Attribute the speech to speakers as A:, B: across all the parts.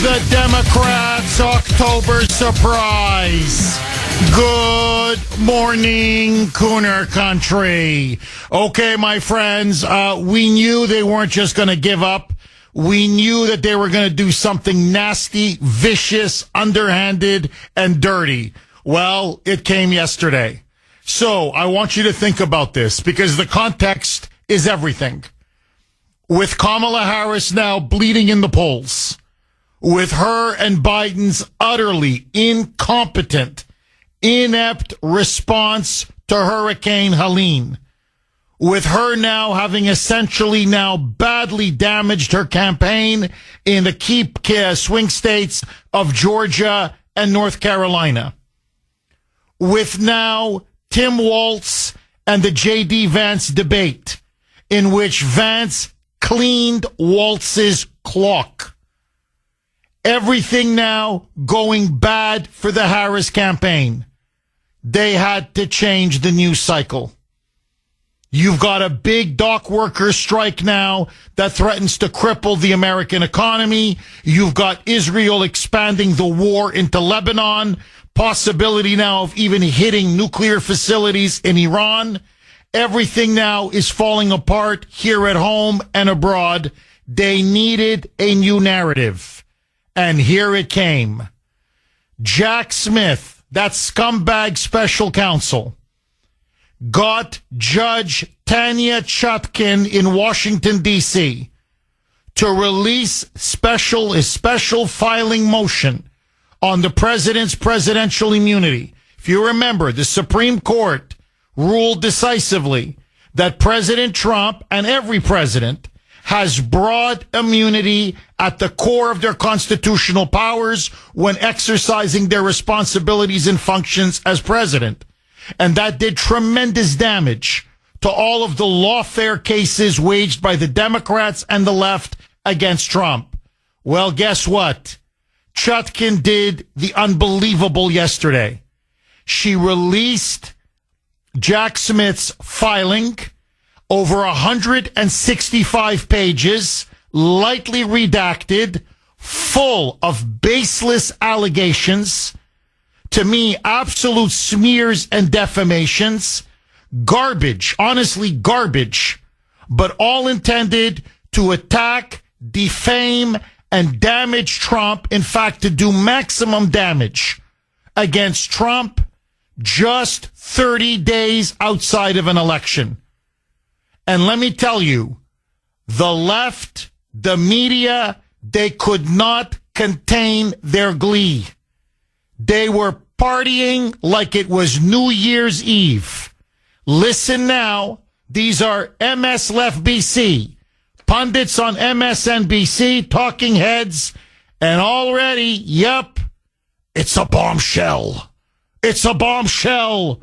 A: the Democrats' October surprise. Good morning, Kuhner country. Okay, my friends, we knew they weren't just going to give up. We knew that they were going to do something nasty, vicious, underhanded, and dirty. Well, it came yesterday. So I want you to think about this because the context is everything. With Kamala Harris now bleeding in the polls, with her and Biden's utterly incompetent, inept response to Hurricane Helene, with her now having essentially now badly damaged her campaign in the key swing states of Georgia and North Carolina, with now Tim Walz and the J.D. Vance debate in which Vance cleaned Walz's clock. Everything now going bad for the Harris campaign. They had to change the news cycle. You've got a big dock worker strike now that threatens to cripple the American economy. You've got Israel expanding the war into Lebanon, possibility now of even hitting nuclear facilities in Iran. Everything now is falling apart here at home and abroad. They needed a new narrative. And here it came. Jack Smith, that scumbag special counsel, got Judge Tanya Chutkan in Washington, D.C. to release a special filing motion on the president's presidential immunity. If you remember, the Supreme Court ruled decisively that President Trump and every president has broad immunity at the core of their constitutional powers when exercising their responsibilities and functions as president. And that did tremendous damage to all of the lawfare cases waged by the Democrats and the left against Trump. Well, guess what? Chutkan did the unbelievable yesterday. She released Jack Smith's filing, over 165 pages, lightly redacted, full of baseless allegations, to me, absolute smears and defamations, garbage, honestly garbage, but all intended to attack, defame, and damage Trump, in fact, to do maximum damage against Trump just 30 days outside of an election. And let me tell you, the left, the media, they could not contain their glee. They were partying like it was New Year's Eve. Listen now, these are MS Left BC, pundits on MSNBC, talking heads, and already, yep, it's a bombshell. It's a bombshell.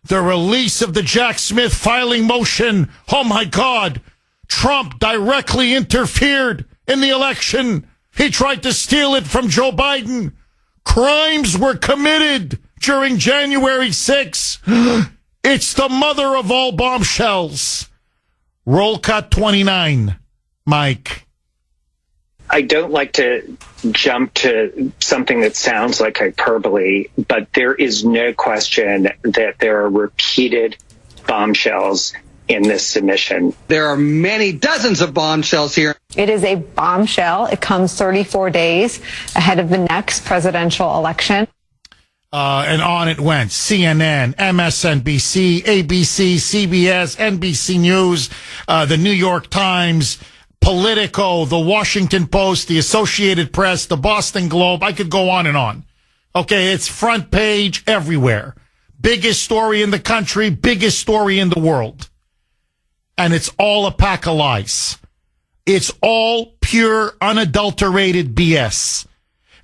A: The release of the Jack Smith filing motion. Oh, my God. Trump directly interfered in the election. He tried to steal it from Joe Biden. Crimes were committed during January 6th. It's the mother of all bombshells. Roll cut 29. Mike.
B: I don't like to jump to something that sounds like hyperbole, but there is no question that there are repeated bombshells in this submission.
C: There are many dozens of bombshells here.
D: It is a bombshell. It comes 34 days ahead of the next presidential election.
A: And on it went. CNN, MSNBC, ABC, CBS, NBC News, the New York Times, Politico, the Washington Post, the Associated Press, the Boston Globe. I could go on and on. Okay, it's front page everywhere. Biggest story in the country, biggest story in the world. And it's all a pack of lies. It's all pure, unadulterated BS.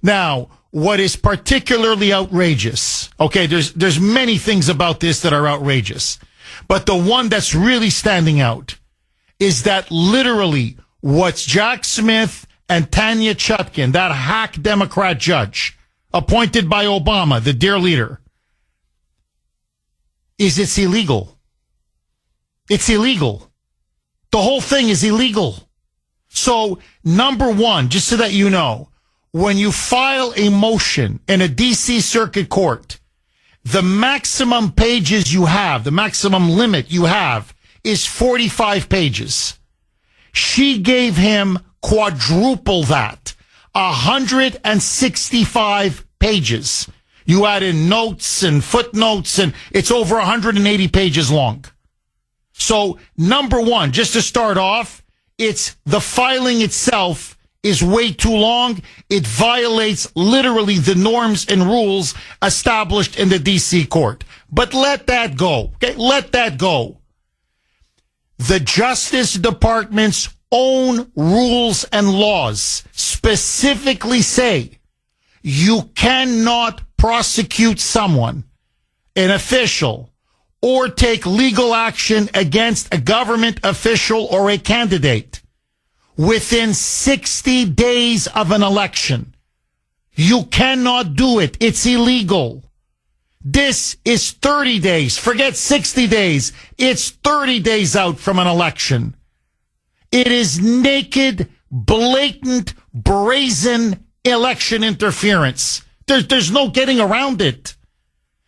A: Now, what is particularly outrageous, okay, there's many things about this that are outrageous, but the one that's really standing out is that literally what Jack Smith and Tanya Chutkan, that hack Democrat judge appointed by Obama, the dear leader, is it's illegal. It's illegal. The whole thing is illegal. So, number one, just so that you know, when you file a motion in a D.C. Circuit Court, the maximum pages you have, the maximum limit you have, is 45 pages. She gave him quadruple that, 165 pages. You add in notes and footnotes, and it's over 180 pages long. So, number one, just to start off, it's the filing itself is way too long. It violates literally the norms and rules established in the D.C. court. But let that go. Okay, let that go. The Justice Department's own rules and laws specifically say you cannot prosecute someone, an official, or take legal action against a government official or a candidate within 60 days of an election. You cannot do it. It's illegal. This is 30 days. Forget 60 days. It's 30 days out from an election. It is naked, blatant, brazen election interference. There's no getting around it.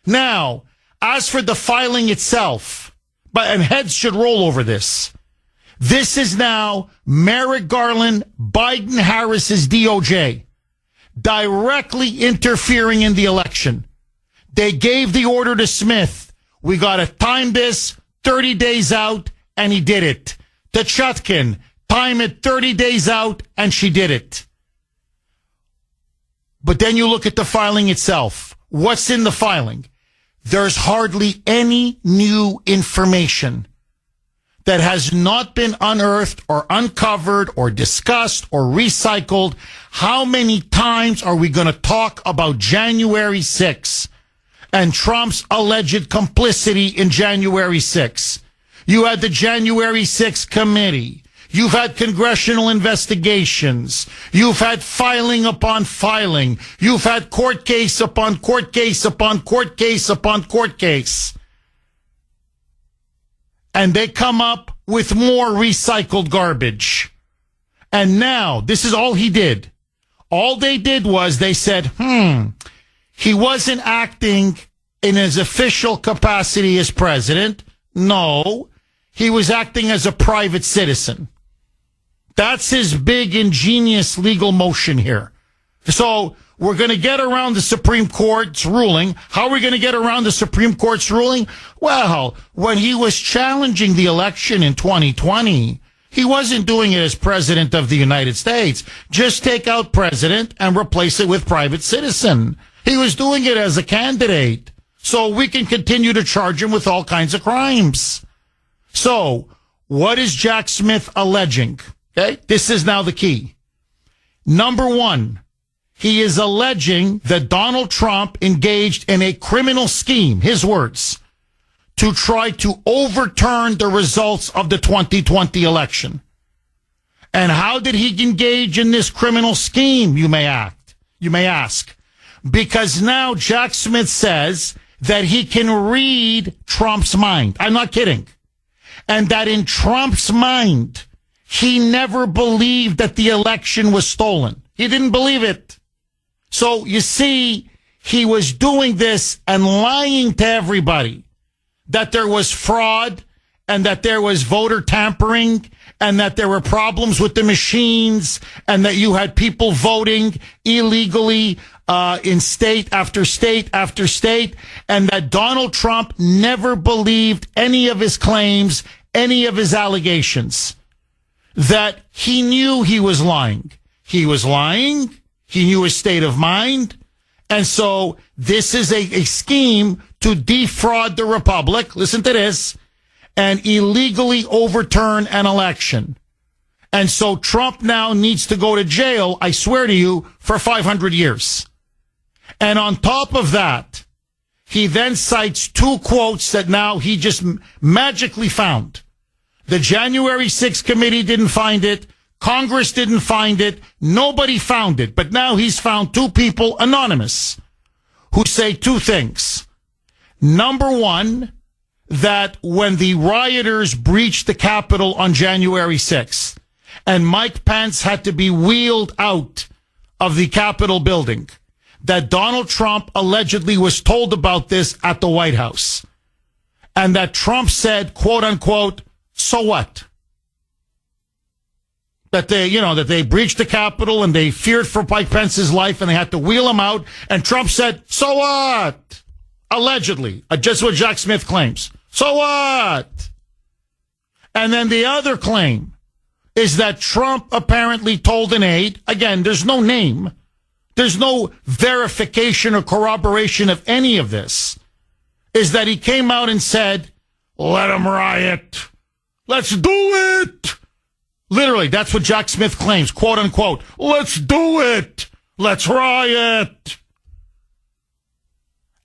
A: Now, as for the filing itself, and heads should roll over this, this is now Merrick Garland, Biden-Harris's DOJ, directly interfering in the election. They gave the order to Smith. We got to time this 30 days out, and he did it. To Chutkin, time it 30 days out, and she did it. But then you look at the filing itself. What's in the filing? There's hardly any new information that has not been unearthed or uncovered or discussed or recycled. How many times are we going to talk about January 6th and Trump's alleged complicity in January 6th? You had the January 6th committee. You've had congressional investigations. You've had filing upon filing. You've had court case upon court case upon court case upon court case. And they come up with more recycled garbage. And now, this is all he did. All they did was they said, he wasn't acting in his official capacity as president. No, he was acting as a private citizen. That's his big, ingenious legal motion here. So we're going to get around the Supreme Court's ruling. How are we going to get around the Supreme Court's ruling? Well, when he was challenging the election in 2020, he wasn't doing it as president of the United States. Just take out president and replace it with private citizen. He was doing it as a candidate. So we can continue to charge him with all kinds of crimes. So what is Jack Smith alleging? Okay, this is now the key. Number one, he is alleging that Donald Trump engaged in a criminal scheme, his words, to try to overturn the results of the 2020 election. And how did he engage in this criminal scheme, you may ask? Because now Jack Smith says that he can read Trump's mind. I'm not kidding. And that in Trump's mind, he never believed that the election was stolen. He didn't believe it. So you see, he was doing this and lying to everybody that there was fraud and that there was voter tampering and that there were problems with the machines and that you had people voting illegally in state after state after state, and that Donald Trump never believed any of his claims, any of his allegations. That he knew he was lying. He was lying. He knew his state of mind. And so this is a scheme to defraud the Republic. Listen to this. And illegally overturn an election. And so Trump now needs to go to jail, I swear to you, for 500 years. And on top of that, he then cites two quotes that now he just magically found. The January 6th committee didn't find it. Congress didn't find it. Nobody found it. But now he's found two people, anonymous, who say two things. Number one, that when the rioters breached the Capitol on January 6th and Mike Pence had to be wheeled out of the Capitol building that Donald Trump allegedly was told about this at the White House. And that Trump said, quote unquote, so what? That they breached the Capitol and they feared for Mike Pence's life and they had to wheel him out. And Trump said, so what? Allegedly. Just what Jack Smith claims. So what? And then the other claim is that Trump apparently told an aide, again, there's no name, there's no verification or corroboration of any of this, is that he came out and said, let them riot. Let's do it. Literally, that's what Jack Smith claims, quote unquote. Let's do it. Let's riot.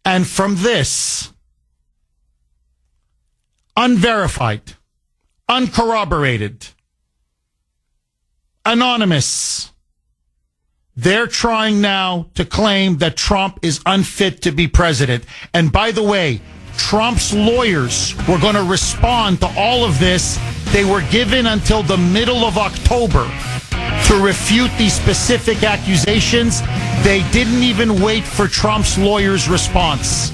A: And from this, unverified, uncorroborated, anonymous, they're trying now to claim that Trump is unfit to be president. And by the way, Trump's lawyers were going to respond to all of this. They were given until the middle of October to refute these specific accusations. They didn't even wait for Trump's lawyers' response.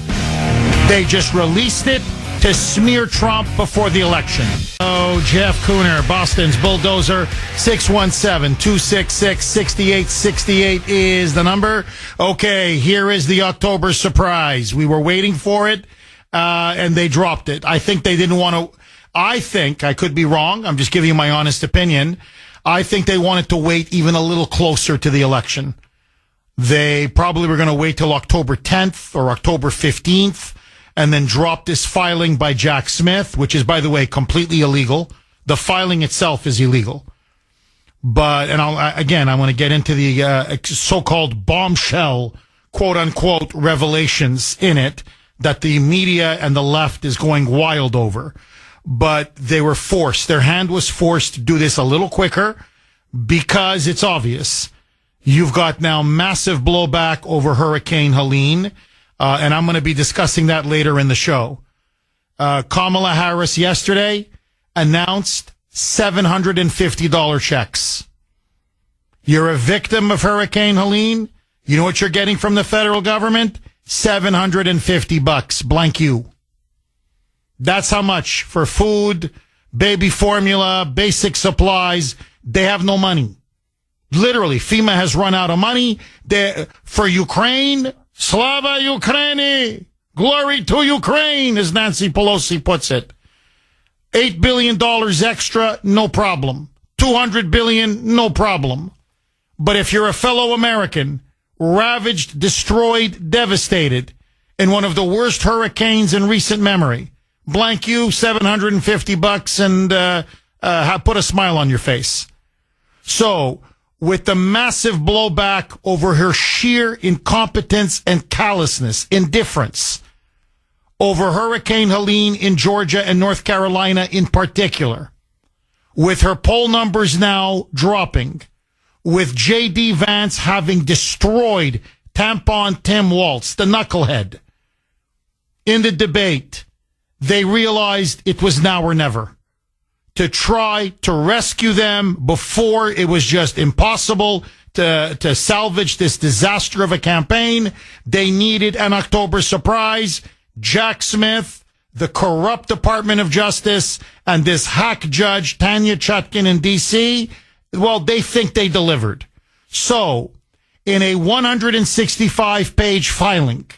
A: They just released it to smear Trump before the election. Oh, Jeff Kuhner, Boston's Bulldozer, 617-266-6868 is the number. Okay, here is the October surprise. We were waiting for it, and they dropped it. I think they didn't want to. I think, I could be wrong, I'm just giving you my honest opinion, I think they wanted to wait even a little closer to the election. They probably were going to wait till October 10th or October 15th and then drop this filing by Jack Smith, which is, by the way, completely illegal. The filing itself is illegal. But, and I want to get into the so-called bombshell, quote-unquote, revelations in it that the media and the left is going wild over. But they were forced. Their hand was forced to do this a little quicker because it's obvious. You've got now massive blowback over Hurricane Helene, and I'm going to be discussing that later in the show. Kamala Harris yesterday announced $750 checks. You're a victim of Hurricane Helene. You know what you're getting from the federal government? $750, blank you. That's how much for food, baby formula, basic supplies. They have no money. Literally, FEMA has run out of money. For Ukraine, Slava Ukraini, glory to Ukraine, as Nancy Pelosi puts it. $8 billion extra, no problem. $200 billion, no problem. But if you're a fellow American, ravaged, destroyed, devastated in one of the worst hurricanes in recent memory, blank you, $750 and put a smile on your face. So, with the massive blowback over her sheer incompetence and callousness, indifference, over Hurricane Helene in Georgia and North Carolina in particular, with her poll numbers now dropping, with J.D. Vance having destroyed Tampon Tim Walz, the knucklehead, in the debate, they realized it was now or never. To try to rescue them before it was just impossible to salvage this disaster of a campaign, they needed an October surprise. Jack Smith, the corrupt Department of Justice, and this hack judge, Tanya Chutkin in D.C., well, they think they delivered. So, in a 165-page filing,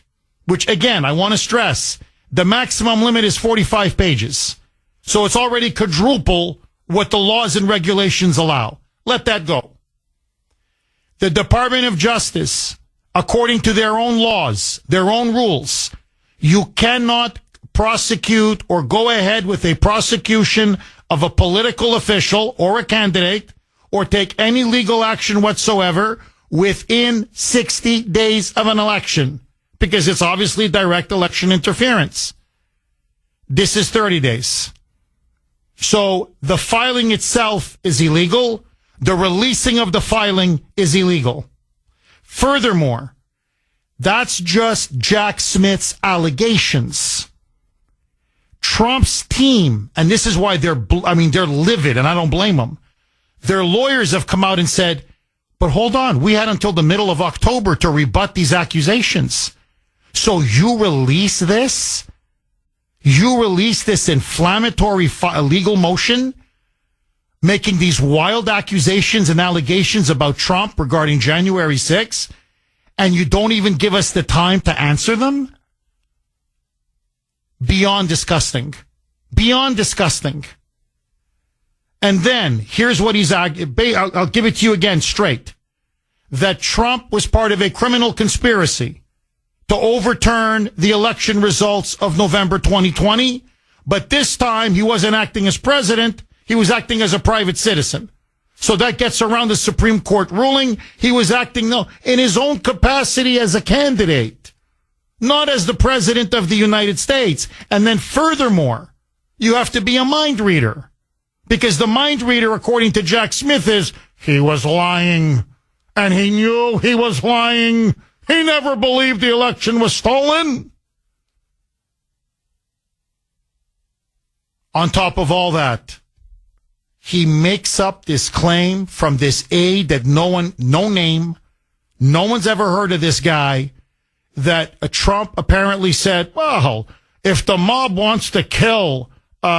A: which, again, I want to stress, the maximum limit is 45 pages. So it's already quadruple what the laws and regulations allow. Let that go. The Department of Justice, according to their own laws, their own rules, you cannot prosecute or go ahead with a prosecution of a political official or a candidate or take any legal action whatsoever within 60 days of an election, because it's obviously direct election interference. This is 30 days. So the filing itself is illegal. The releasing of the filing is illegal. Furthermore, that's just Jack Smith's allegations. Trump's team, and this is why they're livid, and I don't blame them. Their lawyers have come out and said, But hold on, we had until the middle of October to rebut these accusations. So you release this? You release this inflammatory legal motion, making these wild accusations and allegations about Trump regarding January 6th, and you don't even give us the time to answer them? Beyond disgusting. Beyond disgusting. And then, here's what I'll give it to you again straight. That Trump was part of a criminal conspiracy to overturn the election results of November 2020. But this time, he wasn't acting as president. He was acting as a private citizen. So that gets around the Supreme Court ruling. He was acting in his own capacity as a candidate, not as the president of the United States. And then furthermore, you have to be a mind reader. Because the mind reader, according to Jack Smith, is he was lying and he knew he was lying. He never believed the election was stolen. On top of all that, he makes up this claim from this aide that no name, no one's ever heard of this guy, that Trump apparently said, well, if the mob wants to kill Mike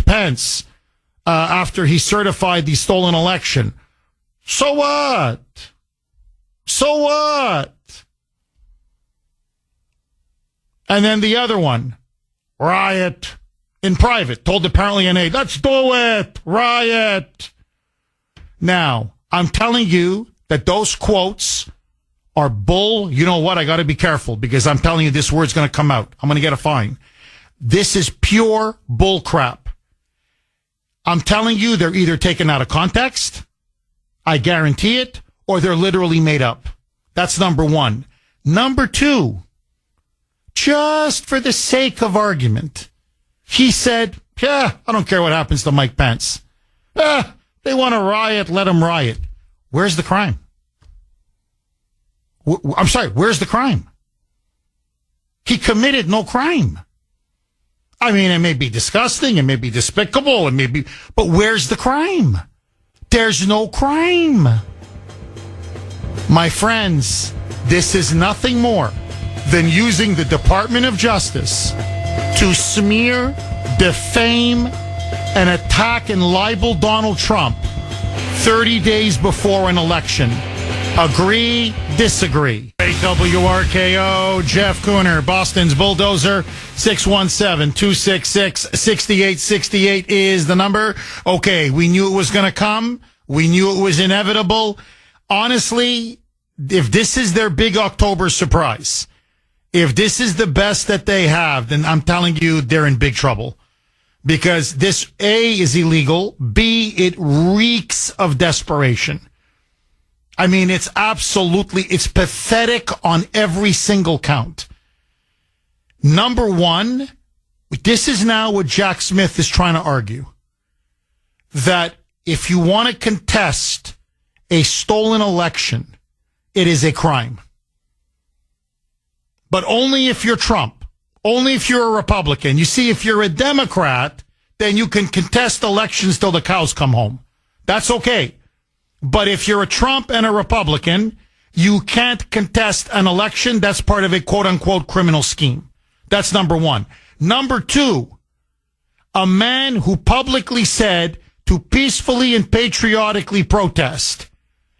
A: Pence after he certified the stolen election, so what? So what? And then the other one, riot in private, told apparently an aide, let's do it, riot. Now, I'm telling you that those quotes are bull. You know what? I got to be careful because I'm telling you this word's going to come out. I'm going to get a fine. This is pure bull crap. I'm telling you, they're either taken out of context, I guarantee it, or they're literally made up. That's number one. Number two, just for the sake of argument, he said, I don't care what happens to Mike Pence. They want to riot, let them riot. Where's the crime? I'm sorry, where's the crime? He committed no crime. I mean, it may be disgusting, it may be despicable, but where's the crime? There's no crime. My friends, this is nothing more than using the Department of Justice to smear, defame, and attack and libel Donald Trump 30 days before an election. Agree, disagree. WRKO, Jeff Kuhner, Boston's Bulldozer, 617-266-6868 is the number. Okay, we knew it was going to come. We knew it was inevitable. Honestly, if this is their big October surprise, if this is the best that they have, then I'm telling you they're in big trouble. Because this, A, is illegal. B, it reeks of desperation. I mean, it's pathetic on every single count. Number one, this is now what Jack Smith is trying to argue. That if you want to contest a stolen election, it is a crime. But only if you're Trump. Only if you're a Republican. You see, if you're a Democrat, then you can contest elections till the cows come home. That's okay. But if you're a Trump and a Republican, you can't contest an election. That's part of a quote-unquote criminal scheme. That's number one. Number two, a man who publicly said to peacefully and patriotically protest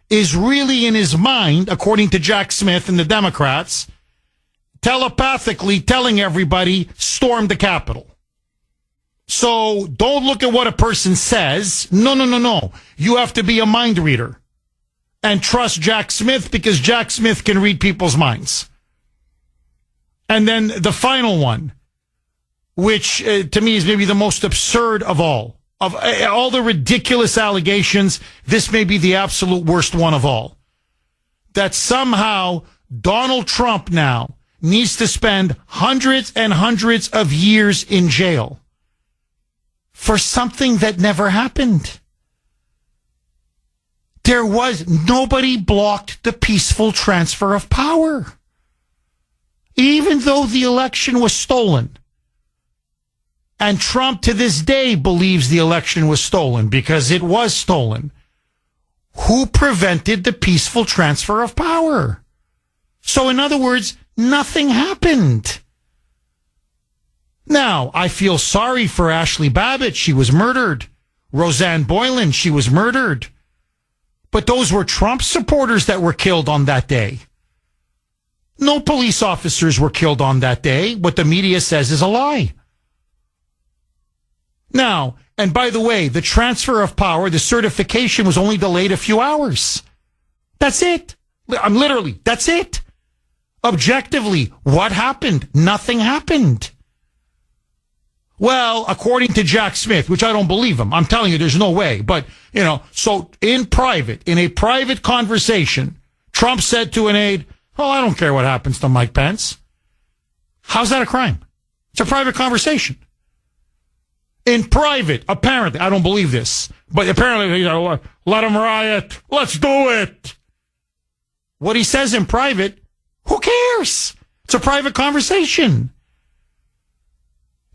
A: is really in his mind, according to Jack Smith and the Democrats, telepathically telling everybody, storm the Capitol. So don't look at what a person says. No. You have to be a mind reader and trust Jack Smith because Jack Smith can read people's minds. And then the final one, which to me is maybe the most absurd of all the ridiculous allegations, this may be the absolute worst one of all. That somehow Donald Trump now needs to spend hundreds and hundreds of years in jail for something that never happened. Nobody blocked the peaceful transfer of power. Even though the election was stolen. And Trump to this day believes the election was stolen because it was stolen. who prevented the peaceful transfer of power. So in other words, nothing happened. Now, I feel sorry for Ashley Babbitt. She was murdered. Roseanne Boylan, she was murdered. But those were Trump supporters that were killed on that day. No police officers were killed on that day. What the media says is a lie. Now, and by the way, the transfer of power, the certification was only delayed a few hours. That's it. I'm literally, that's it. Objectively, what happened? Nothing happened. Well, according to Jack Smith, which I don't believe him, I'm telling you, there's no way. But, so in a private conversation, Trump said to an aide, "Oh, I don't care what happens to Mike Pence." How's that a crime? It's a private conversation. In private, apparently, I don't believe this, but apparently, let him riot. Let's do it. What he says in private, who cares? It's a private conversation.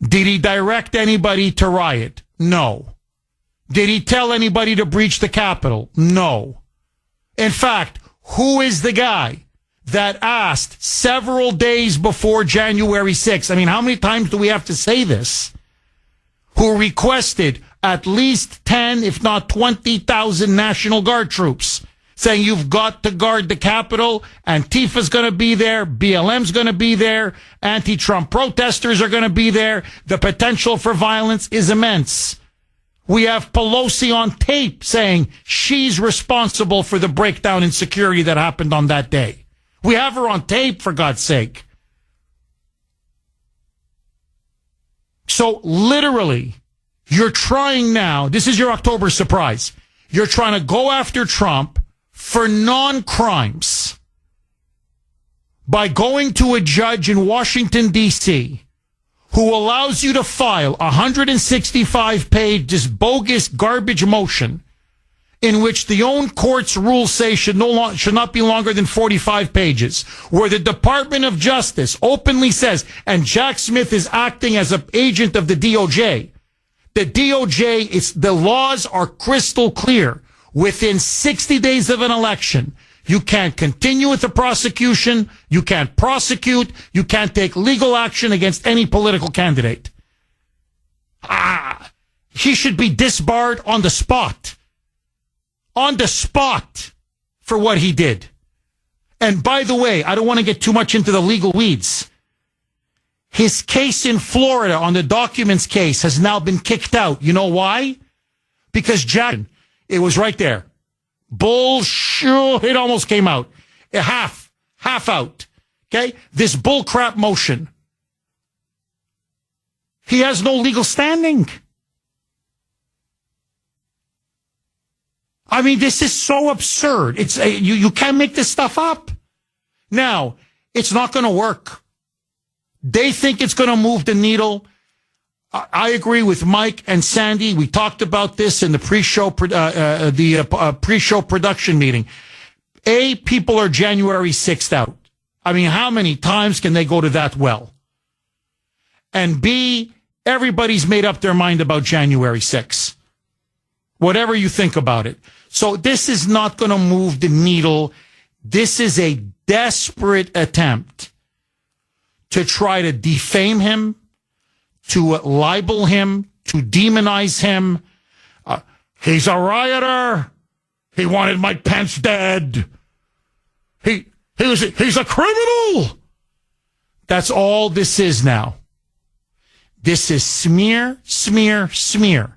A: Did he direct anybody to riot? No. Did he tell anybody to breach the Capitol? No. In fact, who is the guy that asked several days before January 6th? I mean, how many times do we have to say this? Who requested at least 10, if not 20,000 National Guard troops, saying you've got to guard the Capitol, Antifa's going to be there, BLM's going to be there, anti-Trump protesters are going to be there. The potential for violence is immense. We have Pelosi on tape saying she's responsible for the breakdown in security that happened on that day. We have her on tape, for God's sake. So literally, you're trying now, this is your October surprise, you're trying to go after Trump for non-crimes by going to a judge in Washington, D.C., who allows you to file a 165-page, this bogus garbage motion in which the own court's rules say should not be longer than 45 pages, where the Department of Justice openly says, and Jack Smith is acting as an agent of the DOJ, the DOJ, the laws are crystal clear. Within 60 days of an election, you can't continue with the prosecution, you can't prosecute, you can't take legal action against any political candidate. He should be disbarred on the spot. On the spot for what he did. And by the way, I don't want to get too much into the legal weeds. His case in Florida on the documents case has now been kicked out. You know why? Because it was right there. Bullshit. It almost came out. Half out. Okay? This bullcrap motion. He has no legal standing. I mean, this is so absurd. It's you can't make this stuff up. Now, it's not going to work. They think it's going to move the needle. I agree with Mike and Sandy. We talked about this in the pre-show pre-show production meeting. People are January 6th out. I mean, how many times can they go to that well? And B, everybody's made up their mind about January 6th. Whatever you think about it. So this is not going to move the needle. This is a desperate attempt to try to defame him, to libel him, to demonize him. He's a rioter. He wanted Mike Pence dead. He's a criminal. That's all this is now. This is smear, smear, smear.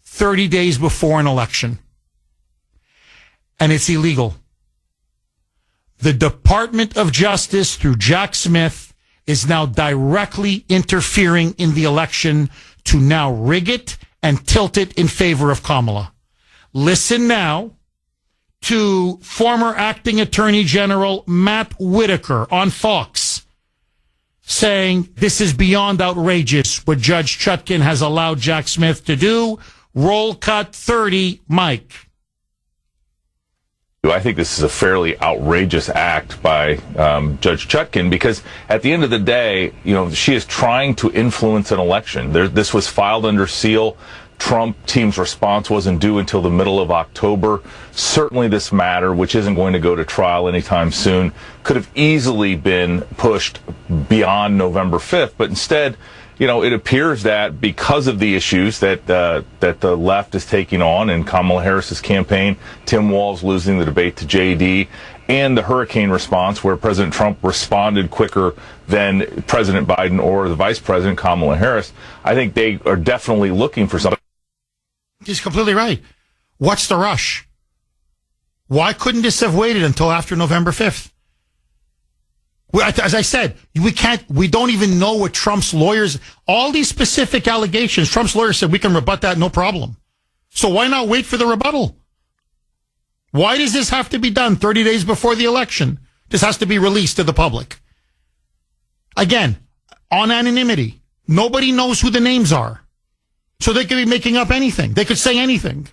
A: 30 days before an election. And it's illegal. The Department of Justice, through Jack Smith, is now directly interfering in the election to now rig it and tilt it in favor of Kamala. Listen now to former acting Attorney General Matt Whitaker on Fox saying this is beyond outrageous what Judge Chutkan has allowed Jack Smith to do. Roll cut 30, Mike.
E: I think this is a fairly outrageous act by Judge Chutkan because at the end of the day, she is trying to influence an election. This was filed under seal. Trump team's response wasn't due until the middle of October. Certainly this matter, which isn't going to go to trial anytime soon, could have easily been pushed beyond November 5th. But instead, it appears that because of the issues that the left is taking on in Kamala Harris's campaign, Tim Walz losing the debate to JD, and the hurricane response, where President Trump responded quicker than President Biden or the Vice President Kamala Harris, I think they are definitely looking for something.
A: He's completely right. What's the rush? Why couldn't this have waited until after November 5th? As I said, we don't even know what Trump's lawyers, all these specific allegations, Trump's lawyers said we can rebut that, no problem. So why not wait for the rebuttal? Why does this have to be done 30 days before the election? This has to be released to the public. Again, on anonymity. Nobody knows who the names are. So they could be making up anything. They could say anything.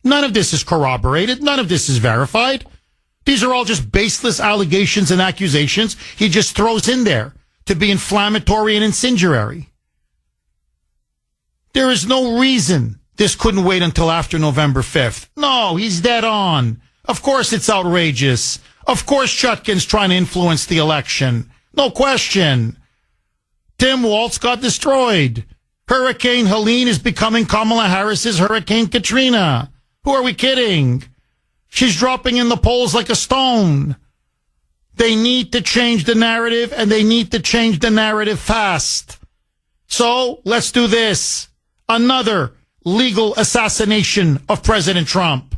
A: None of this is corroborated. None of this is verified. These are all just baseless allegations and accusations he just throws in there to be inflammatory and incendiary. There is no reason this couldn't wait until after November 5th. No, he's dead on. Of course it's outrageous. Of course Chutkin's trying to influence the election. No question. Tim Walz got destroyed. Hurricane Helene is becoming Kamala Harris's Hurricane Katrina. Who are we kidding? She's dropping in the polls like a stone. They need to change the narrative, and they need to change the narrative fast. So let's do this. Another legal assassination of President Trump.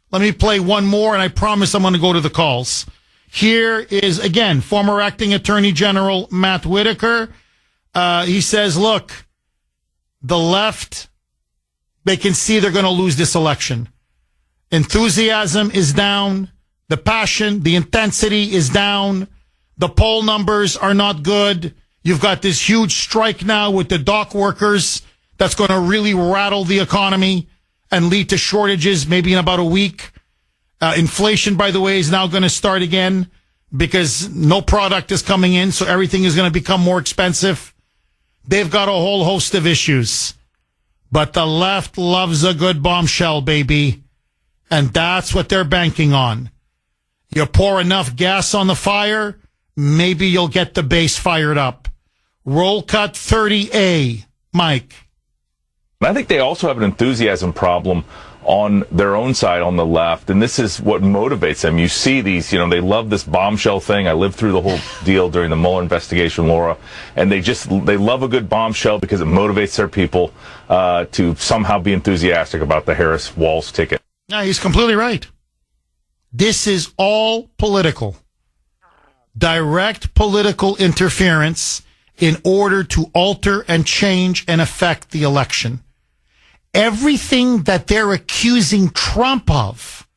A: Let me play one more, and I promise I'm going to go to the calls. Here is, again, former acting Attorney General Matt Whitaker. He says, look, the left, they can see they're going to lose this election. Enthusiasm is down. The passion, the intensity is down. The poll numbers are not good. You've got this huge strike now with the dock workers that's going to really rattle the economy and lead to shortages maybe in about a week. Inflation, by the way, is now going to start again because no product is coming in, so everything is going to become more expensive. They've got a whole host of issues. But the left loves a good bombshell, baby. And that's what they're banking on. You pour enough gas on the fire, maybe you'll get the base fired up. Roll cut 30A. Mike.
E: I think they also have an enthusiasm problem on their own side, on the left, and this is what motivates them. You see these, they love this bombshell thing. I lived through the whole deal during the Mueller investigation, Laura, and they love a good bombshell because it motivates their people to somehow be enthusiastic about the Harris-Walz ticket.
A: Yeah, he's completely right. This is all political. Direct political interference in order to alter and change and affect the election. Everything that they're accusing Trump of,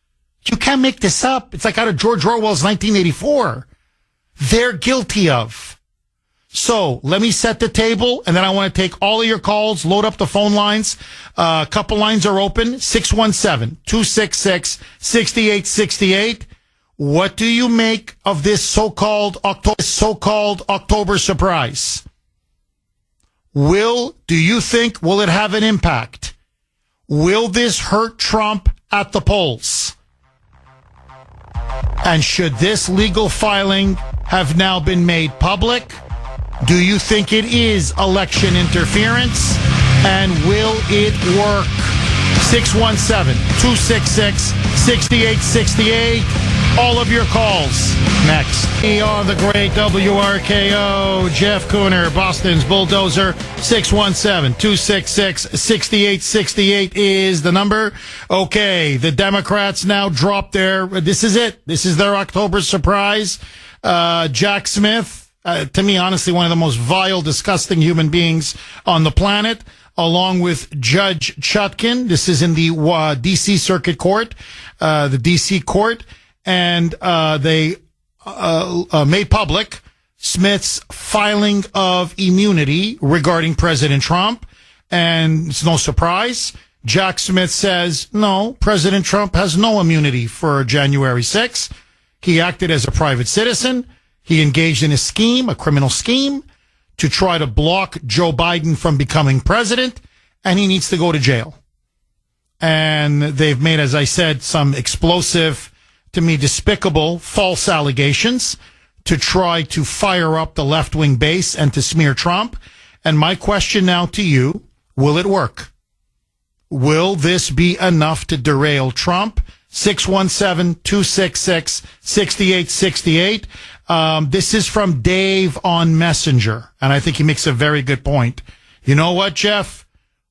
A: you can't make this up. It's like out of George Orwell's 1984. They're guilty of. So let me set the table, and then I want to take all of your calls, load up the phone lines. A couple lines are open, 617-266-6868. What do you make of this so-called October surprise? Do you think, will it have an impact? Will this hurt Trump at the polls? And should this legal filing have now been made public? Do you think it is election interference? And will it work? 617-266-6868. All of your calls next. On the great WRKO, Jeff Kuhner, Boston's Bulldozer. 617-266-6868 is the number. Okay, the Democrats now drop this is it. This is their October surprise. Jack Smith, to me, honestly, one of the most vile, disgusting human beings on the planet, along with Judge Chutkin. This is in the D.C. Circuit Court, the D.C. court. And they made public Smith's filing of immunity regarding President Trump. And it's no surprise. Jack Smith says, no, President Trump has no immunity for January 6th. He acted as a private citizen. He engaged in a scheme, a criminal scheme, to try to block Joe Biden from becoming president. and he needs to go to jail. And they've made, as I said, some explosive, to me, despicable, false allegations to try to fire up the left-wing base and to smear Trump. And my question now to you, will it work? Will this be enough to derail Trump? 617-266-6868. This is from Dave on Messenger, and I think he makes a very good point. You know what, Jeff?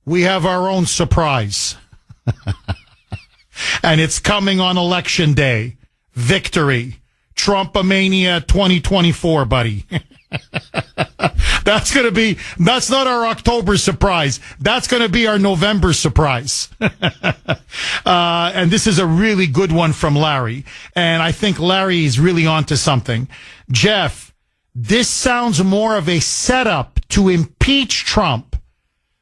A: We have our own surprise. And it's coming on Election Day. Victory. Trumpomania 2024, buddy. That's not our October surprise. That's going to be our November surprise. And this is a really good one from Larry. And I think Larry is really onto something. Jeff, this sounds more of a setup to impeach Trump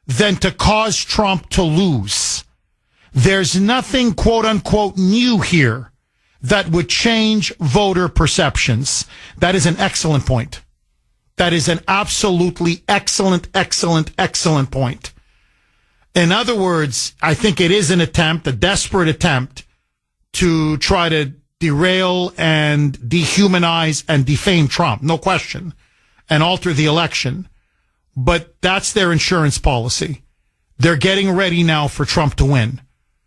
A: than to cause Trump to lose. There's nothing, quote unquote, new here that would change voter perceptions. That is an excellent point. That is an absolutely excellent point. In other words, I think it is a desperate attempt to try to derail and dehumanize and defame Trump, no question, and alter the election. But that's their insurance policy. They're getting ready now for Trump to win.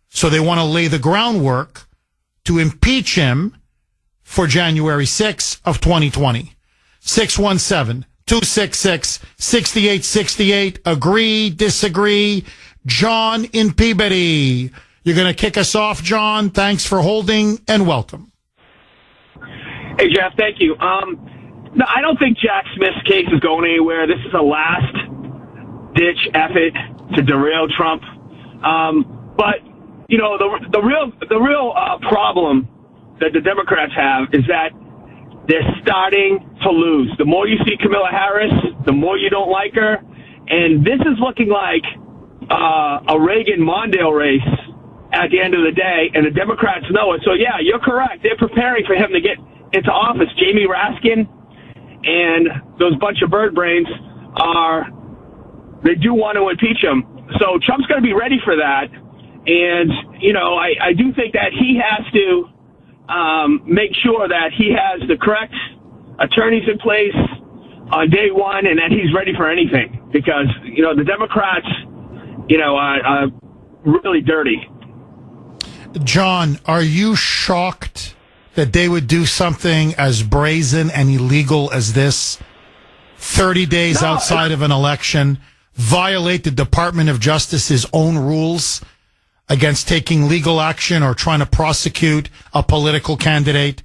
A: So they want to lay the groundwork to impeach him for January 6th of 2020. 617-266-6868. Agree, disagree. John in Peabody. You're going to kick us off, John. Thanks for holding and welcome.
F: Hey, Jeff, thank you. No, I don't think Jack Smith's case is going anywhere. This is a last-ditch effort to derail Trump. But, you know, the real problem that the Democrats have is that they're starting to lose. The more you see Kamala Harris, the more you don't like her. And this is looking like a Reagan-Mondale race at the end of the day, and the Democrats know it. So, yeah, you're correct. They're preparing for him to get into office. Jamie Raskin and those bunch of bird brains they do want to impeach him. So Trump's going to be ready for that. And, you know, I do think that he has to make sure that he has the correct attorneys in place on day one and that he's ready for anything. Because, you know, the Democrats, you know, are really dirty.
A: John, are you shocked that they would do something as brazen and illegal as this? 30 days outside of an election, violate the Department of Justice's own rules against taking legal action or trying to prosecute a political candidate,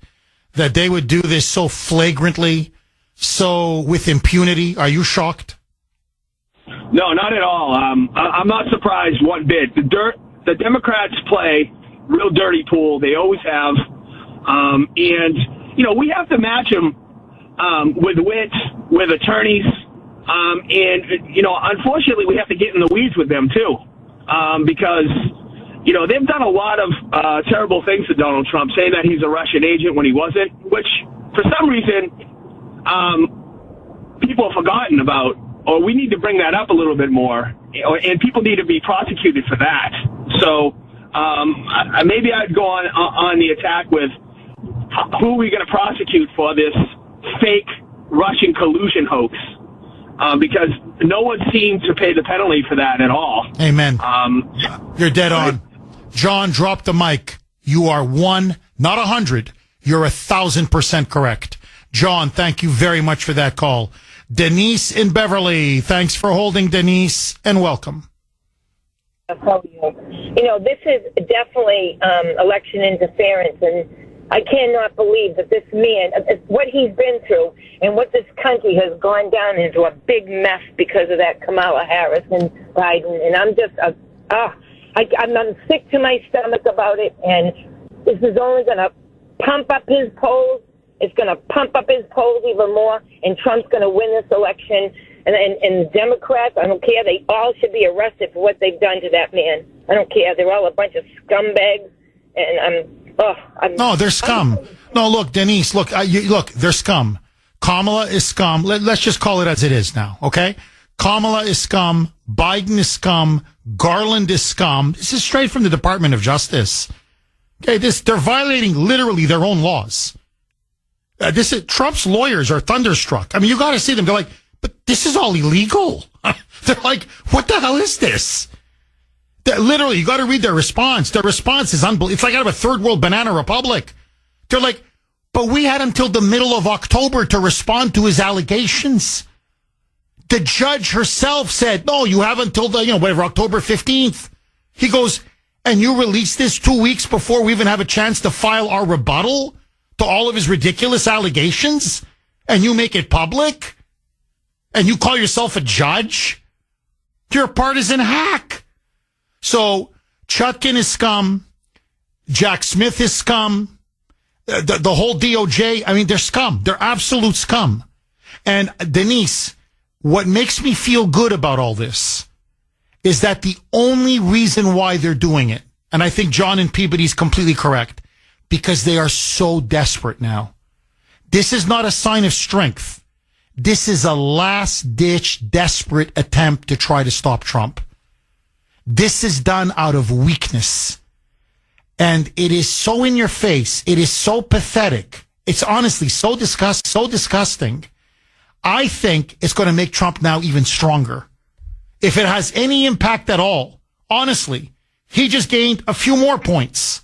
A: that they would do this so flagrantly, so with impunity? Are you shocked?
F: No, not at all. I'm not surprised one bit. The Democrats play real dirty pool. They always have. And, you know, we have to match them with wit, with attorneys. And, you know, unfortunately, we have to get in the weeds with them, too, because, you know, they've done a lot of terrible things to Donald Trump, saying that he's a Russian agent when he wasn't, which for some reason people have forgotten about, or we need to bring that up a little bit more, and people need to be prosecuted for that. So maybe I'd go on the attack with who are we going to prosecute for this fake Russian collusion hoax, because no one seemed to pay the penalty for that at all.
A: Amen. You're dead on. John, drop the mic. You are one, not 100. You're 1,000% correct. John, thank you very much for that call. Denise in Beverly, thanks for holding, Denise, and welcome.
G: You know, this is definitely election interference, and I cannot believe that this man, what he's been through and what this country has gone down into a big mess because of that Kamala Harris and Biden. And I'm just, I'm sick to my stomach about it. And this is only going to pump up his polls. It's going to pump up his polls even more. And Trump's going to win this election. And Democrats, I don't care. They all should be arrested for what they've done to that man. I don't care. They're all a bunch of scumbags. And
A: no, they're scum. No, look, Denise, look, they're scum. Kamala is scum. Let's just call it as it is now, okay? Kamala is scum. Biden is scum. Garland is scum. This is straight from the Department of Justice. Okay, they're violating literally their own laws. Trump's lawyers are thunderstruck. I mean, you got to see them. They're like, but this is all illegal. They're like, what the hell is this? Literally, you got to read their response. Their response is unbelievable. It's like out of a third world banana republic. They're like, but we had until the middle of October to respond to his allegations. The judge herself said, no, you have until October 15th. He goes, and you release this 2 weeks before we even have a chance to file our rebuttal to all of his ridiculous allegations? And you make it public? And you call yourself a judge? You're a partisan hack. So Chutkin is scum. Jack Smith is scum. The whole DOJ, I mean, they're scum. They're absolute scum. And Denise, what makes me feel good about all this is that the only reason why they're doing it, and I think John and Peabody's completely correct, because they are so desperate now. This is not a sign of strength. This is a last-ditch, desperate attempt to try to stop Trump. This is done out of weakness. And it is so in your face. It is so pathetic. It's honestly so disgusting. I think it's going to make Trump now even stronger. If it has any impact at all, honestly, he just gained a few more points.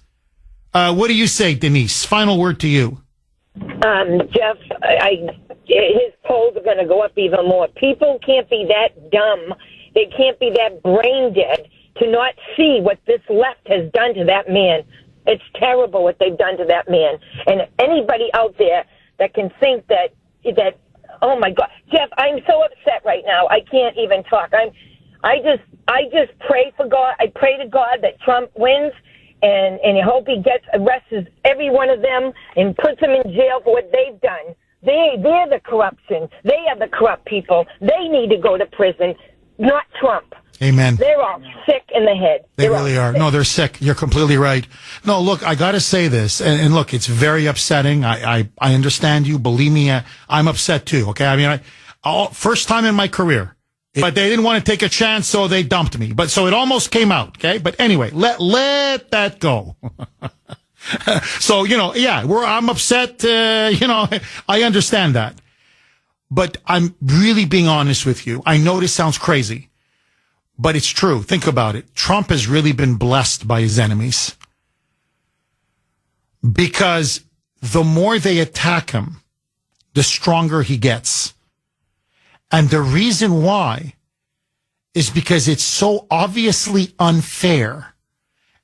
A: What do you say, Denise? Final word to you.
G: Jeff, his polls are going to go up even more. People can't be that dumb. They can't be that brain dead to not see what this left has done to that man. It's terrible what they've done to that man. And anybody out there that can think that, oh my God, Jeff, I'm so upset right now. I can't even talk. I just pray for God. I pray to God that Trump wins, and I hope he arrests every one of them and puts them in jail for what they've done. They're the corruption. They are the corrupt people. They need to go to prison, not Trump.
A: Amen.
G: They're all sick in the head.
A: They really are. No, they're sick. You're completely right. No, look, I got to say this, and look, it's very upsetting. I understand you. Believe me, I'm upset too. Okay, I mean, first time in my career, but they didn't want to take a chance, so they dumped me. But so it almost came out. Okay, but anyway, let that go. So I'm upset. I understand that, but I'm really being honest with you. I know this sounds crazy. But it's true. Think about it. Trump has really been blessed by his enemies. Because the more they attack him, the stronger he gets. And the reason why is because it's so obviously unfair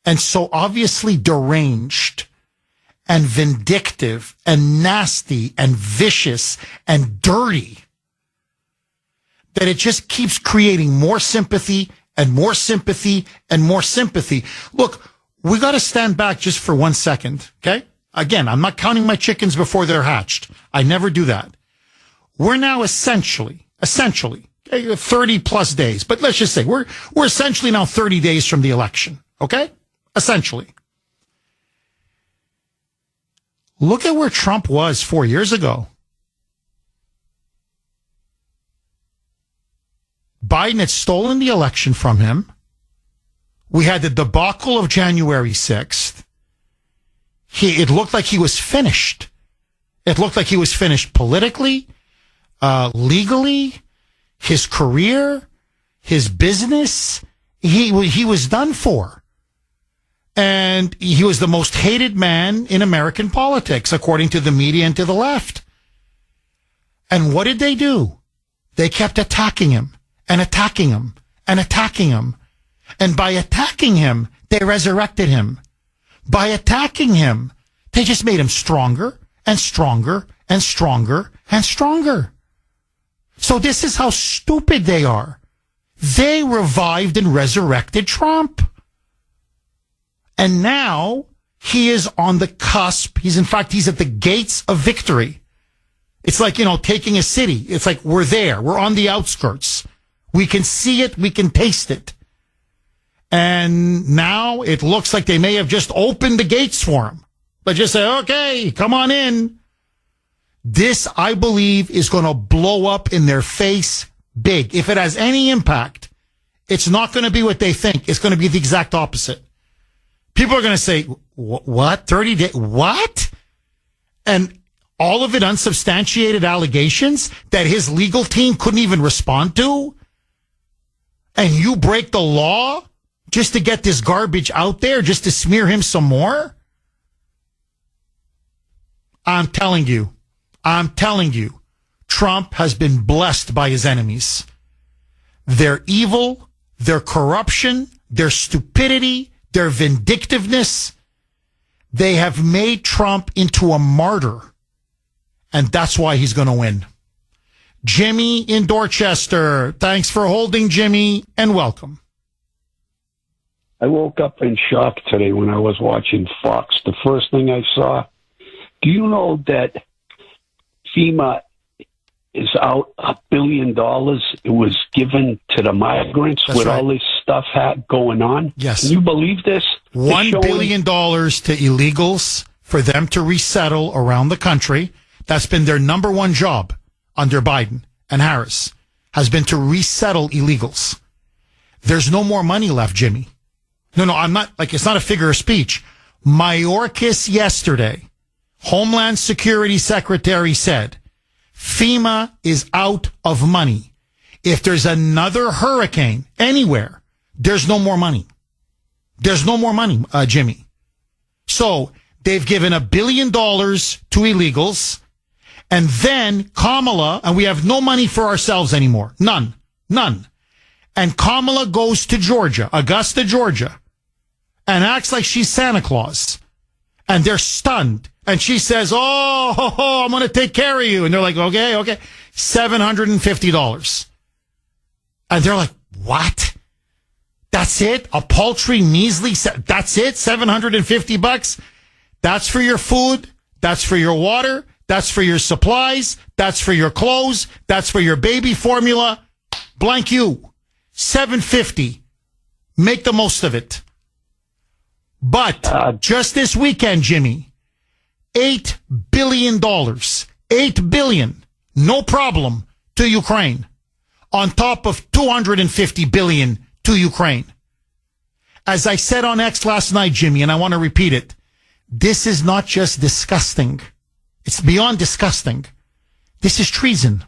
A: and so obviously deranged and vindictive and nasty and vicious and dirty that it just keeps creating more sympathy and more sympathy and more sympathy. Look, we got to stand back just for 1 second, okay? Again, I'm not counting my chickens before they're hatched. I never do that. We're now essentially, 30 plus days, but let's just say we're essentially now 30 days from the election, okay? Essentially. Look at where Trump was 4 years ago. Biden had stolen the election from him. We had the debacle of January 6th. It looked like he was finished. It looked like he was finished politically, legally, his career, his business. He was done for. And he was the most hated man in American politics, according to the media and to the left. And what did they do? They kept attacking him. And attacking him, and attacking him. And by attacking him, they resurrected him. By attacking him, they just made him stronger and stronger and stronger and stronger. So this is how stupid they are. They revived and resurrected Trump. And now he is on the cusp. He's at the gates of victory. It's like, taking a city. It's like we're there. We're on the outskirts. We can see it. We can taste it. And now it looks like they may have just opened the gates for him. But just say, okay, come on in. This, I believe, is going to blow up in their face big. If it has any impact, it's not going to be what they think. It's going to be the exact opposite. People are going to say, what? 30 days? What? And all of it unsubstantiated allegations that his legal team couldn't even respond to? And you break the law just to get this garbage out there, just to smear him some more? I'm telling you, Trump has been blessed by his enemies. Their evil, their corruption, their stupidity, their vindictiveness, they have made Trump into a martyr. And that's why he's going to win. Jimmy in Dorchester. Thanks for holding, Jimmy, and welcome.
H: I woke up in shock today when I was watching Fox. The first thing I saw, do you know that FEMA is out $1 billion? It was given to the migrants. That's with right. All this stuff going on.
A: Yes.
H: Can you believe this?
A: $1 billion to illegals for them to resettle around the country. That's been their number one job under Biden and Harris, has been to resettle illegals. There's no more money left, Jimmy. No, I'm not, it's not a figure of speech. Mayorkas yesterday, Homeland Security Secretary, said FEMA is out of money. If there's another hurricane anywhere, there's no more money. There's no more money, Jimmy. So they've given $1 billion to illegals, and then Kamala, and we have no money for ourselves anymore. None. And Kamala goes to Georgia, Augusta, Georgia, and acts like she's Santa Claus. And they're stunned. And she says, I'm going to take care of you. And they're like, okay. $750. And they're like, what? That's it? A paltry, measly, that's it? $750? That's for your food. That's for your water. That's for your supplies. That's for your clothes. That's for your baby formula. Blank you. $750. Make the most of it. But just this weekend, Jimmy, $8 billion, $8 billion, no problem, to Ukraine, on top of $250 billion to Ukraine. As I said on X last night, Jimmy, and I want to repeat it, this is not just disgusting. It's beyond disgusting. This is treason.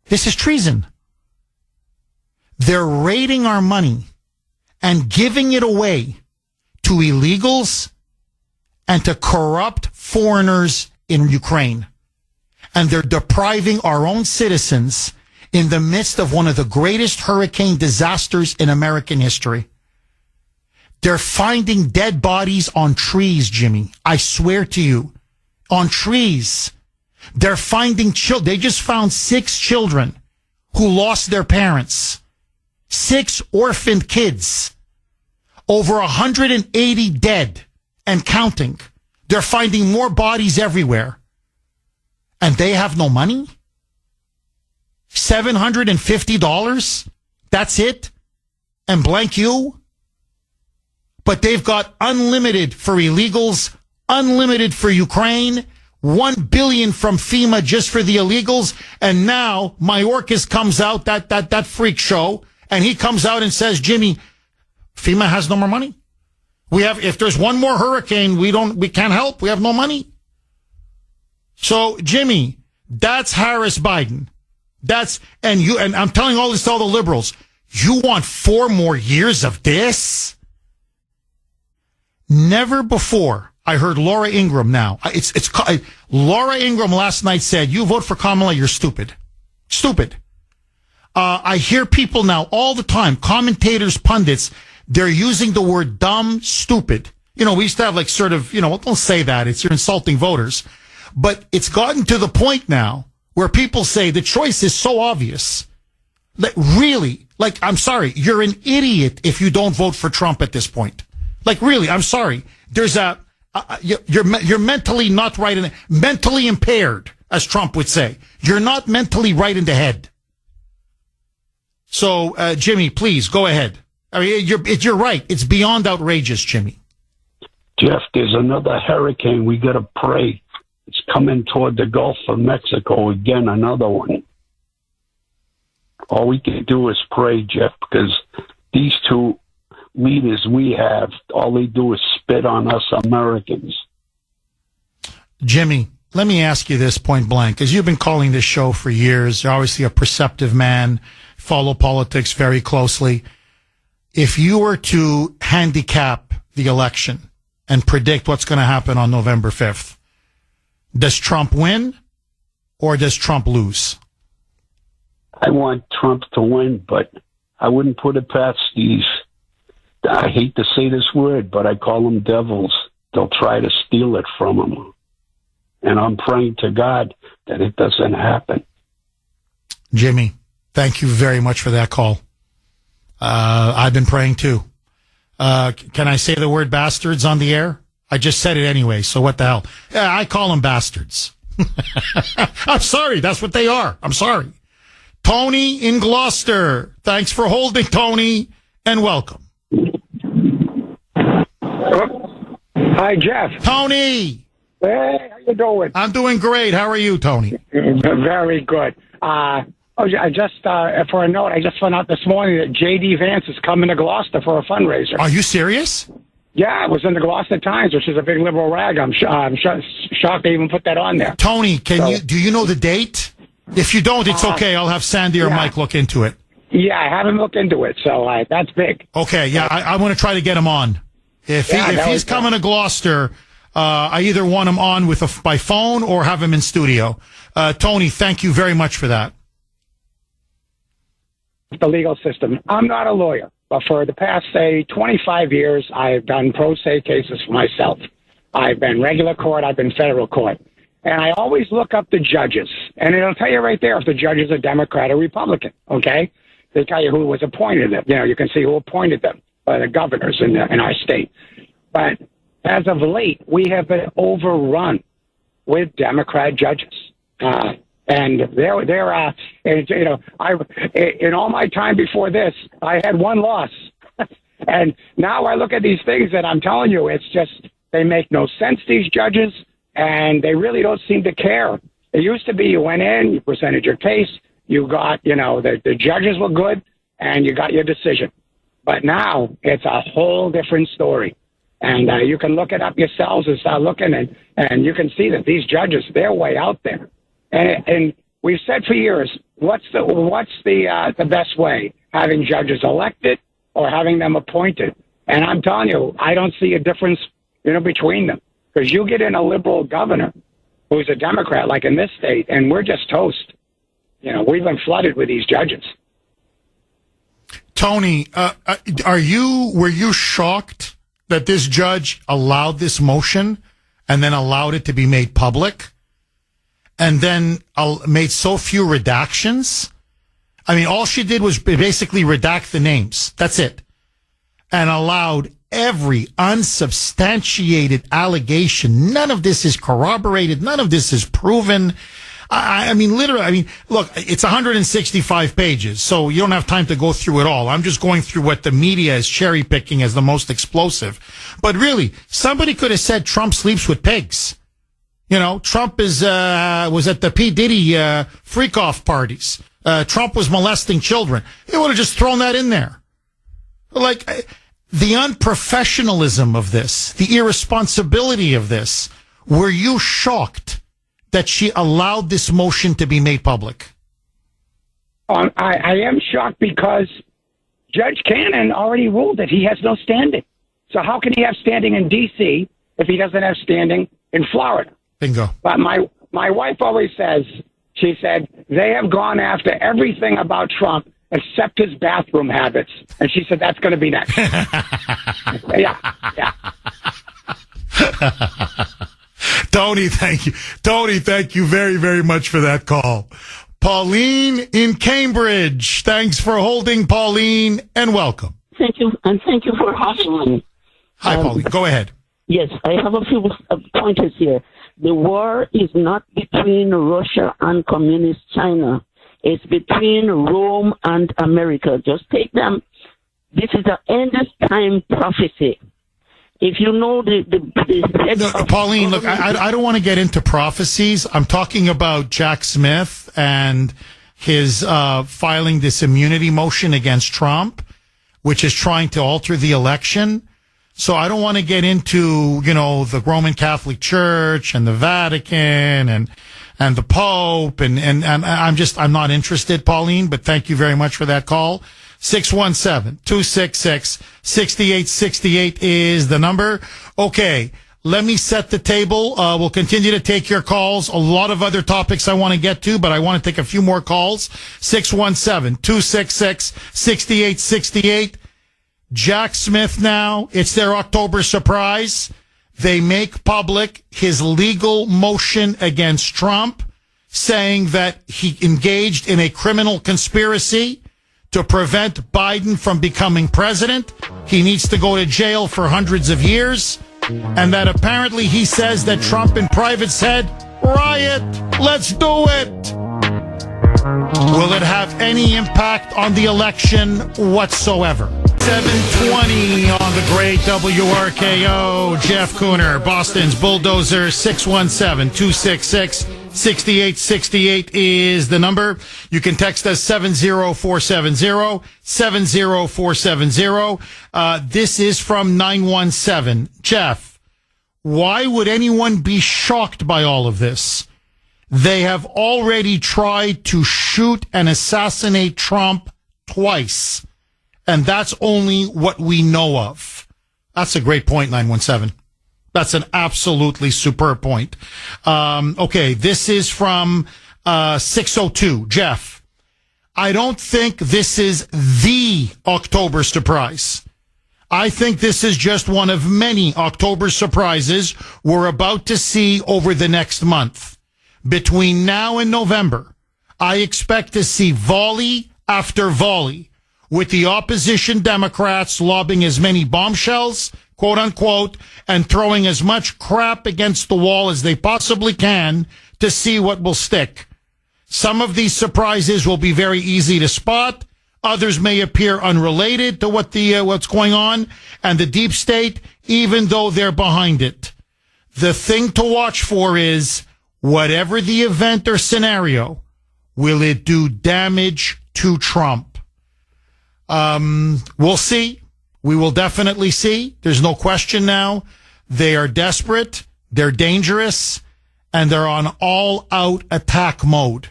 A: This is treason. They're raiding our money and giving it away to illegals and to corrupt foreigners in Ukraine. And they're depriving our own citizens in the midst of one of the greatest hurricane disasters in American history. They're finding dead bodies on trees, Jimmy. I swear to you, on trees. They're finding They just found 6 children who lost their parents. 6 orphaned kids. Over 180 dead and counting. They're finding more bodies everywhere. And they have no money? $750? That's it? And blank you? But they've got unlimited for illegals, unlimited for Ukraine, $1 billion from FEMA just for the illegals, and now Mayorkas comes out, that freak show, and he comes out and says, Jimmy, FEMA has no more money. If there's one more hurricane, we can't help. We have no money. So, Jimmy, that's Harris Biden. And I'm telling all this to all the liberals. You want 4 more years of this? Never before. I heard Laura Ingraham now. Laura Ingraham last night said, you vote for Kamala, you're stupid. Stupid. I hear people now all the time, commentators, pundits, they're using the word dumb, stupid. We used to have don't say that. You're insulting voters. But it's gotten to the point now where people say the choice is so obvious. I'm sorry, you're an idiot if you don't vote for Trump at this point. Really, I'm sorry. There's you're mentally not right, mentally impaired, as Trump would say. You're not mentally right in the head. So, Jimmy, please go ahead. I mean, you're right. It's beyond outrageous, Jimmy.
H: Jeff, there's another hurricane. We got to pray. It's coming toward the Gulf of Mexico again, another one. All we can do is pray, Jeff, because these two leaders we have, all they do is spit on us Americans.
A: Jimmy, let me ask you this point blank, because you've been calling this show for years. You're obviously a perceptive man, follow politics very closely. If you were to handicap the election and predict what's going to happen on November 5th, does Trump win or does Trump lose?
H: I want Trump to win, but I wouldn't put it past these, I hate to say this word, but I call them devils. They'll try to steal it from him. And I'm praying to God that it doesn't happen.
A: Jimmy, thank you very much for that call. I've been praying too. Can I say the word bastards on the air? I just said it anyway, so what the hell? Yeah, I call them bastards. I'm sorry, that's what they are. I'm sorry. Tony in Gloucester. Thanks for holding, Tony, and welcome.
I: Hi, Jeff.
A: Tony!
I: Hey, how you doing?
A: I'm doing great. How are you, Tony?
I: Very good. I just, for a note, I just found out this morning that J.D. Vance is coming to Gloucester for a fundraiser.
A: Are you serious?
I: Yeah, it was in the Gloucester Times, which is a big liberal rag. I'm shocked they even put that on there.
A: Tony, do you know the date? If you don't, it's okay. I'll have Sandy or Mike look into it.
I: Yeah, I haven't looked into it, so that's big.
A: Okay, yeah, I want to try to get him on. If he's coming to Gloucester, I either want him on by phone or have him in studio. Tony, thank you very much for that.
I: The legal system. I'm not a lawyer, but for the past, say, 25 years, I've done pro se cases for myself. I've been regular court, I've been federal court. And I always look up the judges, and it'll tell you right there if the judge is a Democrat or Republican, okay? They tell you who was appointed them. You know, you can see who appointed them, the governors in our state. But as of late, we have been overrun with Democrat judges. And they're you know, in all my time before this, I had one loss. And now I look at these things and I'm telling you, it's just, they make no sense, these judges, and they really don't seem to care. It used to be you went in, you presented your case, you got, you know, the judges were good, and you got your decision. But now it's a whole different story. And you can look it up yourselves and start looking, and you can see that these judges, they're way out there. And we've said for years, what's the best way? Having judges elected or having them appointed? And I'm telling you, I don't see a difference, you know, between them. Because you get in a liberal governor who's a Democrat, like in this state, and we're just toast. You know, we've been flooded with these judges.
A: Tony, were you shocked that this judge allowed this motion and then allowed it to be made public and then made so few redactions? I mean, all she did was basically redact the names. That's it. And allowed every unsubstantiated allegation. None of this is corroborated. None of this is proven. I mean, literally, I mean, look, it's 165 pages, so you don't have time to go through it all. I'm just going through what the media is cherry picking as the most explosive. But really, somebody could have said Trump sleeps with pigs. You know, Trump was at the P. Diddy, freak-off parties. Trump was molesting children. They would have just thrown that in there. Like, the unprofessionalism of this, the irresponsibility of this. Were you shocked that she allowed this motion to be made public?
I: I am shocked because Judge Cannon already ruled that he has no standing. So how can he have standing in D.C. if he doesn't have standing in Florida?
A: Bingo.
I: But my wife always says, she said, they have gone after everything about Trump except his bathroom habits. And she said, that's going to be next. Yeah.
A: Tony, thank you. Tony, thank you very, very much for that call. Pauline in Cambridge. Thanks for holding, Pauline, and welcome.
J: Thank you, and thank you for having me.
A: Hi, Pauline. Go ahead.
J: Yes, I have a few pointers here. The war is not between Russia and communist China. It's between Rome and America. Just take them. This is an end time prophecy. If you know
A: Pauline, look, I don't want to get into prophecies. I'm talking about Jack Smith and his filing this immunity motion against Trump, which is trying to alter the election. So I don't want to get into, the Roman Catholic Church and the Vatican and the Pope and I'm not interested, Pauline, but thank you very much for that call. 617-266-6868 is the number. Okay. Let me set the table. We'll continue to take your calls. A lot of other topics I want to get to, but I want to take a few more calls. 617-266-6868. Jack Smith now, it's their October surprise. They make public his legal motion against Trump, saying that he engaged in a criminal conspiracy to prevent Biden from becoming president. He needs to go to jail for hundreds of years. And that apparently he says that Trump in private said, riot, let's do it. Will it have any impact on the election whatsoever? 720 on the great WRKO. Jeff Kuhner, Boston's Bulldozer. 617-266-6868 is the number. You can text us 70470, 70470. This is from 917. Jeff, why would anyone be shocked by all of this? They have already tried to shoot and assassinate Trump twice. And that's only what we know of. That's a great point, 917. That's an absolutely superb point. Okay, this is from 602. Jeff, I don't think this is the October surprise. I think this is just one of many October surprises we're about to see over the next month. Between now and November, I expect to see volley after volley, with the opposition Democrats lobbing as many bombshells, quote unquote, and throwing as much crap against the wall as they possibly can to see what will stick. Some of these surprises will be very easy to spot. Others may appear unrelated to what's going on, and the deep state, even though they're behind it. The thing to watch for is, whatever the event or scenario, will it do damage to Trump? We'll see. We will definitely see. There's no question now. They are desperate. They're dangerous, and they're on all-out attack mode.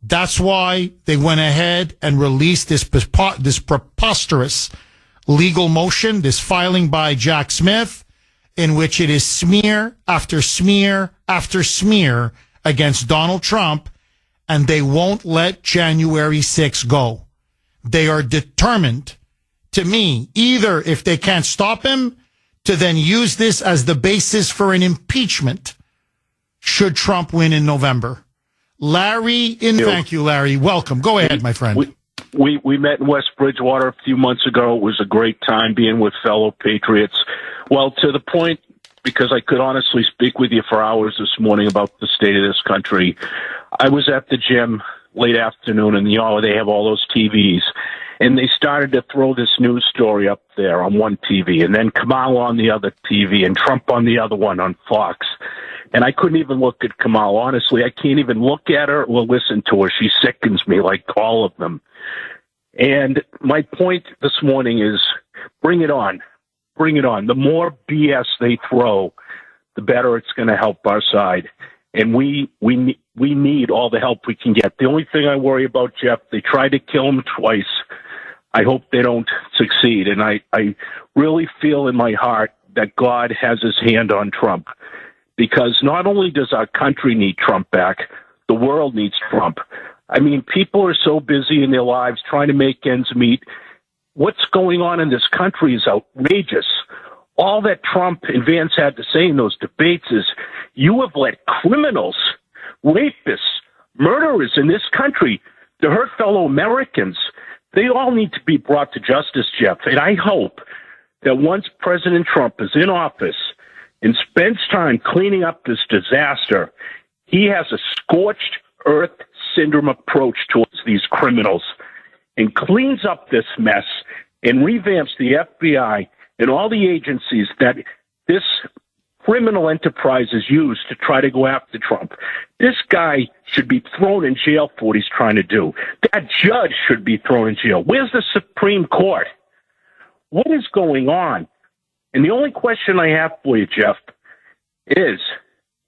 A: That's why they went ahead and released this preposterous legal motion, this filing by Jack Smith, in which it is smear after smear after smear against Donald Trump, and they won't let January 6 go. They are determined, to me, either if they can't stop him, to then use this as the basis for an impeachment should Trump win in November. Larry, thank you, Larry. Welcome. Go ahead, my friend.
K: We met in West Bridgewater a few months ago. It was a great time being with fellow patriots. Well, to the point, because I could honestly speak with you for hours this morning about the state of this country. I was at the gym late afternoon, and they have all those TVs, and they started to throw this news story up there on one TV, and then Kamala on the other TV, and Trump on the other one on Fox. And I couldn't even look at Kamala. Honestly, I can't even look at her or listen to her. She sickens me, like all of them. And my point this morning is, bring it on. Bring it on. The more BS they throw, the better it's going to help our side. And we need all the help we can get. The only thing I worry about, Jeff, they tried to kill him twice. I hope they don't succeed. And I really feel in my heart that God has his hand on Trump. Because not only does our country need Trump back, the world needs Trump. I mean, people are so busy in their lives trying to make ends meet. What's going on in this country is outrageous. All that Trump and Vance had to say in those debates is, you have let criminals, rapists, murderers in this country to hurt fellow Americans. They all need to be brought to justice, Jeff. And I hope that once President Trump is in office and spends time cleaning up this disaster, he has a scorched earth syndrome approach towards these criminals and cleans up this mess and revamps the FBI and all the agencies that this criminal enterprises use to try to go after Trump. This guy should be thrown in jail for what he's trying to do. That judge should be thrown in jail. Where's the Supreme Court? What is going on? And the only question I have for you, Jeff, is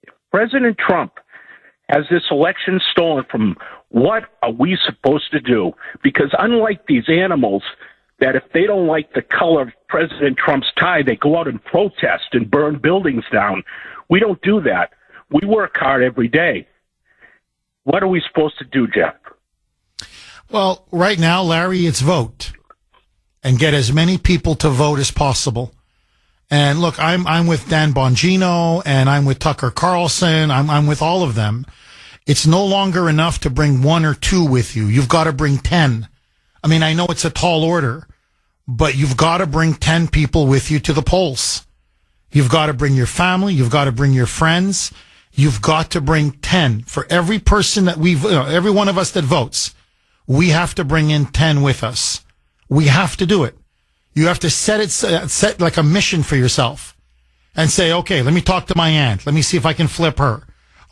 K: if President Trump has this election stolen from, what are we supposed to do? Because unlike these animals that if they don't like the color of President Trump's tie, they go out and protest and burn buildings down. We don't do that. We work hard every day. What are we supposed to do, Jeff?
A: Well, right now, Larry, it's vote and get as many people to vote as possible. And look, I'm with Dan Bongino and I'm with Tucker Carlson. I'm with all of them. It's no longer enough to bring one or two with you. You've got to bring 10. I mean, I know it's a tall order, but you've got to bring 10 people with you to the polls. You've got to bring your family. You've got to bring your friends. You've got to bring 10 for every person that every one of us that votes. We have to bring in 10 with us. We have to do it. You have to set like a mission for yourself and say, okay, let me talk to my aunt. Let me see if I can flip her.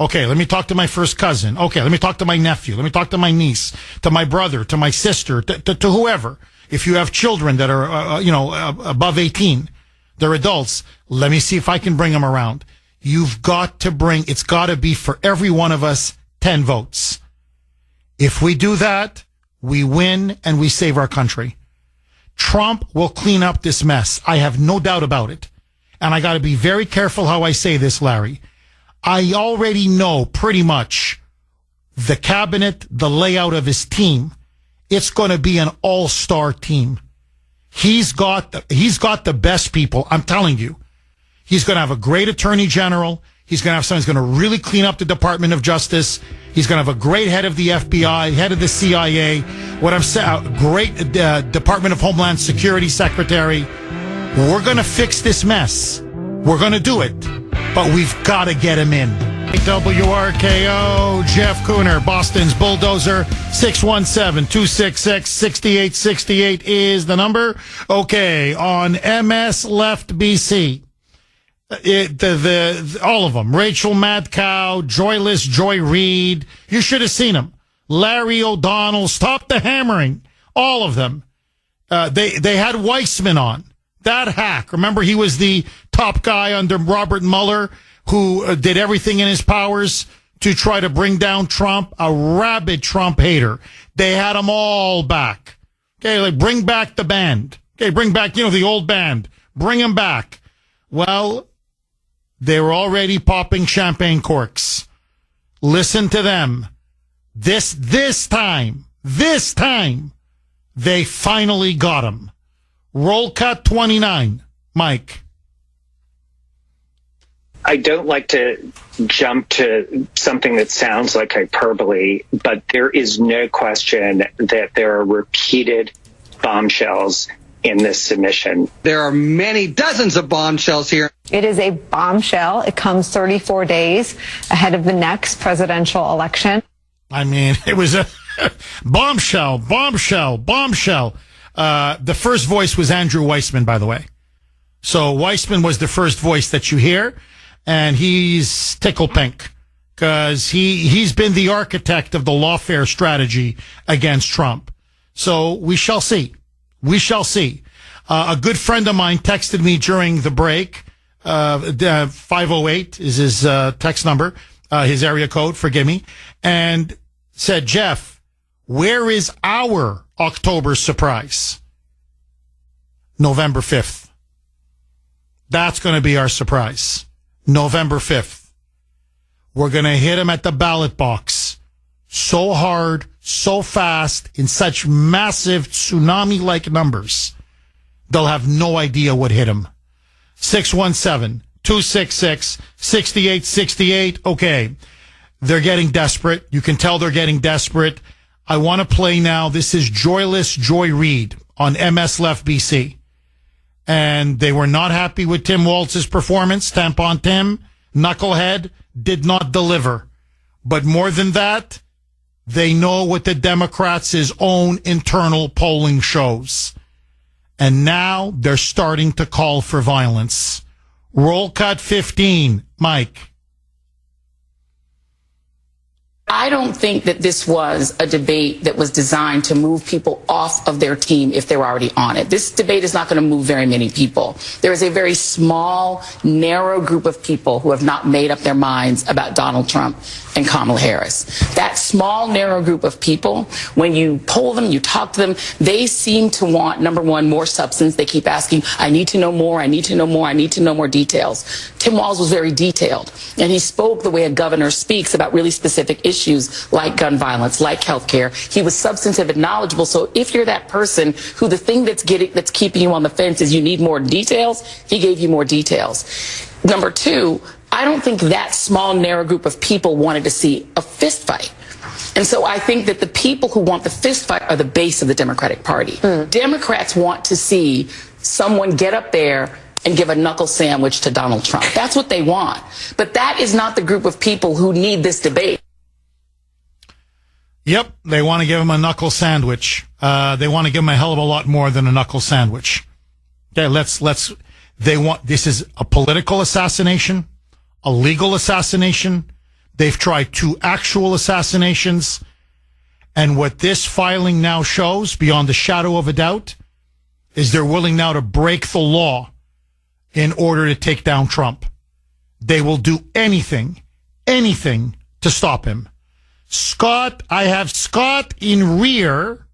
A: Okay, let me talk to my first cousin. Okay, let me talk to my nephew. Let me talk to my niece, to my brother, to my sister, to whoever. If you have children that are, above 18, they're adults. Let me see if I can bring them around. You've got to it's got to be for every one of us 10 votes. If we do that, we win and we save our country. Trump will clean up this mess. I have no doubt about it. And I got to be very careful how I say this, Larry. I already know pretty much the cabinet, the layout of his team. It's going to be an all-star team. He's got the best people. I'm telling you. He's going to have a great attorney general. He's going to have someone who's going to really clean up the Department of Justice. He's going to have a great head of the FBI, head of the CIA. What I'm saying, great Department of Homeland Security secretary. We're going to fix this mess. We're going to do it, but we've got to get him in. WRKO, Jeff Kuhner, Boston's Bulldozer, 617-266-6868 is the number. Okay, on MS Left BC. All of them. Rachel Madcow, Joyless Joy Reid. You should have seen them. Larry O'Donnell, Stop the Hammering. All of them. They had Weissman on. That hack. Remember, he was the top guy under Robert Mueller who did everything in his powers to try to bring down Trump, a rabid Trump hater. They had them all back. Okay, like bring back the band. Okay, bring back, the old band. Bring them back. Well, they were already popping champagne corks. Listen to them. This time, they finally got him. Roll cut 29. Mike.
B: I don't like to jump to something that sounds like hyperbole, but there is no question that there are repeated bombshells in this submission.
C: There are many dozens of bombshells here.
D: It is a bombshell. It comes 34 days ahead of the next presidential election.
A: I mean, it was a bombshell. The first voice was Andrew Weissman, by the way. So Weissman was the first voice that you hear, and he's tickle pink because he's been the architect of the lawfare strategy against Trump. So we shall see. A good friend of mine texted me during the break. 508 is his text number, his area code, forgive me, and said, Jeff, where is our October surprise? November 5th. That's going to be our surprise. November 5th. We're going to hit him at the ballot box so hard, so fast, in such massive tsunami-like numbers. They'll have no idea what hit him. 617-266-6868. Okay. They're getting desperate. You can tell they're getting desperate. I want to play now. This is Joyless Joy Reid on MS Left BC. And they were not happy with Tim Walz's performance. Tampon Tim, knucklehead, did not deliver. But more than that, they know what the Democrats' own internal polling shows. And now they're starting to call for violence. Roll cut 15. Mike.
L: I don't think that this was a debate that was designed to move people off of their team if they were already on it. This debate is not going to move very many people. There is a very small, narrow group of people who have not made up their minds about Donald Trump and Kamala Harris. That small, narrow group of people, when you poll them, you talk to them, they seem to want, number one, more substance. They keep asking, I need to know more, I need to know more, I need to know more details. Tim Walz was very detailed, and he spoke the way a governor speaks about really specific issues like gun violence, like health care. He was substantive and knowledgeable. So if you're that person who the thing that's keeping you on the fence is you need more details, he gave you more details. Number two, I don't think that small, narrow group of people wanted to see a fist fight. And so I think that the people who want the fist fight are the base of the Democratic Party. Democrats want to see someone get up there and give a knuckle sandwich to Donald Trump. That's what they want. But that is not the group of people who need this debate.
A: Yep, they want to give him a knuckle sandwich. They want to give him a hell of a lot more than a knuckle sandwich. Okay, this is a political assassination, a legal assassination. They've tried 2 actual assassinations. And what this filing now shows, beyond the shadow of a doubt, is they're willing now to break the law in order to take down Trump. They will do anything to stop him. Scott, I have Scott in rear.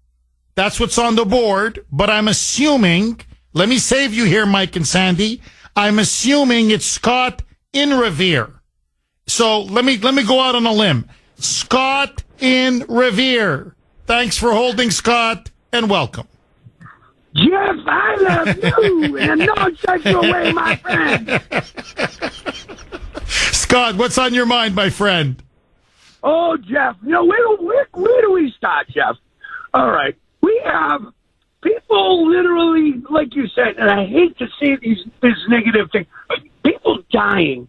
A: That's what's on the board. But I'm assuming, let me save you here, Mike and Sandy. I'm assuming it's Scott in Revere. So let me go out on a limb. Scott in Revere. Thanks for holding, Scott, and welcome.
I: Jeff, I love you, and don't take you away, my friend.
A: Scott, what's on your mind, my friend?
I: Oh, Jeff, where do we start, Jeff? All right, we have people literally, like you said, and I hate to say this negative thing, but people dying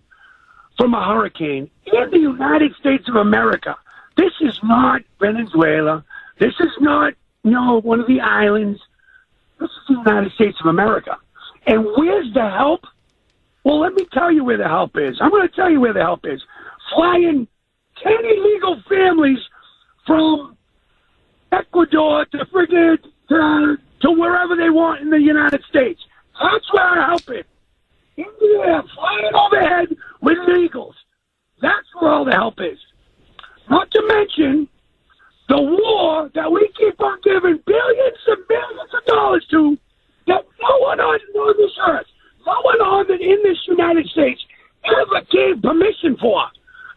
I: from a hurricane in the United States of America. This is not Venezuela. This is not, one of the islands. This is the United States of America. And where's the help? Well, let me tell you where the help is. I'm going to tell you where the help is. Flying 10 illegal families from Ecuador to friggin' to wherever they want in the United States. That's where our help is. India, flying overhead with illegals. That's where all the help is. Not to mention the war that we keep on giving billions and billions of dollars to, that no one on this earth, no one in this United States ever gave permission for.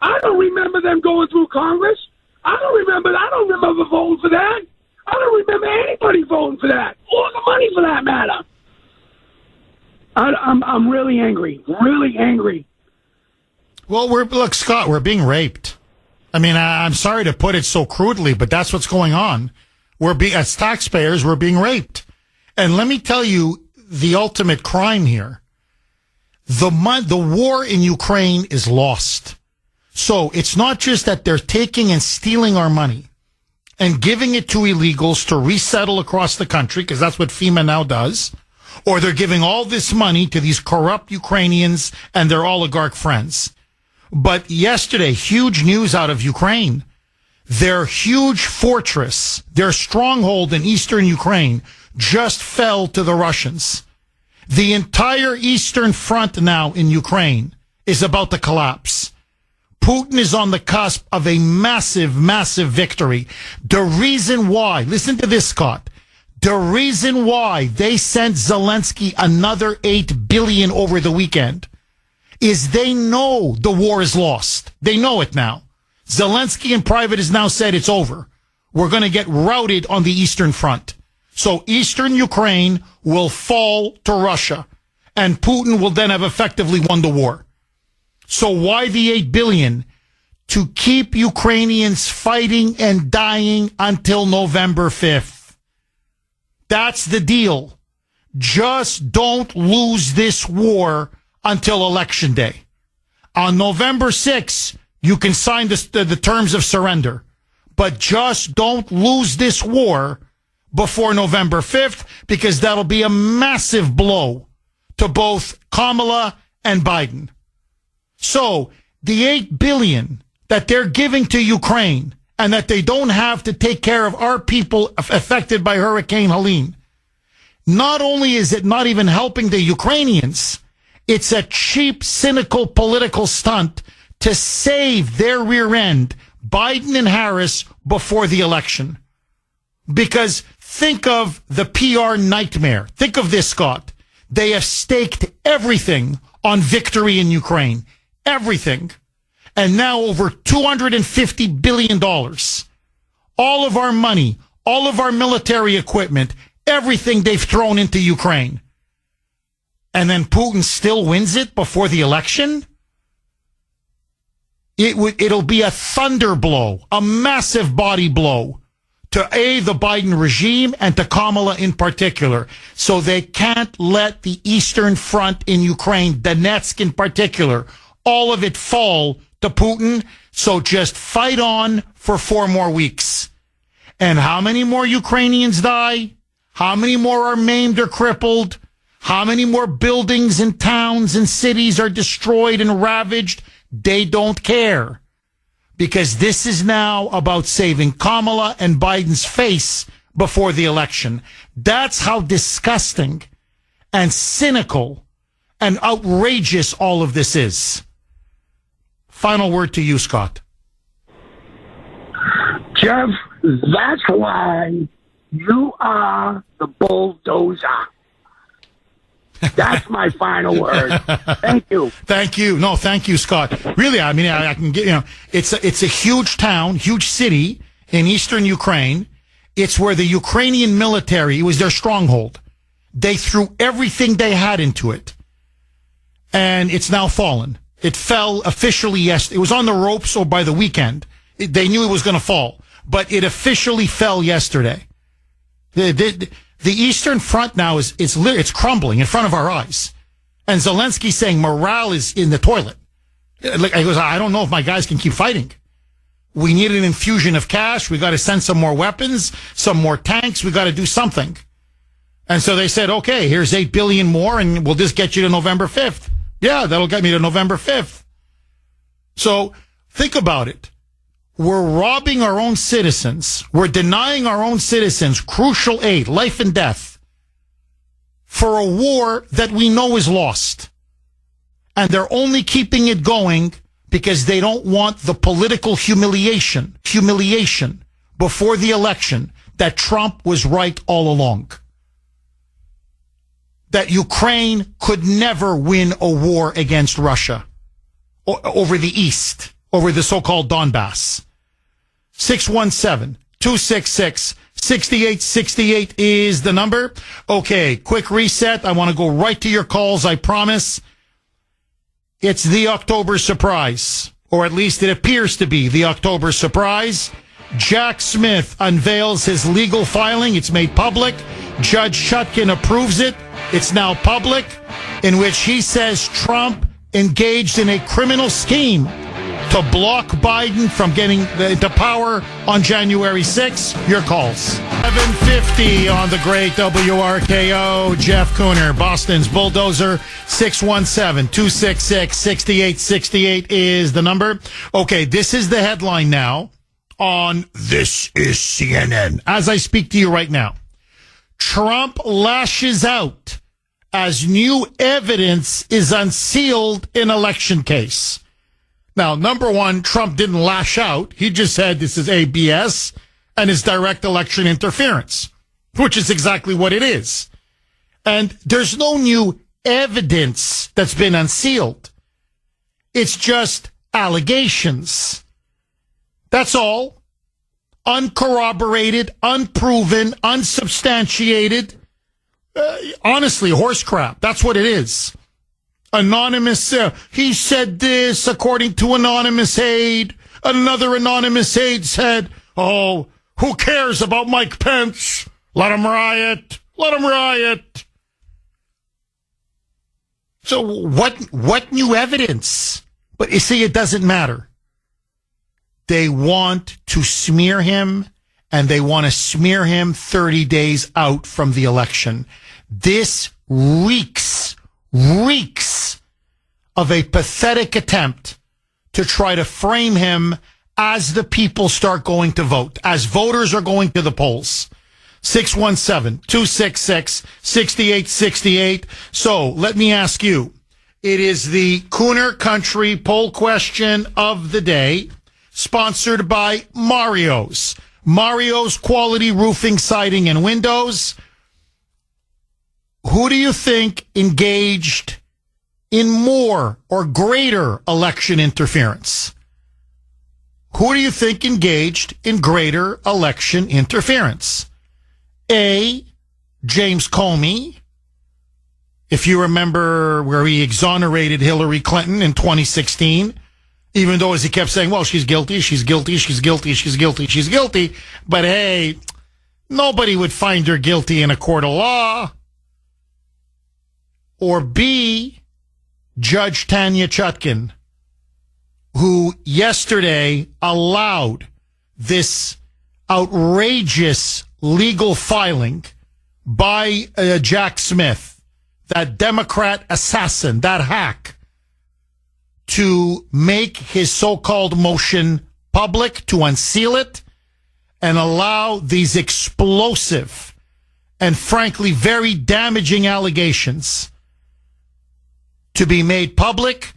I: I don't remember them going through Congress. I don't remember voting for that. I don't remember anybody voting for that, or the money for that matter. I'm really angry. Really angry.
A: Well, look, Scott, we're being raped. I mean, I'm sorry to put it so crudely, but that's what's going on. As taxpayers, we're being raped. And let me tell you the ultimate crime here. The war in Ukraine is lost. So it's not just that they're taking and stealing our money and giving it to illegals to resettle across the country, because that's what FEMA now does, or they're giving all this money to these corrupt Ukrainians and their oligarch friends. But yesterday, huge news out of Ukraine. Their huge fortress, their stronghold in eastern Ukraine, just fell to the Russians. The entire eastern front now in Ukraine is about to collapse. Putin is on the cusp of a massive, massive victory. The reason why, listen to this, Scott, the reason why they sent Zelensky another $8 billion over the weekend is they know the war is lost. They know it now. Zelensky in private has now said it's over. We're going to get routed on the Eastern Front. So Eastern Ukraine will fall to Russia, and Putin will then have effectively won the war. So why the $8 billion? To keep Ukrainians fighting and dying until November 5th. That's the deal. Just don't lose this war until Election Day. On November 6th, you can sign the terms of surrender. But just don't lose this war before November 5th, because that'll be a massive blow to both Kamala and Biden. So the $8 billion that they're giving to Ukraine and that they don't have to take care of our people affected by Hurricane Helene, not only is it not even helping the Ukrainians, it's a cheap, cynical political stunt to save their rear end, Biden and Harris, before the election. Because think of the PR nightmare. Think of this, Scott. They have staked everything on victory in Ukraine. Everything. And now over $250 billion. All of our money, all of our military equipment, everything they've thrown into Ukraine. And then Putin still wins it before the election? It'll be a thunder blow, a massive body blow to the Biden regime and to Kamala in particular. So they can't let the Eastern Front in Ukraine, Donetsk in particular, all of it fall to Putin. So just fight on for 4 more weeks. And how many more Ukrainians die? How many more are maimed or crippled? How many more buildings and towns and cities are destroyed and ravaged? They don't care. Because this is now about saving Kamala and Biden's face before the election. That's how disgusting and cynical and outrageous all of this is. Final word to you, Scott.
H: Jeff, that's why you are the bulldozer. That's my final word. Thank you.
A: Thank you. No, thank you, Scott. Really, I mean, I can get, it's a huge town, huge city in eastern Ukraine. It's where the Ukrainian military, it was their stronghold. They threw everything they had into it. And it's now fallen. It fell officially yesterday. It was on the ropes or by the weekend. They knew it was going to fall. But it officially fell yesterday. The Eastern Front now it's crumbling in front of our eyes. And Zelensky's saying morale is in the toilet. Like, he goes, I don't know if my guys can keep fighting. We need an infusion of cash. We got to send some more weapons, some more tanks. We got to do something. And so they said, okay, here's $8 billion more and we'll just get you to November 5th. Yeah, that'll get me to November 5th. So think about it. We're robbing our own citizens. We're denying our own citizens crucial aid, life and death, for a war that we know is lost. And they're only keeping it going because they don't want the political humiliation before the election that Trump was right all along. That Ukraine could never win a war against Russia over the East, over the so-called Donbass. 617-266-6868 is the number. Okay, quick reset. I want to go right to your calls, I promise. It's the October surprise, or at least it appears to be the October surprise. Jack Smith unveils his legal filing. It's made public. Judge Chutkin approves it. It's now public, in which he says Trump engaged in a criminal scheme to block Biden from getting into power on January 6th. Your calls. 750 on the great WRKO. Jeff Kuhner, Boston's Bulldozer. 617-266-6868 is the number. Okay, this is the headline now on This Is CNN. As I speak to you right now, Trump lashes out as new evidence is unsealed in election case. Now, number one, Trump didn't lash out. He just said this is ABS and it's direct election interference, which is exactly what it is. And there's no new evidence that's been unsealed. It's just allegations. That's all. Uncorroborated, unproven, unsubstantiated. Honestly, horse crap. That's what it is. Anonymous, he said this according to anonymous aide. Another anonymous aide said, oh, who cares about Mike Pence? Let him riot. Let him riot. So what new evidence? But you see, it doesn't matter. They want to smear him, and they want to smear him 30 days out from the election. This reeks of a pathetic attempt to try to frame him as the people start going to vote, as voters are going to the polls. 617-266-6868. So let me ask you, it is the Kuhner Country poll question of the day, sponsored by Mario's. Mario's Quality Roofing, Siding, and Windows. Who do you think engaged in more or greater election interference? Who do you think engaged in greater election interference? A, James Comey, if you remember where he exonerated Hillary Clinton in 2016, even though as he kept saying, well, she's guilty, she's guilty, she's guilty, she's guilty, she's guilty. But hey, nobody would find her guilty in a court of law. Or B, Judge Tanya Chutkan, who yesterday allowed this outrageous legal filing by Jack Smith, that Democrat assassin, that hack, to make his so-called motion public, to unseal it, and allow these explosive and frankly very damaging allegations to be made public,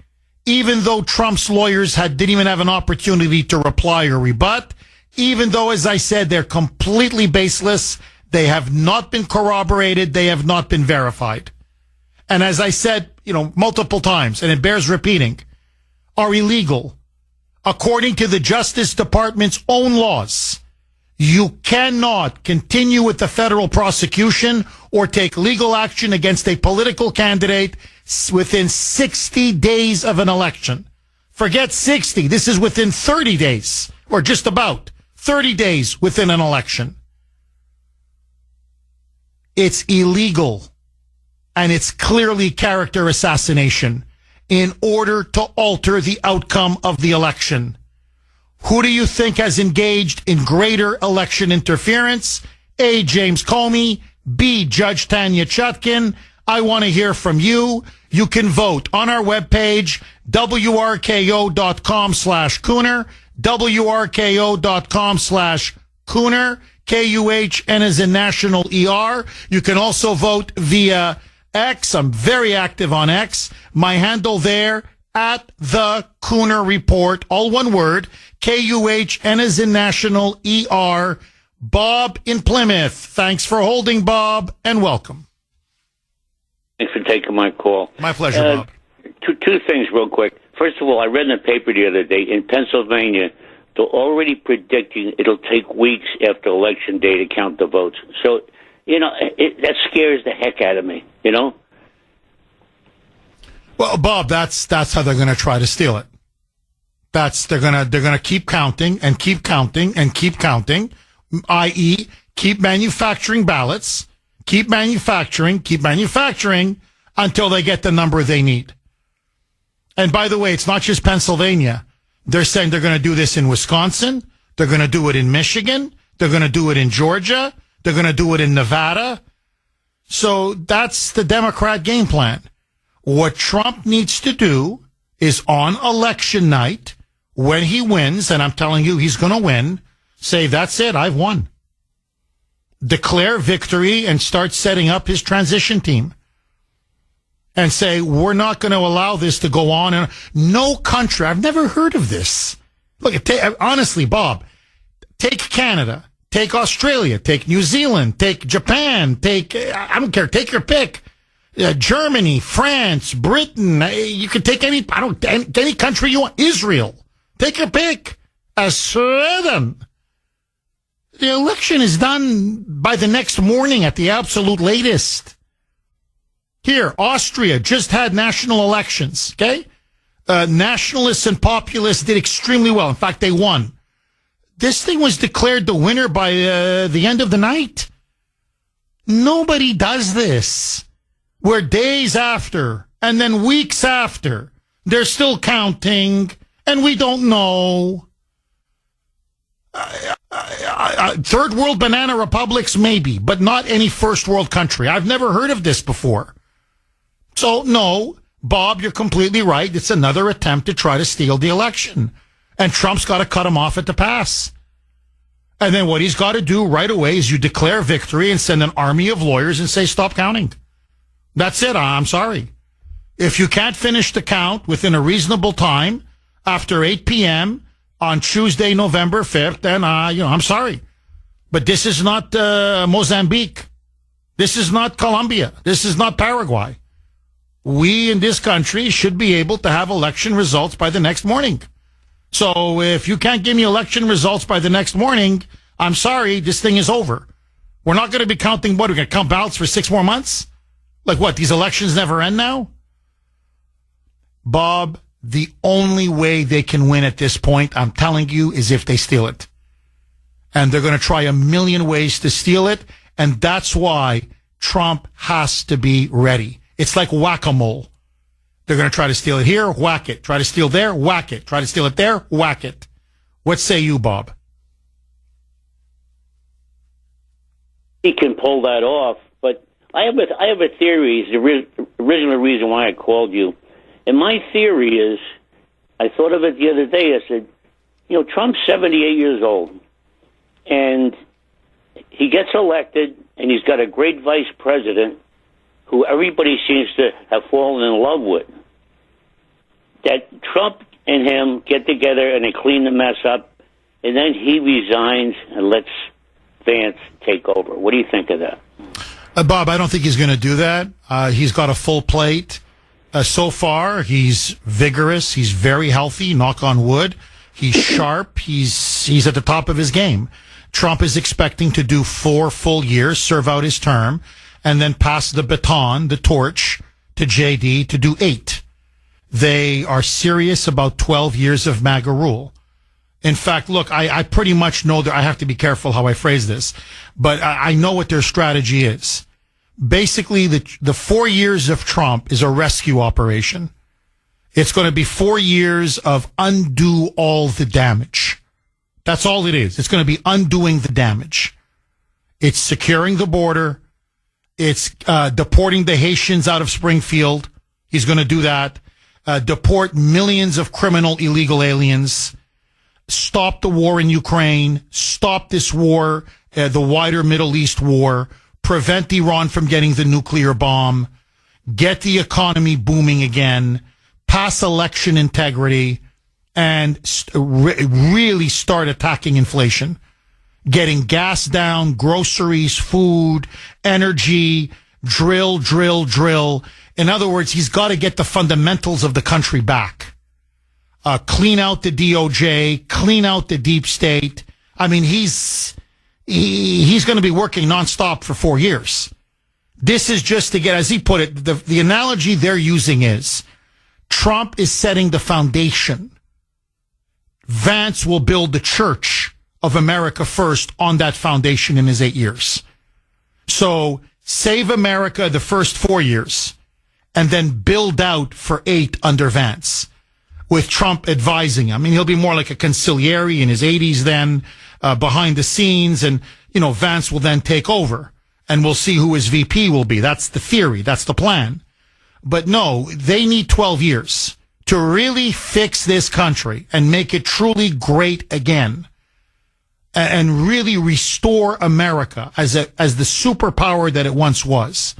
A: even though Trump's lawyers didn't even have an opportunity to reply or rebut, even though, as I said, they're completely baseless. They have not been corroborated. They have not been verified. And as I said, multiple times, and it bears repeating, are illegal. According to the Justice Department's own laws, you cannot continue with the federal prosecution or take legal action against a political candidate within 60 days of an election. Forget 60. This is within 30 days, or just about 30 days within an election. It's illegal, and it's clearly character assassination in order to alter the outcome of the election. Who do you think has engaged in greater election interference? A, James Comey. B, Judge Tanya Chutkan. I want to hear from you. You can vote on our webpage, wrko.com/Kuhner, wrko.com/Kuhner, Kuhn as in National ER. You can also vote via X. I'm very active on X. My handle there, at the Kuhner Report, all one word, Kuhn as in National ER. Bob in Plymouth. Thanks for holding, Bob, and welcome.
M: Thanks for taking my call.
A: My pleasure, Bob.
M: Two things real quick. First of all, I read in the paper the other day, in Pennsylvania, they're already predicting it'll take weeks after Election Day to count the votes. So, that scares the heck out of me,
A: Well, Bob, that's how they're going to try to steal it. They're going to keep counting and keep counting and keep counting, i.e., keep manufacturing ballots, keep manufacturing until they get the number they need. And by the way, it's not just Pennsylvania. They're saying they're going to do this in Wisconsin. They're going to do it in Michigan. They're going to do it in Georgia. They're going to do it in Nevada. So that's the Democrat game plan. What Trump needs to do is on election night, when he wins, and I'm telling you he's going to win, say, that's it, I've won. Declare victory and start setting up his transition team. And say, we're not going to allow this to go on. And no country, I've never heard of this. Look, honestly, Bob, take Canada, take Australia, take New Zealand, take Japan, I don't care, take your pick. Germany, France, Britain, you can take any country you want. Israel, take your pick. Sweden. The election is done by the next morning at the absolute latest. Here, Austria just had national elections, okay? Nationalists and populists did extremely well. In fact, they won. This thing was declared the winner by the end of the night. Nobody does this. We're days after, and then weeks after, they're still counting, and we don't know. Third world banana republics, maybe, but not any first world country. I've never heard of this before. So, no, Bob, you're completely right. It's another attempt to try to steal the election. And Trump's got to cut him off at the pass. And then what he's got to do right away is you declare victory and send an army of lawyers and say, stop counting. That's it. I'm sorry. If you can't finish the count within a reasonable time after 8 p.m. on Tuesday, November 5th, then, I'm sorry. But this is not Mozambique. This is not Colombia. This is not Paraguay. We in this country should be able to have election results by the next morning. So if you can't give me election results by the next morning, I'm sorry, this thing is over. We're not going to be counting, what, we're going to count ballots for 6 more months? Like what, these elections never end now? Bob, the only way they can win at this point, I'm telling you, is if they steal it. And they're going to try a million ways to steal it. And that's why Trump has to be ready. It's like whack-a-mole. They're going to try to steal it here, whack it. Try to steal there, whack it. Try to steal it there, whack it. What say you, Bob?
M: He can pull that off, but I have a theory. It's the original reason why I called you. And my theory is, I thought of it the other day. I said, Trump's 78 years old, and he gets elected, and he's got a great vice president who everybody seems to have fallen in love with. That Trump and him get together and they clean the mess up, and then he resigns and lets Vance take over. What do you think of that?
A: Bob, I don't think he's going to do that. He's got a full plate. So far, he's vigorous. He's very healthy, knock on wood. He's sharp. He's at the top of his game. Trump is expecting to do 4 full years, serve out his term, and then pass the baton, the torch, to JD to do 8. They are serious about 12 years of MAGA rule. In fact, look, I pretty much know that I have to be careful how I phrase this, but I know what their strategy is. Basically, the 4 years of Trump is a rescue operation. It's going to be 4 years of undo all the damage. That's all it is. It's going to be undoing the damage. It's securing the border. It's deporting the Haitians out of Springfield. He's going to do that. Deport millions of criminal illegal aliens. Stop the war in Ukraine. Stop this war, the wider Middle East war. Prevent Iran from getting the nuclear bomb. Get the economy booming again. Pass election integrity. And really start attacking inflation. Getting gas down, groceries, food, energy, drill. In other words, he's got to get the fundamentals of the country back. Clean out the DOJ, clean out the deep state. I mean, he's going to be working nonstop for 4 years. This is just to get, as he put it, the analogy they're using is Trump is setting the foundation. Vance will build the church of America first on that foundation in his 8 years. So save America the first 4 years and then build out for 8 under Vance with Trump advising him. I mean, he'll be more like a consigliere in his 80s then, behind the scenes, and, Vance will then take over and we'll see who his VP will be. That's the theory. That's the plan. But no, they need 12 years to really fix this country and make it truly great again and really restore America as the superpower that it once was.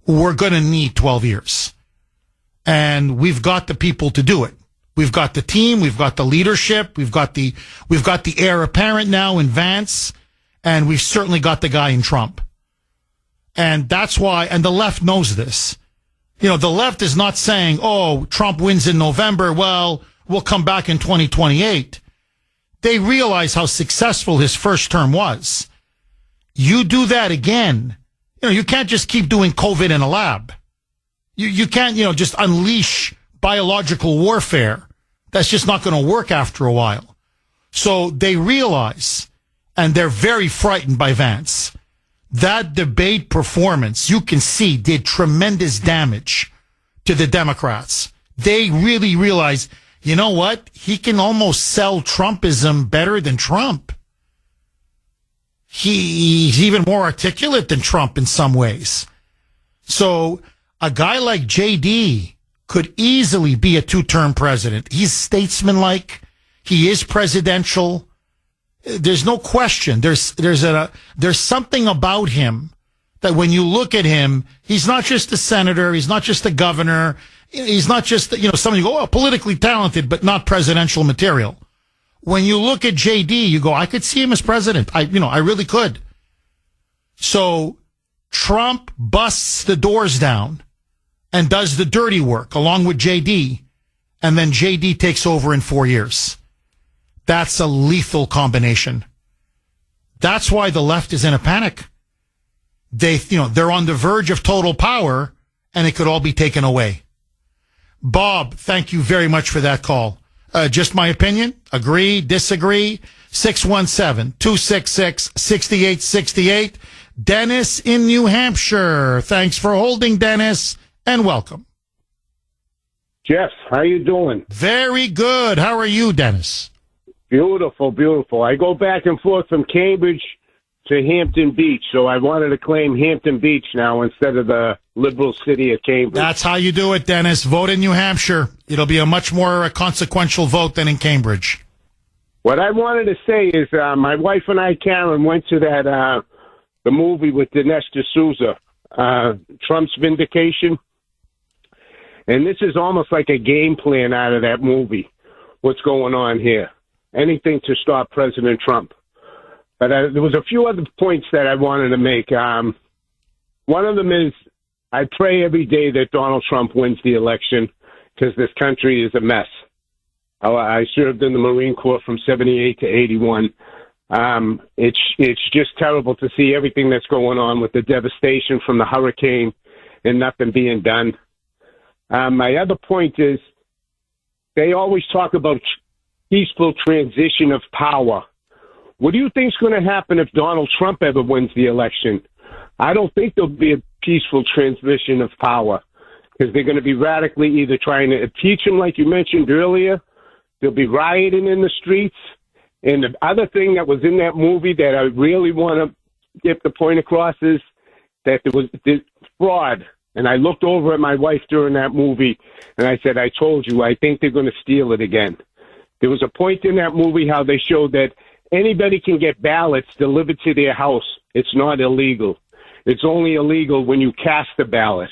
A: We're going to need 12 years. And we've got the people to do it. We've got the team, we've got the leadership, we've got the heir apparent now in Vance, and we've certainly got the guy in Trump. And that's why, and the left knows this. The left is not saying, oh, Trump wins in November, well, we'll come back in 2028. They realize how successful his first term was. You do that again. You can't just keep doing COVID in a lab. You can't, just unleash biological warfare. That's just not going to work after a while. So they realize, and they're very frightened by Vance. That debate performance, you can see, did tremendous damage to the Democrats. They really realize, you know what? He can almost sell Trumpism better than Trump. He's even more articulate than Trump in some ways. So a guy like JD could easily be a two-term president. He's statesmanlike. He is presidential. There's no question. There's something about him that when you look at him, he's not just a senator. He's not just a governor. He's not just, somebody you go, oh, politically talented, but not presidential material. When you look at JD, you go, I could see him as president. I really could. So Trump busts the doors down and does the dirty work along with JD, and then JD takes over in 4 years. That's a lethal combination. That's why the left is in a panic. They're on the verge of total power, and it could all be taken away. Bob, thank you very much for that call. Just my opinion. Agree, disagree. 617-266-6868. Dennis in New Hampshire. Thanks for holding, Dennis, and welcome.
N: Jeff, how you doing?
A: Very good. How are you, Dennis?
N: Beautiful, beautiful. I go back and forth from Cambridge to Hampton Beach, so I wanted to claim Hampton Beach now instead of the liberal city of Cambridge.
A: That's how you do it, Dennis. Vote in New Hampshire. It'll be a much more consequential vote than in Cambridge.
N: What I wanted to say is my wife and I, Karen, went to that the movie with Dinesh D'Souza, Trump's Vindication. And this is almost like a game plan out of that movie, what's going on here. Anything to stop President Trump. But there was a few other points that I wanted to make. One of them is I pray every day that Donald Trump wins the election because this country is a mess. I served in the Marine Corps from 78 to 81. It's just terrible to see everything that's going on with the devastation from the hurricane and nothing being done. My other point is they always talk about peaceful transition of power. What do you think is going to happen if Donald Trump ever wins the election? I don't think there'll be a peaceful transition of power because they're going to be radically either trying to impeach him, like you mentioned earlier. There'll be rioting in the streets. And the other thing that was in that movie that I really want to get the point across is that there was fraud. And I looked over at my wife during that movie, and I said, I told you, I think they're going to steal it again. There was a point in that movie how they showed that anybody can get ballots delivered to their house. It's not illegal. It's only illegal when you cast a ballot.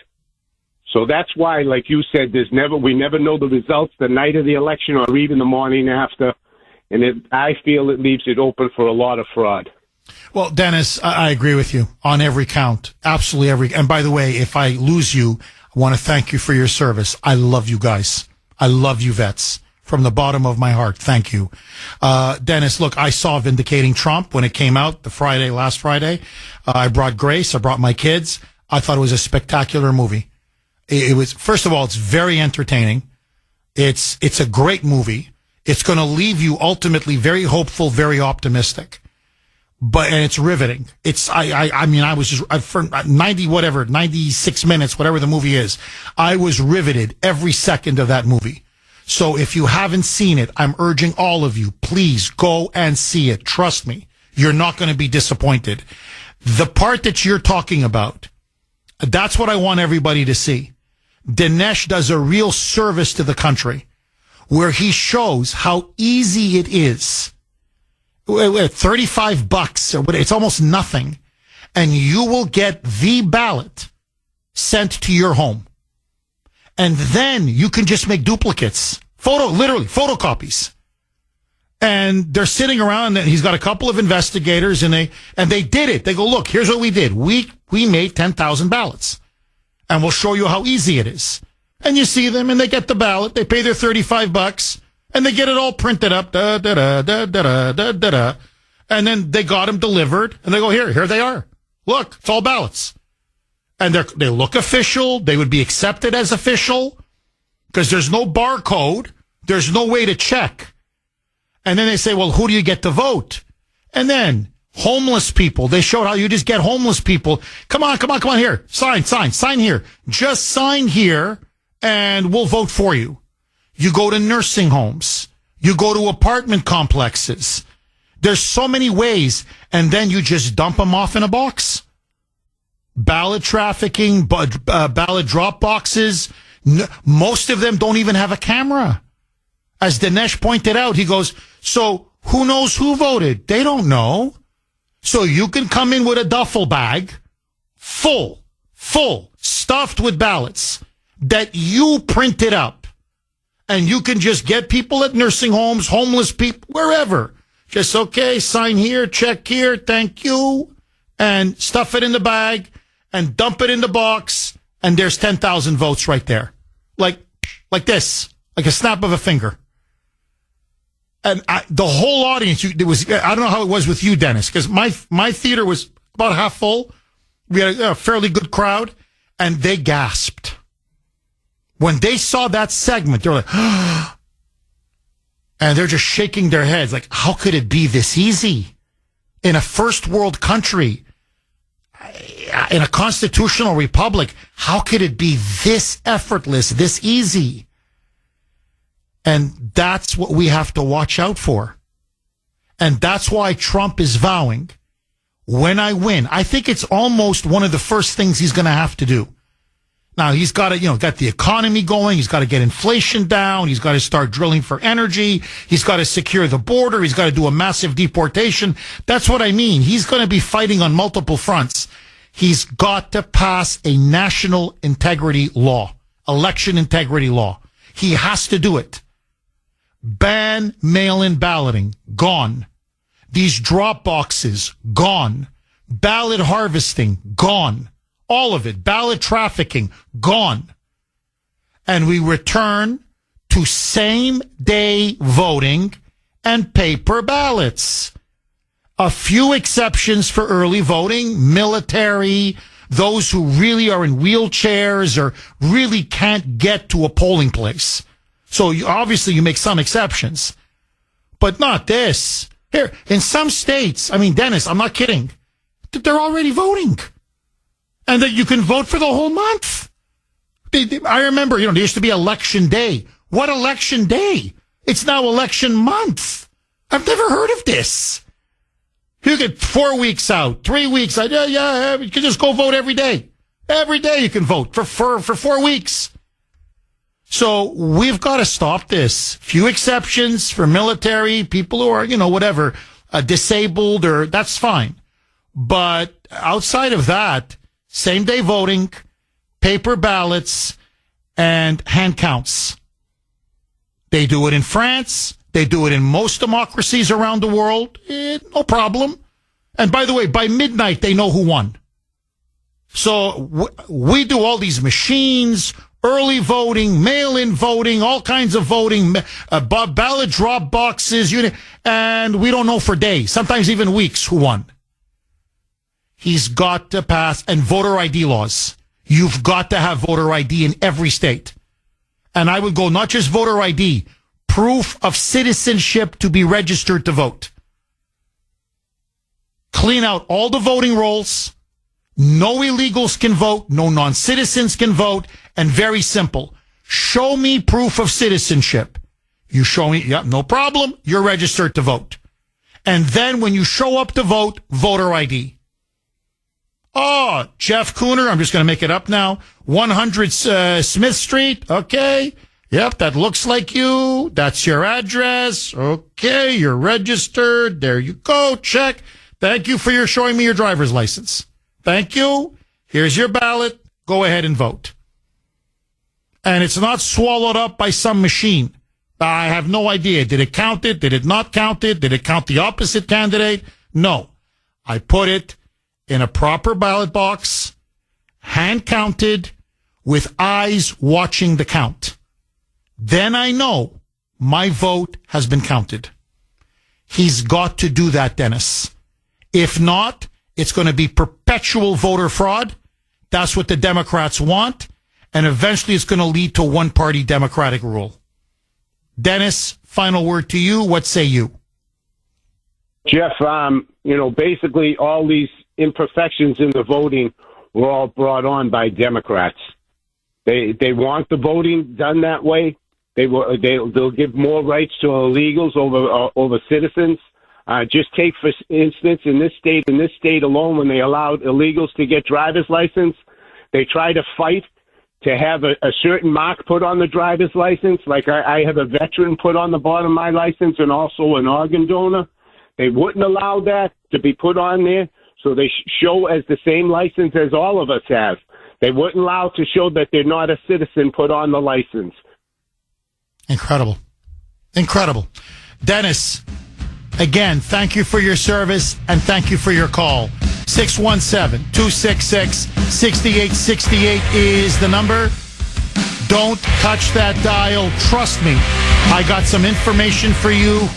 N: So that's why, like you said, we never know the results the night of the election or even the morning after. And I feel it leaves it open for a lot of fraud.
A: Well, Dennis, I agree with you on every count. Absolutely every. And by the way, if I lose you, I want to thank you for your service. I love you guys. I love you vets from the bottom of my heart. Thank you. Dennis, look, I saw Vindicating Trump when it came out last Friday. I brought Grace. I brought my kids. I thought it was a spectacular movie. It was, first of all, it's very entertaining. It's a great movie. It's going to leave you ultimately very hopeful, very optimistic. And it's riveting. I was just, for 96 minutes, whatever the movie is, I was riveted every second of that movie. So if you haven't seen it, I'm urging all of you, please go and see it. Trust me, you're not going to be disappointed. The part that you're talking about, that's what I want everybody to see. Dinesh does a real service to the country where he shows how easy it is. $35 it's almost nothing, and you will get the ballot sent to your home, and then you can just make duplicates, literally photocopies, and they're sitting around. And he's got a couple of investigators, and they did it. They go, look, here's what we did. We made 10,000 ballots, and we'll show you how easy it is. And you see them, and they get the ballot. They pay their $35. And they get it all printed up, and then they got them delivered, and they go, here they are. Look, it's all ballots. And they look official. They would be accepted as official because there's no barcode. There's no way to check. And then they say, well, who do you get to vote? And then homeless people. They showed how you just get homeless people. Come on here. Sign here. Just sign here, and we'll vote for you. You go to nursing homes. You go to apartment complexes. There's so many ways, and then you just dump them off in a box. Ballot trafficking, ballot drop boxes. Most of them don't even have a camera. As Dinesh pointed out, he goes, so who knows who voted? They don't know. So you can come in with a duffel bag full, stuffed with ballots that you printed up. And you can just get people at nursing homes, homeless people, wherever. Just, okay, sign here, check here, thank you, and stuff it in the bag and dump it in the box, and there's 10,000 votes right there. Like this, like a snap of a finger. And the whole audience, I don't know how it was with you, Dennis, because my theater was about half full. We had a fairly good crowd, and they gasped. When they saw that segment, they're like, and they're just shaking their heads like, how could it be this easy? In a first world country, in a constitutional republic, how could it be this effortless, this easy? And that's what we have to watch out for. And that's why Trump is vowing, when I win, I think it's almost one of the first things he's going to have to do. Now, he's got to, got the economy going. He's got to get inflation down. He's got to start drilling for energy. He's got to secure the border. He's got to do a massive deportation. That's what I mean. He's going to be fighting on multiple fronts. He's got to pass a national integrity law, election integrity law. He has to do it. Ban mail-in balloting, gone. These drop boxes, gone. Ballot harvesting, gone. All of it. Ballot trafficking, gone. And we return to same-day voting and paper ballots. A few exceptions for early voting, military, those who really are in wheelchairs or really can't get to a polling place. So obviously you make some exceptions, but not this. Here, in some states, I mean, Dennis, I'm not kidding. They're already voting. And that you can vote for the whole month. I remember, there used to be election day. What election day? It's now election month. I've never heard of this. You get 4 weeks out, 3 weeks out. Yeah, you can just go vote every day. Every day you can vote for 4 weeks. So we've got to stop this. Few exceptions for military, people who are, whatever, disabled, or that's fine. But outside of that, same day voting, paper ballots, and hand counts. They do it in France. They do it in most democracies around the world. No problem. And by the way, by midnight, they know who won. So we do all these machines, early voting, mail-in voting, all kinds of voting, ballot drop boxes, and we don't know for days, sometimes even weeks, who won. He's got to pass, and voter ID laws. You've got to have voter ID in every state. And I would go not just voter ID, proof of citizenship to be registered to vote. Clean out all the voting rolls. No illegals can vote. No non-citizens can vote. And very simple. Show me proof of citizenship. You show me, no problem. You're registered to vote. And then when you show up to vote, voter ID. Oh, Jeff Kuhner, I'm just going to make it up now. 100 Smith Street. Okay. Yep, that looks like you. That's your address. Okay, you're registered. There you go. Check. Thank you for showing me your driver's license. Thank you. Here's your ballot. Go ahead and vote. And it's not swallowed up by some machine. I have no idea. Did it count it? Did it not count it? Did it count the opposite candidate? No. I put it in a proper ballot box, hand counted, with eyes watching the count. Then I know my vote has been counted. He's got to do that, Dennis. If not, it's going to be perpetual voter fraud. That's what the Democrats want. And eventually it's going to lead to one-party Democratic rule. Dennis, final word to you. What say you?
N: Jeff, basically all these imperfections in the voting were all brought on by Democrats. They want the voting done that way. They'll give more rights to illegals over citizens. Just take, for instance, in this state alone, when they allowed illegals to get driver's license, they try to fight to have a certain mark put on the driver's license. Like I have a veteran put on the bottom of my license and also an organ donor. They wouldn't allow that to be put on there, so they show as the same license as all of us have. They wouldn't allow to show that they're not a citizen put on the license.
A: Incredible. Incredible. Dennis, again, thank you for your service and thank you for your call. 617-266-6868 is the number. Don't touch that dial. Trust me. I got some information for you.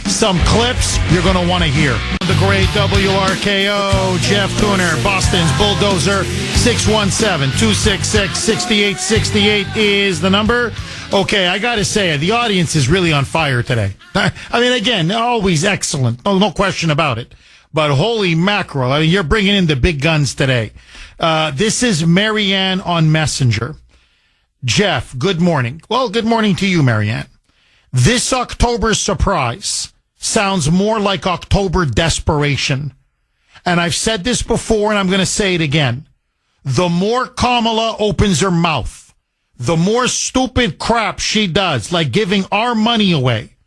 A: Some clips you're going to want to hear. The great WRKO, Jeff Kuhner, Boston's Bulldozer. 617-266-6868 is the number. Okay, I got to say, the audience is really on fire today. I mean, again, always excellent. No question about it. But holy mackerel, I mean, you're bringing in the big guns today. This is Marianne on Messenger. Jeff, good morning. Well, good morning to you, Marianne. This October surprise sounds more like October desperation. And I've said this before, and I'm going to say it again. The more Kamala opens her mouth, the more stupid crap she does, like giving our money away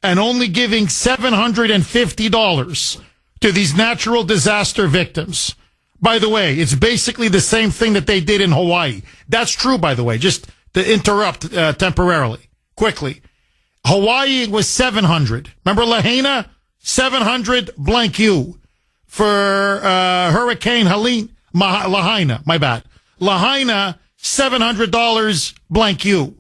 A: and only giving $750 to these natural disaster victims. By the way, it's basically the same thing that they did in Hawaii. That's true, by the way, just to interrupt temporarily, quickly. Hawaii was 700. Remember Lahaina? 700 blank you for Hurricane Lahaina, my bad. Lahaina, $700 blank you.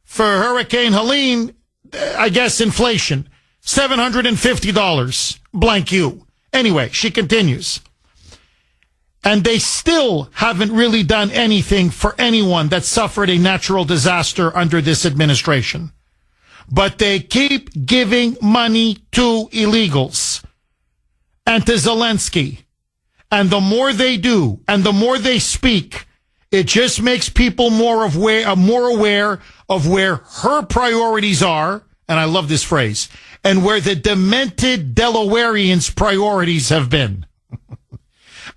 A: For Hurricane Helene, I guess inflation, $750 blank you. Anyway, she continues. And they still haven't really done anything for anyone that suffered a natural disaster under this administration. But they keep giving money to illegals and to Zelensky. And the more they do, and the more they speak, it just makes people more aware of where her priorities are. And I love this phrase. And where the demented Delawareans' priorities have been.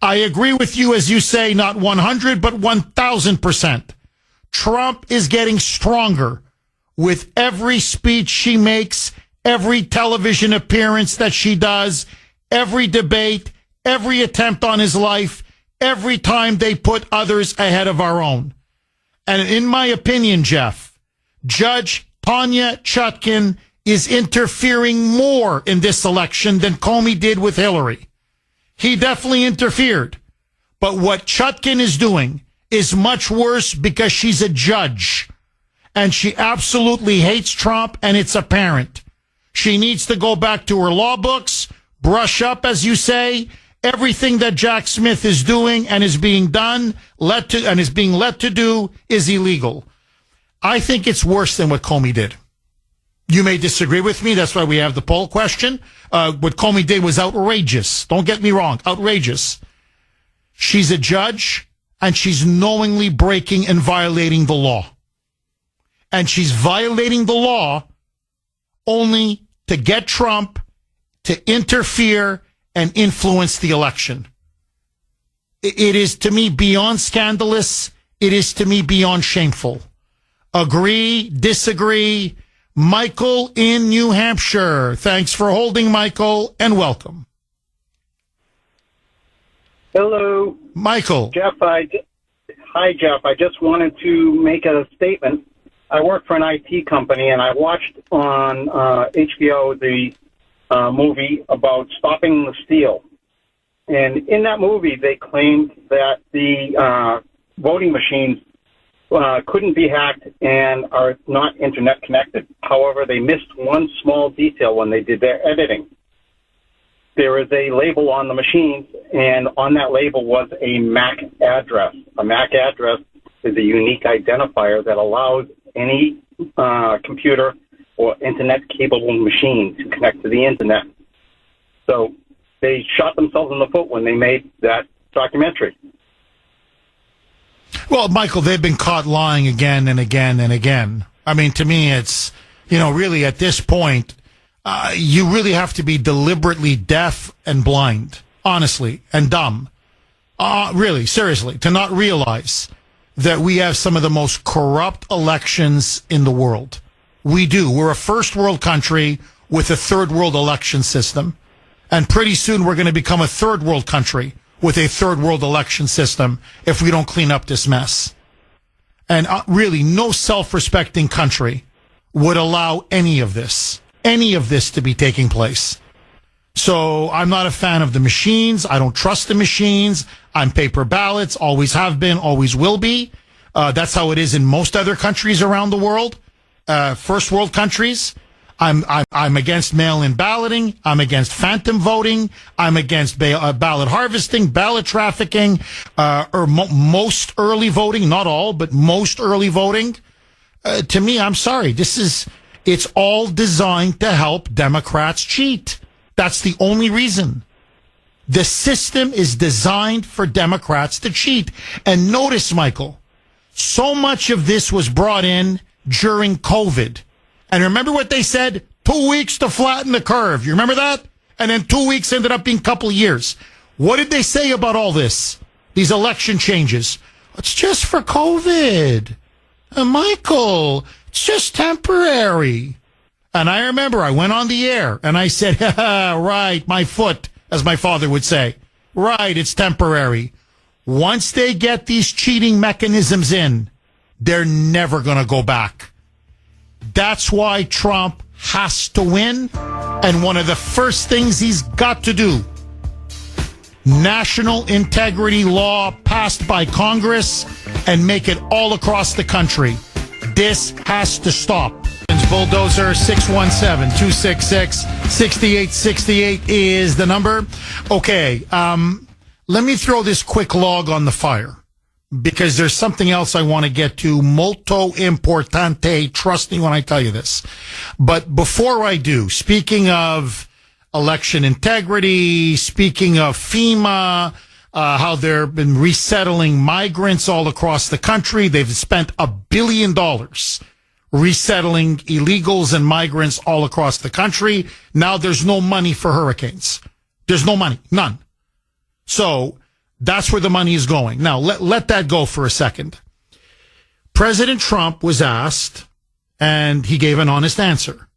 A: I agree with you, as you say, not 100, but 1,000%. Trump is getting stronger with every speech she makes, every television appearance that she does, every debate, every attempt on his life, every time they put others ahead of our own. And in my opinion, Jeff, Judge Tanya Chutkan is interfering more in this election than Comey did with Hillary. He definitely interfered. But what Chutkan is doing is much worse because she's a judge. And she absolutely hates Trump, and it's apparent. She needs to go back to her law books, brush up, as you say. Everything that Jack Smith is doing and is being done, is being let to do is illegal. I think it's worse than what Comey did. You may disagree with me. That's why we have the poll question. What Comey did was outrageous. Don't get me wrong. Outrageous. She's a judge, and she's knowingly breaking and violating the law. And she's violating the law only to get Trump to interfere and influence the election. It is, to me, beyond scandalous. It is, to me, beyond shameful. Agree, disagree. Michael in New Hampshire. Thanks for holding, Michael, and welcome.
O: Hello.
A: Michael.
O: Jeff, hi, Jeff. I just wanted to make a statement. I work for an IT company, and I watched on HBO the movie about stopping the steal. And in that movie, they claimed that the voting machines couldn't be hacked and are not internet connected. However, they missed one small detail when they did their editing. There is a label on the machines, and on that label was a MAC address. A MAC address is a unique identifier that allows any computer or internet-capable machine to connect to the internet. So they shot themselves in the foot when they made that documentary.
A: Well, Michael, they've been caught lying again and again and again. I mean, to me, it's, really at this point, you really have to be deliberately deaf and blind, honestly, and dumb. Really, seriously, to not realize that we have some of the most corrupt elections in the world. We do. We're a first world country with a third world election system. And pretty soon we're going to become a third world country with a third world election system if we don't clean up this mess. And really, no self-respecting country would allow any of this to be taking place. So I'm not a fan of the machines. I don't trust the machines. I'm paper ballots, always have been, always will be. That's how it is in most other countries around the world. First world countries. I'm against mail-in balloting. I'm against phantom voting. I'm against ballot harvesting, ballot trafficking, or most early voting. Not all, but most early voting. To me, I'm sorry. It's all designed to help Democrats cheat. That's the only reason. The system is designed for Democrats to cheat. And notice, Michael, so much of this was brought in during COVID. And remember what they said? 2 weeks to flatten the curve. You remember that? And then 2 weeks ended up being a couple of years. What did they say about all this? These election changes. It's just for COVID. Michael, it's just temporary. And I remember I went on the air and I said, right, my foot, as my father would say. Right, it's temporary. Once they get these cheating mechanisms in, they're never going to go back. That's why Trump has to win. And one of the first things he's got to do, national integrity law passed by Congress and make it all across the country. This has to stop. Bulldozer 617-266-6868 is the number. Okay, let me throw this quick log on the fire because there's something else I want to get to. Molto importante. Trust me when I tell you this. But before I do, speaking of election integrity, speaking of FEMA, how they've been resettling migrants all across the country. They've spent $1 billion resettling illegals and migrants all across the country. Now there's no money for hurricanes. There's no money. None. So that's where the money is going. Now let that go for a second. President Trump was asked, and he gave an honest answer.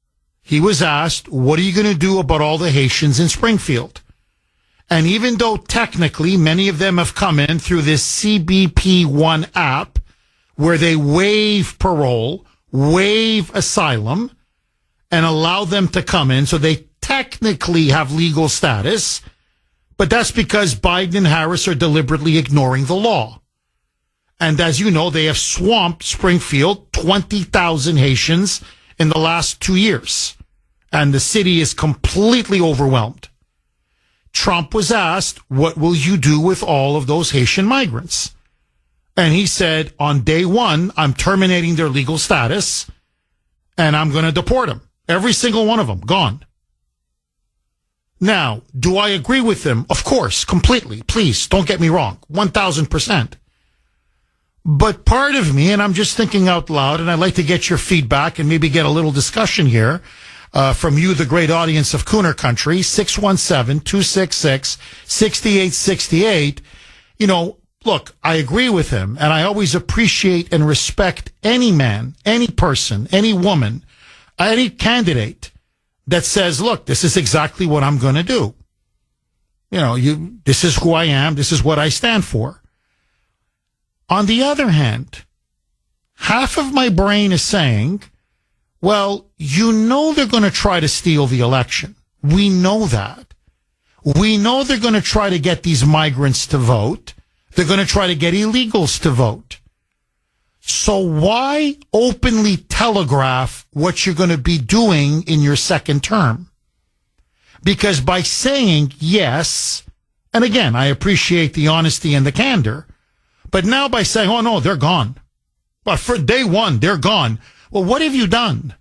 A: He was asked, what are you going to do about all the Haitians in Springfield? And even though technically many of them have come in through this CBP1 app where they waive parole, waive asylum, and allow them to come in, so they technically have legal status, but that's because Biden and Harris are deliberately ignoring the law. And as you know, they have swamped Springfield, 20,000 Haitians in the last 2 years, and the city is completely overwhelmed. Trump was asked, what will you do with all of those Haitian migrants? And he said, on day one, I'm terminating their legal status, and I'm going to deport them. Every single one of them, gone. Now, do I agree with him? Of course, completely. Please, don't get me wrong. 1,000%. But part of me, and I'm just thinking out loud, and I'd like to get your feedback and maybe get a little discussion here from you, the great audience of Kuhner Country, 617-266-6868. You know, look, I agree with him, and I always appreciate and respect any man, any person, any woman, any candidate that says, look, this is exactly what I'm going to do. You know, this is who I am. This is what I stand for. On the other hand, half of my brain is saying, well, you know they're going to try to steal the election. We know that. We know they're going to try to get these migrants to vote. They're going to try to get illegals to vote. So why openly telegraph what you're going to be doing in your second term? Because by saying yes, and again, I appreciate the honesty and the candor, but now by saying, oh no, they're gone. But for day one, they're gone. Well, what have you done?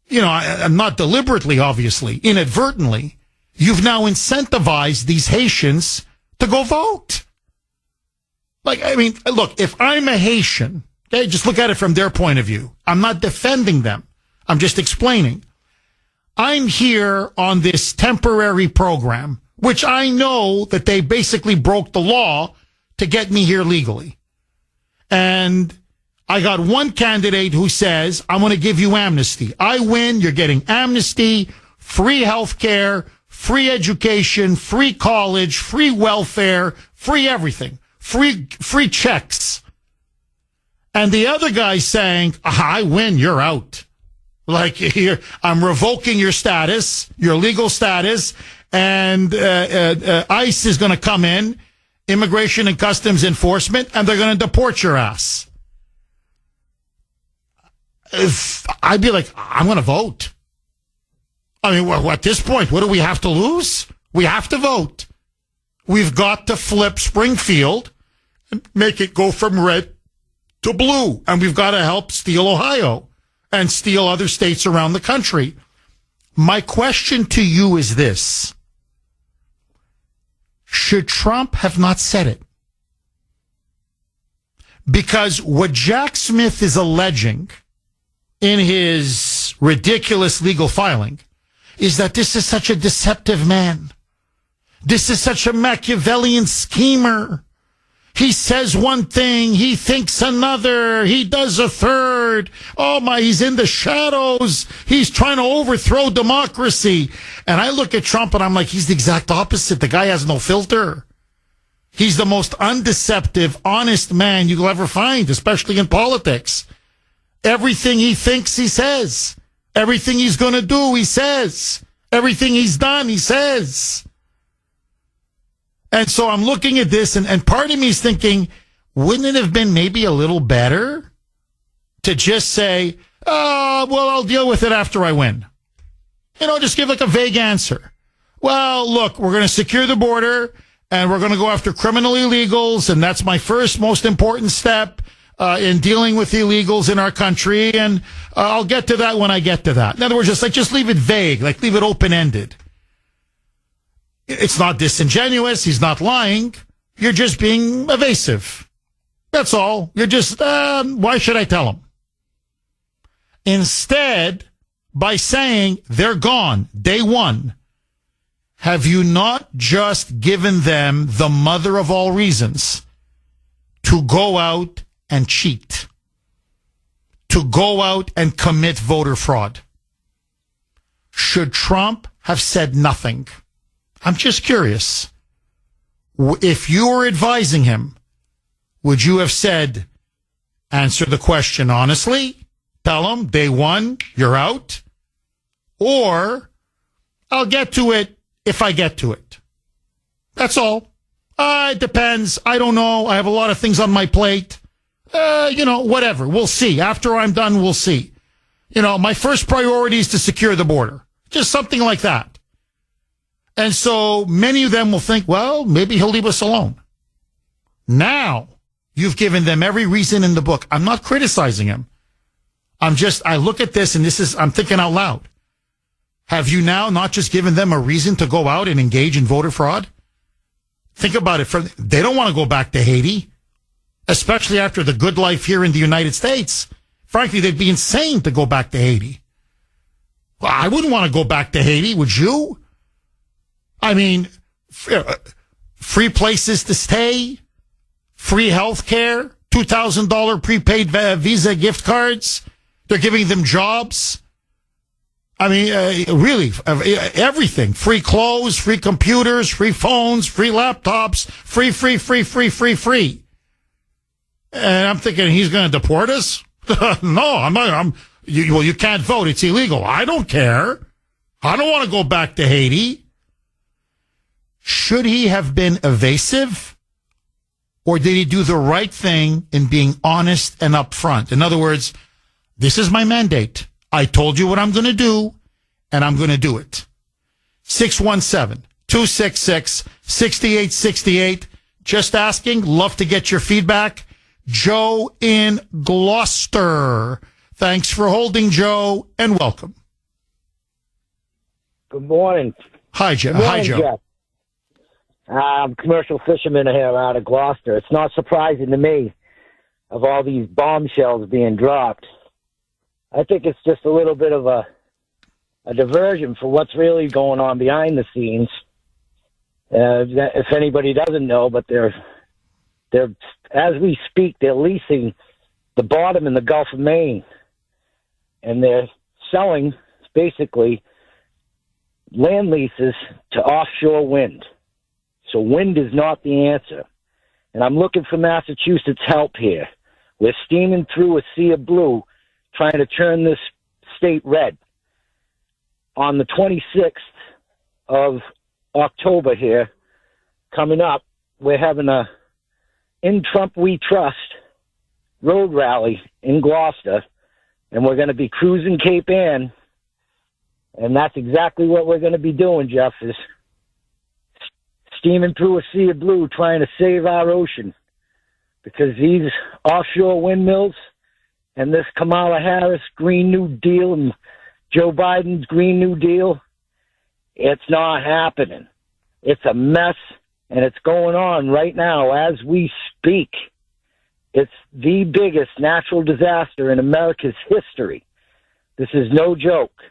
A: You know, I'm not deliberately, obviously, inadvertently. You've now incentivized these Haitians to go vote. Like, I mean, look, if I'm a Haitian, okay, just look at it from their point of view. I'm not defending them. I'm just explaining. I'm here on this temporary program, which I know that they basically broke the law to get me here legally. And I got one candidate who says, I'm going to give you amnesty. I win. You're getting amnesty, free health care, free education, free college, free welfare, free everything, free checks. And the other guy's saying, I win. You're out. Like, here, I'm revoking your status, your legal status, and ICE is going to come in, Immigration and Customs Enforcement, and they're going to deport your ass. I'd be like, I'm going to vote. I mean, well, at this point, what do we have to lose? We have to vote. We've got to flip Springfield and make it go from red to blue, and we've got to help steal Ohio and steal other states around the country. My question to you is this. Should Trump have not said it? Because what Jack Smith is alleging in his ridiculous legal filing is that this is such a deceptive man. This is such a Machiavellian schemer. He says one thing, he thinks another, he does a third. Oh my, he's in the shadows. He's trying to overthrow democracy. And I look at Trump and I'm like, he's the exact opposite. The guy has no filter. He's the most undeceptive, honest man you'll ever find, especially in politics. Everything he thinks, he says. Everything he's going to do, he says. Everything he's done, he says. And so I'm looking at this, and part of me is thinking, wouldn't it have been maybe a little better to just say, well, I'll deal with it after I win? You know, just give like a vague answer. Well, look, we're going to secure the border, and we're going to go after criminal illegals, and that's my first most important step in dealing with illegals in our country, and I'll get to that when I get to that. In other words, just leave it vague, like leave it open-ended. It's not disingenuous. He's not lying. You're just being evasive. That's all. You're just, why should I tell him? Instead, by saying they're gone, day one, have you not just given them the mother of all reasons to go out and cheat, to go out and commit voter fraud? Should Trump have said nothing? I'm just curious. If you were advising him, would you have said, answer the question honestly, tell him day one, you're out? Or, I'll get to it if I get to it. That's all. It depends. I don't know. I have a lot of things on my plate. Whatever. We'll see. After I'm done, we'll see. My first priority is to secure the border. Just something like that. And so many of them will think, well, maybe he'll leave us alone. Now, you've given them every reason in the book. I'm not criticizing him. I look at this and I'm thinking out loud. Have you now not just given them a reason to go out and engage in voter fraud? Think about it. They don't want to go back to Haiti, especially after the good life here in the United States. Frankly, they'd be insane to go back to Haiti. Well, I wouldn't want to go back to Haiti, would you? I mean, free places to stay, free health care, $2,000 prepaid Visa gift cards. They're giving them jobs. I mean, really, everything. Free clothes, free computers, free phones, free laptops, free. And I'm thinking he's going to deport us? No, I'm not. You can't vote. It's illegal. I don't care. I don't want to go back to Haiti. Should he have been evasive, or did he do the right thing in being honest and upfront? In other words, this is my mandate. I told you what I'm going to do, and I'm going to do it. 617-266-6868. Just asking. Love to get your feedback. Joe in Gloucester. Thanks for holding, Joe, and welcome.
P: Good morning.
A: Hi, Joe.
P: Good morning,
A: Hi, Joe.
P: Jeff. I'm a commercial fisherman here out of Gloucester. It's not surprising to me of all these bombshells being dropped. I think it's just a little bit of a diversion for what's really going on behind the scenes. If anybody doesn't know, but they're As we speak, they're leasing the bottom in the Gulf of Maine, and they're selling basically land leases to offshore wind. So wind is not the answer. And I'm looking for Massachusetts' help here. We're steaming through a sea of blue trying to turn this state red. On the 26th of October here, coming up, we're having a In Trump We Trust road rally in Gloucester, and we're going to be cruising Cape Ann, and that's exactly what we're going to be doing, Jeff, is steaming through a sea of blue trying to save our ocean, because these offshore windmills and this Kamala Harris Green New Deal and Joe Biden's Green New Deal, it's not happening. It's a mess, and it's going on right now as we speak. It's the biggest natural disaster in America's history. This is no joke.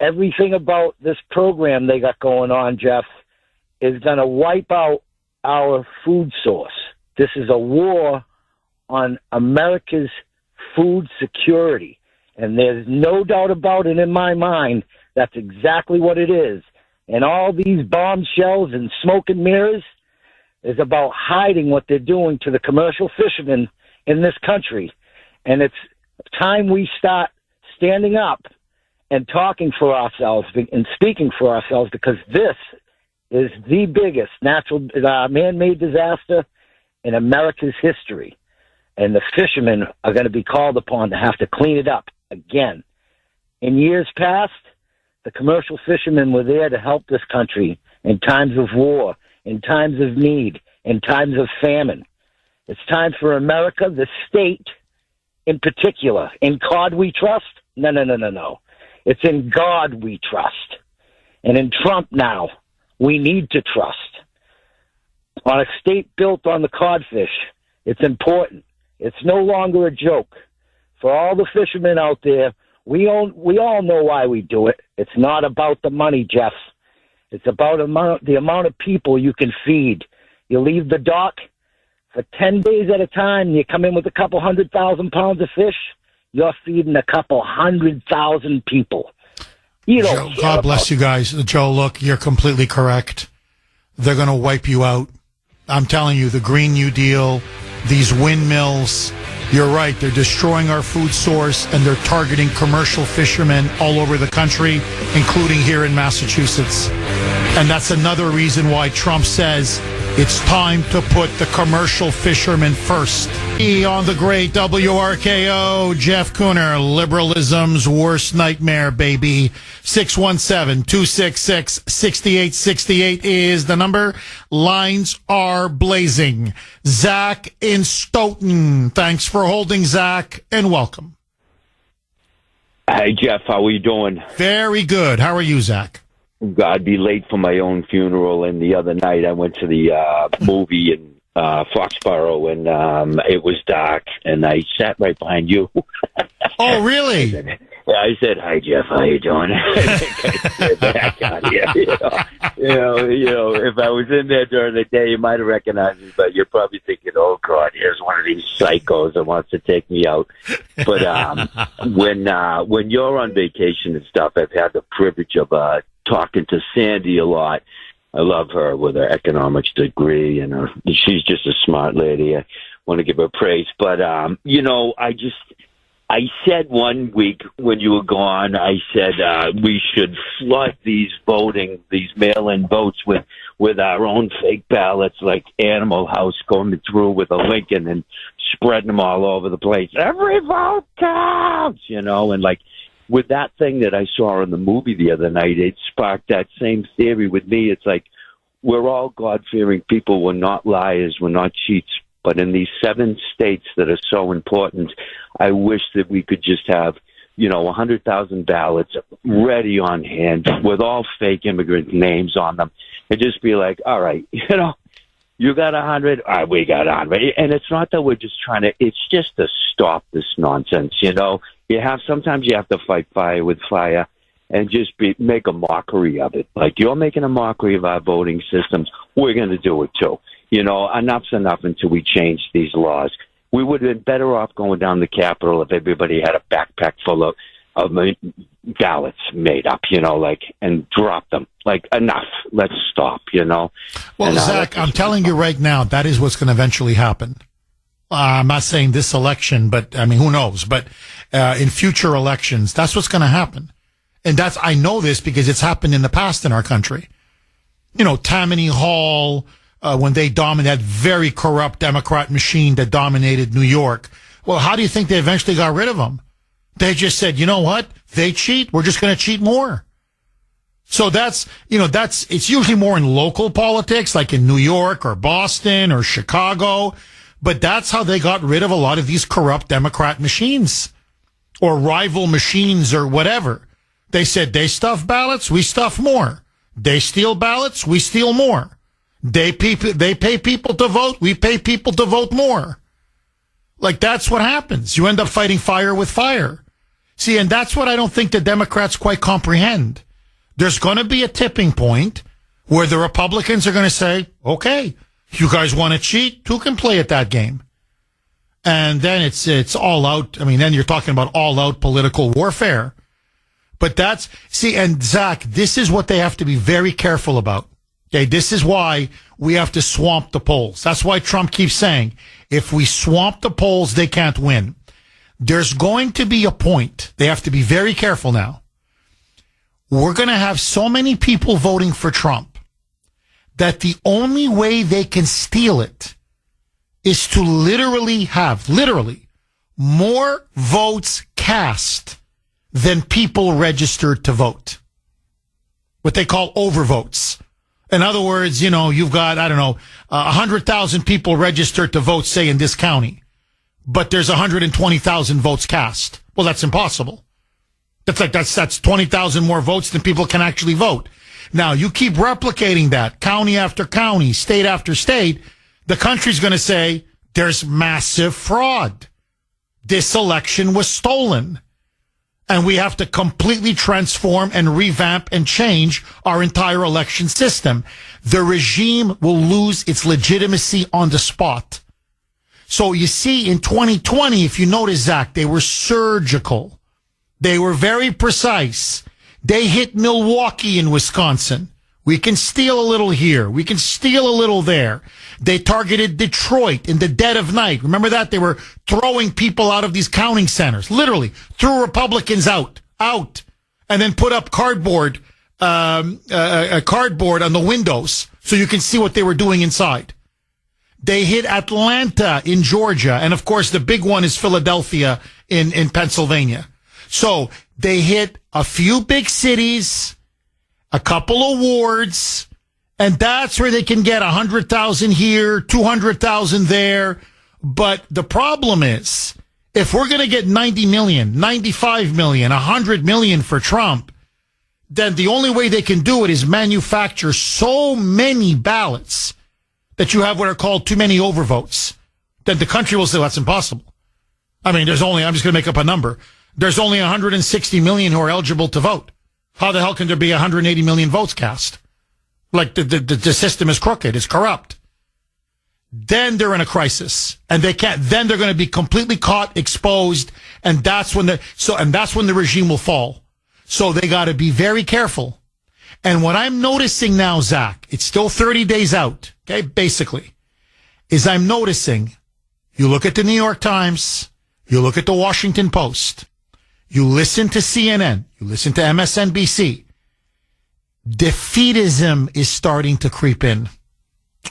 P: Everything about this program they got going on, Jeff, is going to wipe out our food source. This is a war on America's food security. And there's no doubt about it in my mind. That's exactly what it is. And all these bombshells and smoke and mirrors is about hiding what they're doing to the commercial fishermen in this country. And it's time we start standing up and talking for ourselves and speaking for ourselves, because this is the biggest natural man-made disaster in America's history. And the fishermen are going to be called upon to have to clean it up again. In years past, the commercial fishermen were there to help this country in times of war, in times of need, in times of famine. It's time for America, the state in particular. In God we trust? No. It's in God we trust. And in Trump now, we need to trust. On a state built on the codfish, it's important. It's no longer a joke. For all the fishermen out there, we all know why we do it. It's not about the money, Jeff. It's about the amount of people you can feed. You leave the dock for 10 days at a time, you come in with a couple 100,000 pounds of fish, you're feeding a couple 100,000 people. You don't
A: Joe, God bless you guys. Joe, look, you're completely correct. They're going to wipe you out. I'm telling you, the Green New Deal, these windmills, you're right. They're destroying our food source, and they're targeting commercial fishermen all over the country, including here in Massachusetts. And that's another reason why Trump says it's time to put the commercial fishermen first. On the great WRKO, Jeff Kuhner, liberalism's worst nightmare, baby. 617-266-6868 is the number. Lines are blazing. Zach in Stoughton. Thanks for holding, Zach, and welcome.
Q: Hey, Jeff, how are you doing?
A: Very good. How are you, Zach?
Q: I'd be late for my own funeral, and the other night I went to the movie in Foxborough, and it was dark, and I sat right behind you.
A: Oh, really?
Q: I said, "Hi, Jeff. How you doing?" Back on here. You know, if I was in there during the day, you might have recognized me, but you're probably thinking, "Oh God, here's one of these psychos that wants to take me out." But when you're on vacation and stuff, I've had the privilege of talking to Sandy a lot. I love her with her economics degree, and she's just a smart lady. I want to give her praise. But, I said one week when you were gone, I said we should flood these mail-in votes with our own fake ballots, like Animal House going through with a Lincoln and spreading them all over the place. Every vote counts, and like, with that thing that I saw in the movie the other night, it sparked that same theory with me. It's like, we're all God-fearing people. We're not liars. We're not cheats. But in these 7 states that are so important, I wish that we could just have, 100,000 ballots ready on hand with all fake immigrant names on them, and just be like, all right, you got 100, all right, we got 100. And it's not that we're just it's just to stop this nonsense, sometimes you have to fight fire with fire and just make a mockery of it. Like, you're making a mockery of our voting systems, we're going to do it too. You know, enough's enough until we change these laws. We would have been better off going down the Capitol if everybody had a backpack full of ballots made up, you know, like, and drop them. Like, enough. Let's stop, you know.
A: Well,
Q: and,
A: Zach, I'm telling you right now, that is what's going to eventually happen. I'm not saying this election, but I mean, who knows? But in future elections, that's what's going to happen. And I know this because it's happened in the past in our country. You know, Tammany Hall, when they dominated that very corrupt Democrat machine that dominated New York. Well, how do you think they eventually got rid of them? They just said, you know what? They cheat. We're just going to cheat more. So it's usually more in local politics, like in New York or Boston or Chicago. But that's how they got rid of a lot of these corrupt Democrat machines or rival machines or whatever. They said they stuff ballots, we stuff more. They steal ballots, we steal more. They pay people to vote, we pay people to vote more. Like, that's what happens. You end up fighting fire with fire. See, and that's what I don't think the Democrats quite comprehend. There's going to be a tipping point where the Republicans are going to say, okay, you guys want to cheat? Who can play at that game? And then it's all out. I mean, then you're talking about all out political warfare. But and Zach, this is what they have to be very careful about. Okay, this is why we have to swamp the polls. That's why Trump keeps saying, if we swamp the polls, they can't win. There's going to be a point. They have to be very careful now. We're going to have so many people voting for Trump that the only way they can steal it is to literally have more votes cast than people registered to vote. What they call overvotes. In other words, you know, you've got, 100,000 people registered to vote, say, in this county, but there's 120,000 votes cast. Well, that's impossible. That's 20,000 more votes than people can actually vote. Now, you keep replicating that, county after county, state after state, the country's going to say, there's massive fraud. This election was stolen. And we have to completely transform and revamp and change our entire election system. The regime will lose its legitimacy on the spot. So you see, in 2020, if you notice, Zach, they were surgical. They were very precise. They hit Milwaukee in Wisconsin. We can steal a little here. We can steal a little there. They targeted Detroit in the dead of night. Remember that? They were throwing people out of these counting centers. Literally threw Republicans out, and then put up cardboard on the windows so you can see what they were doing inside. They hit Atlanta in Georgia. And of course, the big one is Philadelphia in Pennsylvania. So they hit a few big cities, a couple of wards, and that's where they can get 100,000 here, 200,000 there. But the problem is, if we're going to get 90 million, 95 million, 100 million for Trump, then the only way they can do it is manufacture so many ballots that you have what are called too many overvotes. Then the country will say, well, that's impossible. I mean, I'm just going to make up a number. There's only 160 million who are eligible to vote. How the hell can there be 180 million votes cast? Like the system is crooked, it's corrupt. Then they're in a crisis, and then they're going to be completely caught, exposed, and that's when the regime will fall. So they got to be very careful. And what I'm noticing now, Zach, it's still 30 days out, okay, basically, is I'm noticing, you look at the New York Times, you look at the Washington Post, you listen to CNN, you listen to MSNBC, defeatism is starting to creep in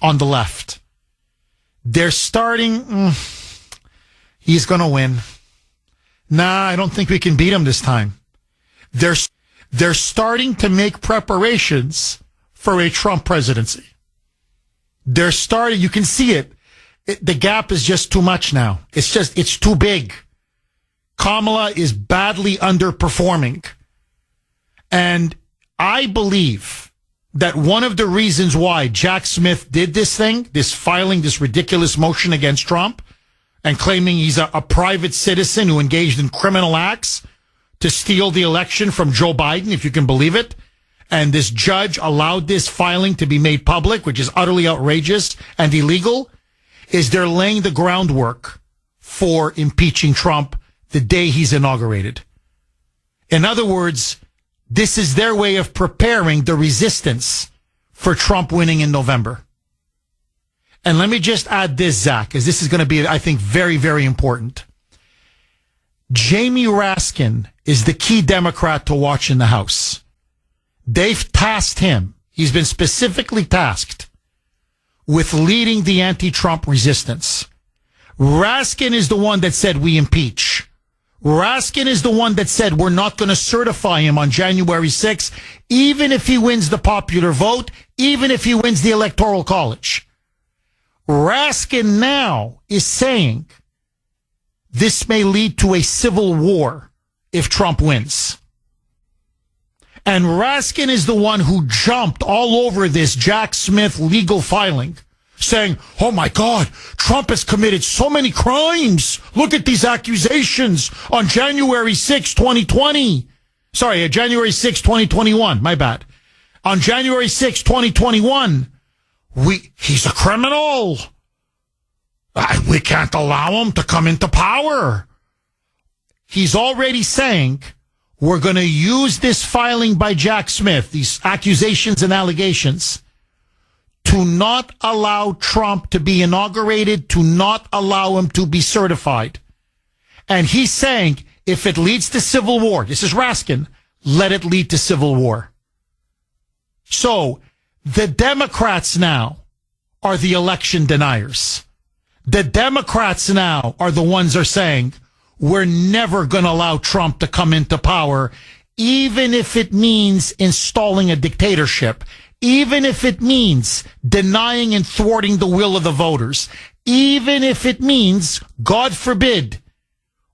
A: on the left. They're starting, he's going to win. Nah, I don't think we can beat him this time. They're starting to make preparations for a Trump presidency. You can see it. The gap is just too much now. It's too big. Kamala is badly underperforming. And I believe that one of the reasons why Jack Smith did this filing this ridiculous motion against Trump and claiming he's a private citizen who engaged in criminal acts to steal the election from Joe Biden, if you can believe it, and this judge allowed this filing to be made public, which is utterly outrageous and illegal, is they're laying the groundwork for impeaching Trump the day he's inaugurated. In other words, this is their way of preparing the resistance for Trump winning in November. And let me just add this, Zach, because this is going to be, I think, very, very important. Jamie Raskin is the key Democrat to watch in the House. They've tasked him. He's been specifically tasked with leading the anti-Trump resistance. Raskin is the one that said we impeach. Raskin is the one that said we're not going to certify him on January 6th, even if he wins the popular vote, even if he wins the Electoral College. Raskin now is saying this may lead to a civil war if Trump wins. And Raskin is the one who jumped all over this Jack Smith legal filing, saying, oh my God, Trump has committed so many crimes. Look at these accusations on January 6, 2020. Sorry, January 6, 2021. My bad. On January 6, 2021, he's a criminal. We can't allow him to come into power. He's already saying we're going to use this filing by Jack Smith, these accusations and allegations, to not allow Trump to be inaugurated, to not allow him to be certified. And he's saying if it leads to civil war, this is Raskin, let it lead to civil war. So the Democrats now are the election deniers. The Democrats now are the ones that are saying we're never going to allow Trump to come into power, even if it means installing a dictatorship, even if it means denying and thwarting the will of the voters, even if it means, God forbid,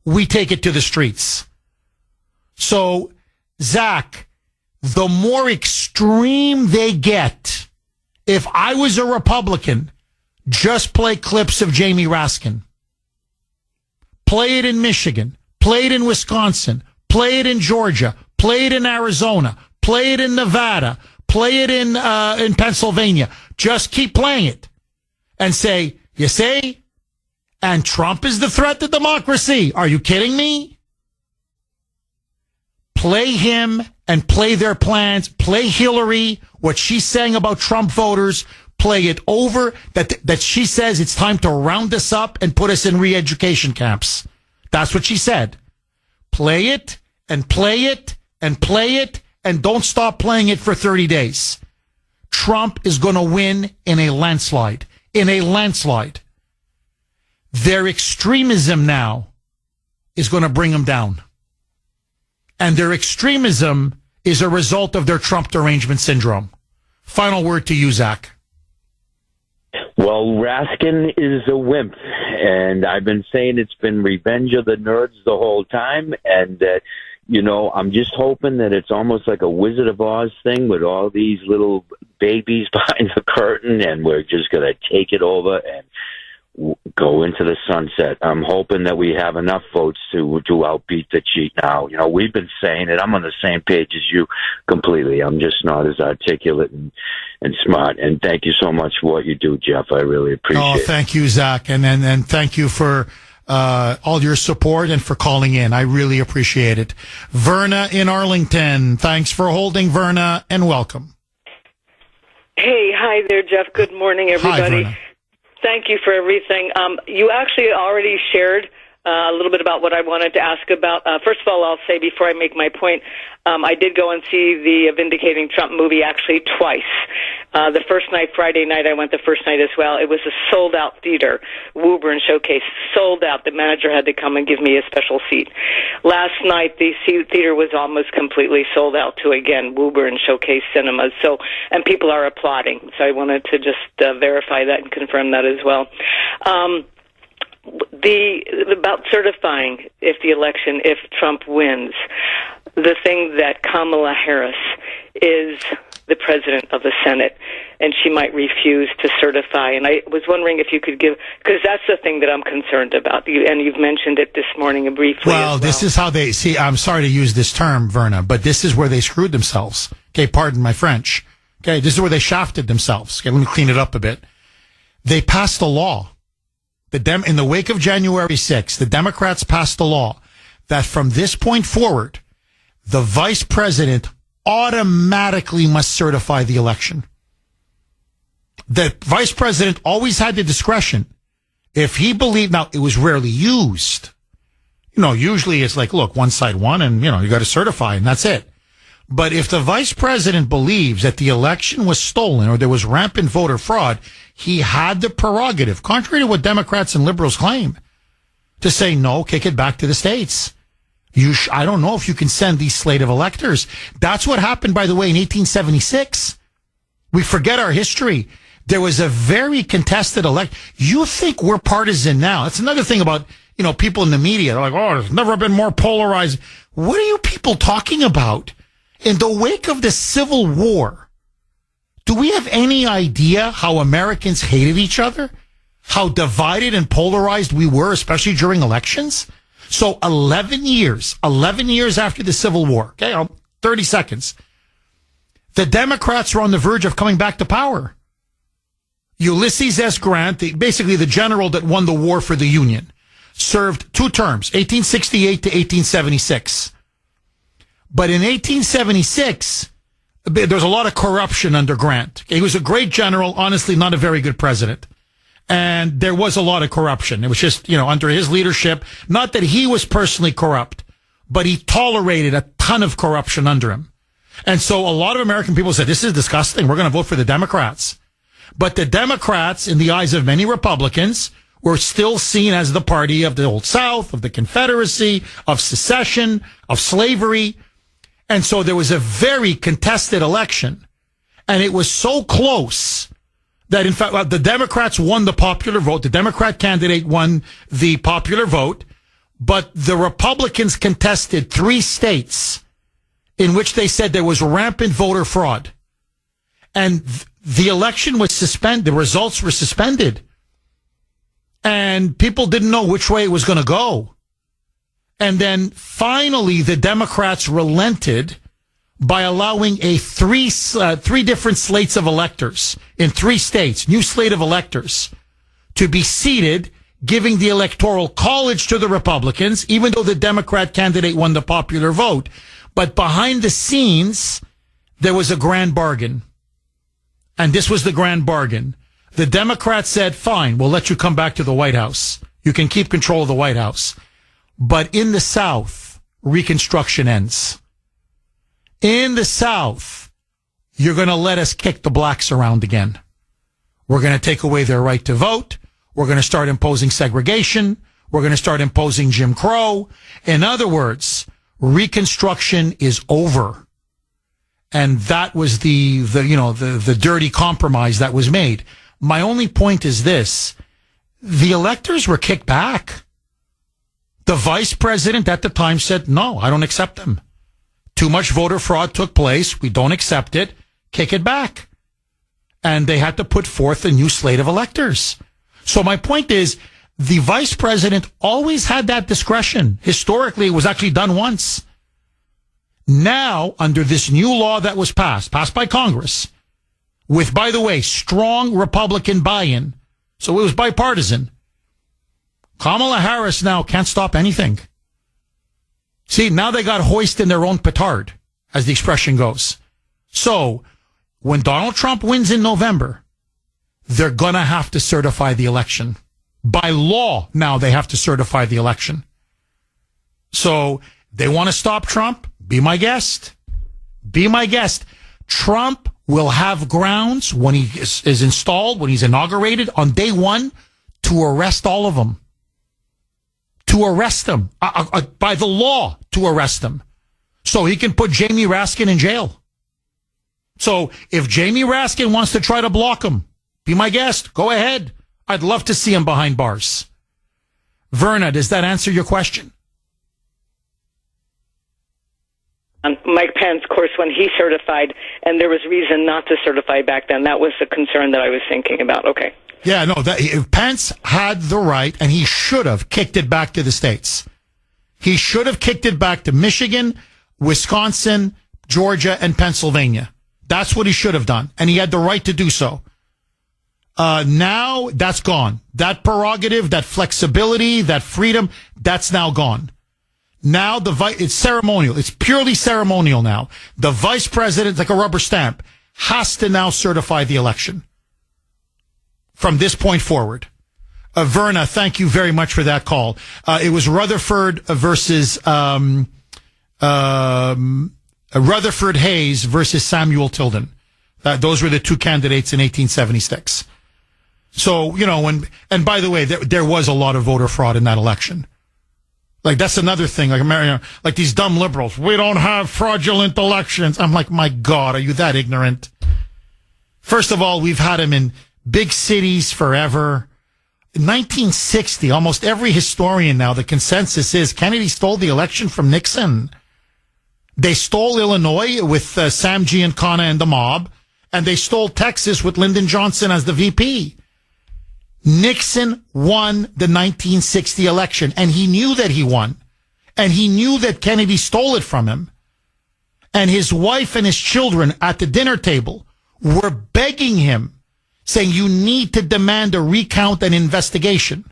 A: we take it to the streets. So, Zach, the more extreme they get, if I was a Republican, just play clips of Jamie Raskin. Play it in Michigan. Play it in Wisconsin. Play it in Georgia. Play it in Arizona. Play it in Nevada. Play it in Pennsylvania. Just keep playing it. And say, you see? And Trump is the threat to democracy. Are you kidding me? Play him and play their plans. Play Hillary, what she's saying about Trump voters. Play it over, that she says it's time to round us up and put us in re-education camps. That's what she said. Play it and play it and play it and don't stop playing it for 30 days. Trump is going to win in a landslide. In a landslide. Their extremism now is going to bring him down. And their extremism is a result of their Trump derangement syndrome. Final word to you, Zach.
Q: Well, Raskin is a wimp, and I've been saying it's been revenge of the nerds the whole time, and I'm just hoping that it's almost like a Wizard of Oz thing with all these little babies behind the curtain, and we're just going to take it over and go into the sunset. I'm hoping that we have enough votes to outbeat the cheat now. We've been saying it. I'm on the same page as you completely. I'm just not as articulate and smart. And thank you so much for what you do, Jeff. I really appreciate it.
A: Thank you, Zach. And thank you for all your support and for calling in. I really appreciate it. Verna in Arlington. Thanks for holding, Verna, and welcome.
R: Hey, hi there, Jeff. Good morning, everybody.
A: Hi, Verna.
R: Thank you for everything. You actually already shared a little bit about what I wanted to ask about. First of all, I'll say before I make my point, I did go and see the Vindicating Trump movie actually twice. The first night, Friday night, I went the first night as well. It was a sold-out theater, Woburn Showcase, sold out. The manager had to come and give me a special seat. Last night, the theater was almost completely sold out to, again, Woburn Showcase Cinemas. So, and people are applauding. So I wanted to just verify that and confirm that as well. About certifying if Trump wins, the thing that Kamala Harris is the president of the Senate, and she might refuse to certify. And I was wondering if you could give, because that's the thing that I'm concerned about. And you've mentioned it this morning briefly.
A: Well, this is how they see. I'm sorry to use this term, Verna, but this is where they screwed themselves. Okay, pardon my French. Okay, this is where they shafted themselves. Okay, let me clean it up a bit. They passed a law. In the wake of January 6th, the Democrats passed a law that from this point forward, the vice president automatically must certify the election. The vice president always had the discretion. If he believed, now it was rarely used. Usually it's like, look, one side won and, you got to certify and that's it. But if the vice president believes that the election was stolen or there was rampant voter fraud, he had the prerogative, contrary to what Democrats and liberals claim, to say, no, kick it back to the states. I don't know if you can send these slate of electors. That's what happened, by the way, in 1876. We forget our history. There was a very contested election. You think we're partisan now. That's another thing about, people in the media. They're like, oh, there's never been more polarized. What are you people talking about? In the wake of the Civil War, do we have any idea how Americans hated each other? How divided and polarized we were, especially during elections? So 11 years after the Civil War, 30 seconds, the Democrats are on the verge of coming back to power. Ulysses S. Grant, basically the general that won the war for the Union, served 2 terms, 1868 to 1876. But in 1876, there's a lot of corruption under Grant. He was a great general, honestly, not a very good president. And there was a lot of corruption. It was just, under his leadership, not that he was personally corrupt, but he tolerated a ton of corruption under him. And so a lot of American people said, this is disgusting. We're going to vote for the Democrats. But the Democrats, in the eyes of many Republicans, were still seen as the party of the Old South, of the Confederacy, of secession, of slavery. And so there was a very contested election. And it was so close that, in fact, the Democrats won the popular vote. The Democrat candidate won the popular vote. But the Republicans contested 3 states in which they said there was rampant voter fraud. And the election was suspended. The results were suspended. And people didn't know which way it was going to go. And then finally, the Democrats relented by allowing three different slates of electors in 3 states, new slate of electors, to be seated, giving the Electoral College to the Republicans, even though the Democrat candidate won the popular vote. But behind the scenes, there was a grand bargain. And this was the grand bargain. The Democrats said, fine, we'll let you come back to the White House. You can keep control of the White House. But in the South, Reconstruction ends. In the South, you're going to let us kick the blacks around again. We're going to take away their right to vote. We're going to start imposing segregation. We're going to start imposing Jim Crow. In other words, Reconstruction is over. And that was the dirty compromise that was made. My only point is this. The electors were kicked back. The vice president at the time said, no, I don't accept them. Too much voter fraud took place. We don't accept it. Kick it back. And they had to put forth a new slate of electors. So my point is, the vice president always had that discretion. Historically, it was actually done once. Now, under this new law that was passed by Congress, with, by the way, strong Republican buy-in, so it was bipartisan, Kamala Harris now can't stop anything. See, now they got hoisted in their own petard, as the expression goes. So, when Donald Trump wins in November, they're going to have to certify the election. By law, now they have to certify the election. So, they want to stop Trump? Be my guest. Be my guest. Trump will have grounds when he is installed, when he's inaugurated on day 1, to arrest all of them. To arrest them. By the law, to arrest them. So he can put Jamie Raskin in jail. So if Jamie Raskin wants to try to block him, be my guest. Go ahead. I'd love to see him behind bars. Verna, does that answer your question?
R: Mike Pence, of course, when he certified, and there was reason not to certify back then, that was the concern that I was thinking about. Okay.
A: Yeah, no, Pence had the right, and he should have kicked it back to the states. He should have kicked it back to Michigan, Wisconsin, Georgia, and Pennsylvania. That's what he should have done, and he had the right to do so. Now that's gone. That prerogative, that flexibility, that freedom, that's now gone. Now it's ceremonial. It's purely ceremonial now. The vice president, like a rubber stamp, has to now certify the election from this point forward. Verna, thank you very much for that call. It was Rutherford versus Rutherford Hayes versus Samuel Tilden. Those were the two candidates in 1876. So, and by the way, there was a lot of voter fraud in that election. Like, that's another thing. Like these dumb liberals, we don't have fraudulent elections. I'm like, my God, are you that ignorant? First of all, we've had them in big cities forever. In 1960, almost every historian now, the consensus is Kennedy stole the election from Nixon. They stole Illinois with Sam Giancana and the mob, and they stole Texas with Lyndon Johnson as the VP. Nixon won the 1960 election, and he knew that he won. And he knew that Kennedy stole it from him. And his wife and his children at the dinner table were begging him, saying, you need to demand a recount and investigation.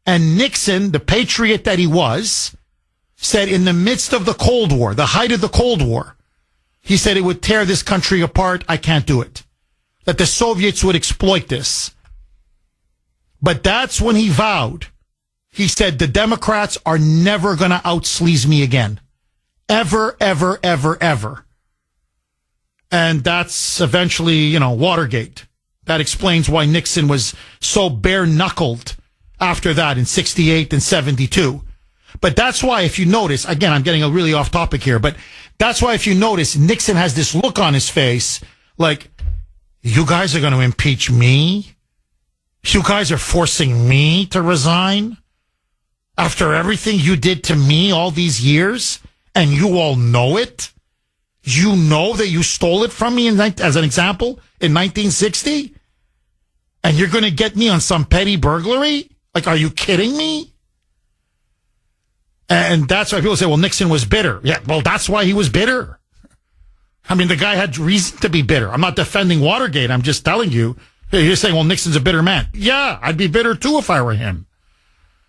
A: And Nixon, the patriot that he was, said in the midst of the Cold War, the height of the Cold War, he said it would tear this country apart. I can't do it. That the Soviets would exploit this. But that's when he vowed. He said, the Democrats are never going to outsleaze me again. Ever, ever, ever, ever. And that's eventually, Watergate. That explains why Nixon was so bare-knuckled after that in 68 and 72. But that's why, if you notice, again, I'm getting really off topic here, but that's why, if you notice, Nixon has this look on his face like, you guys are going to impeach me? You guys are forcing me to resign after everything you did to me all these years, and you all know it? You know that you stole it from me, as an example, in 1960? And you're going to get me on some petty burglary? Like, are you kidding me? And that's why people say, well, Nixon was bitter. Yeah, well, that's why he was bitter. I mean, the guy had reason to be bitter. I'm not defending Watergate. I'm just telling you. You're saying, well, Nixon's a bitter man. Yeah, I'd be bitter too if I were him.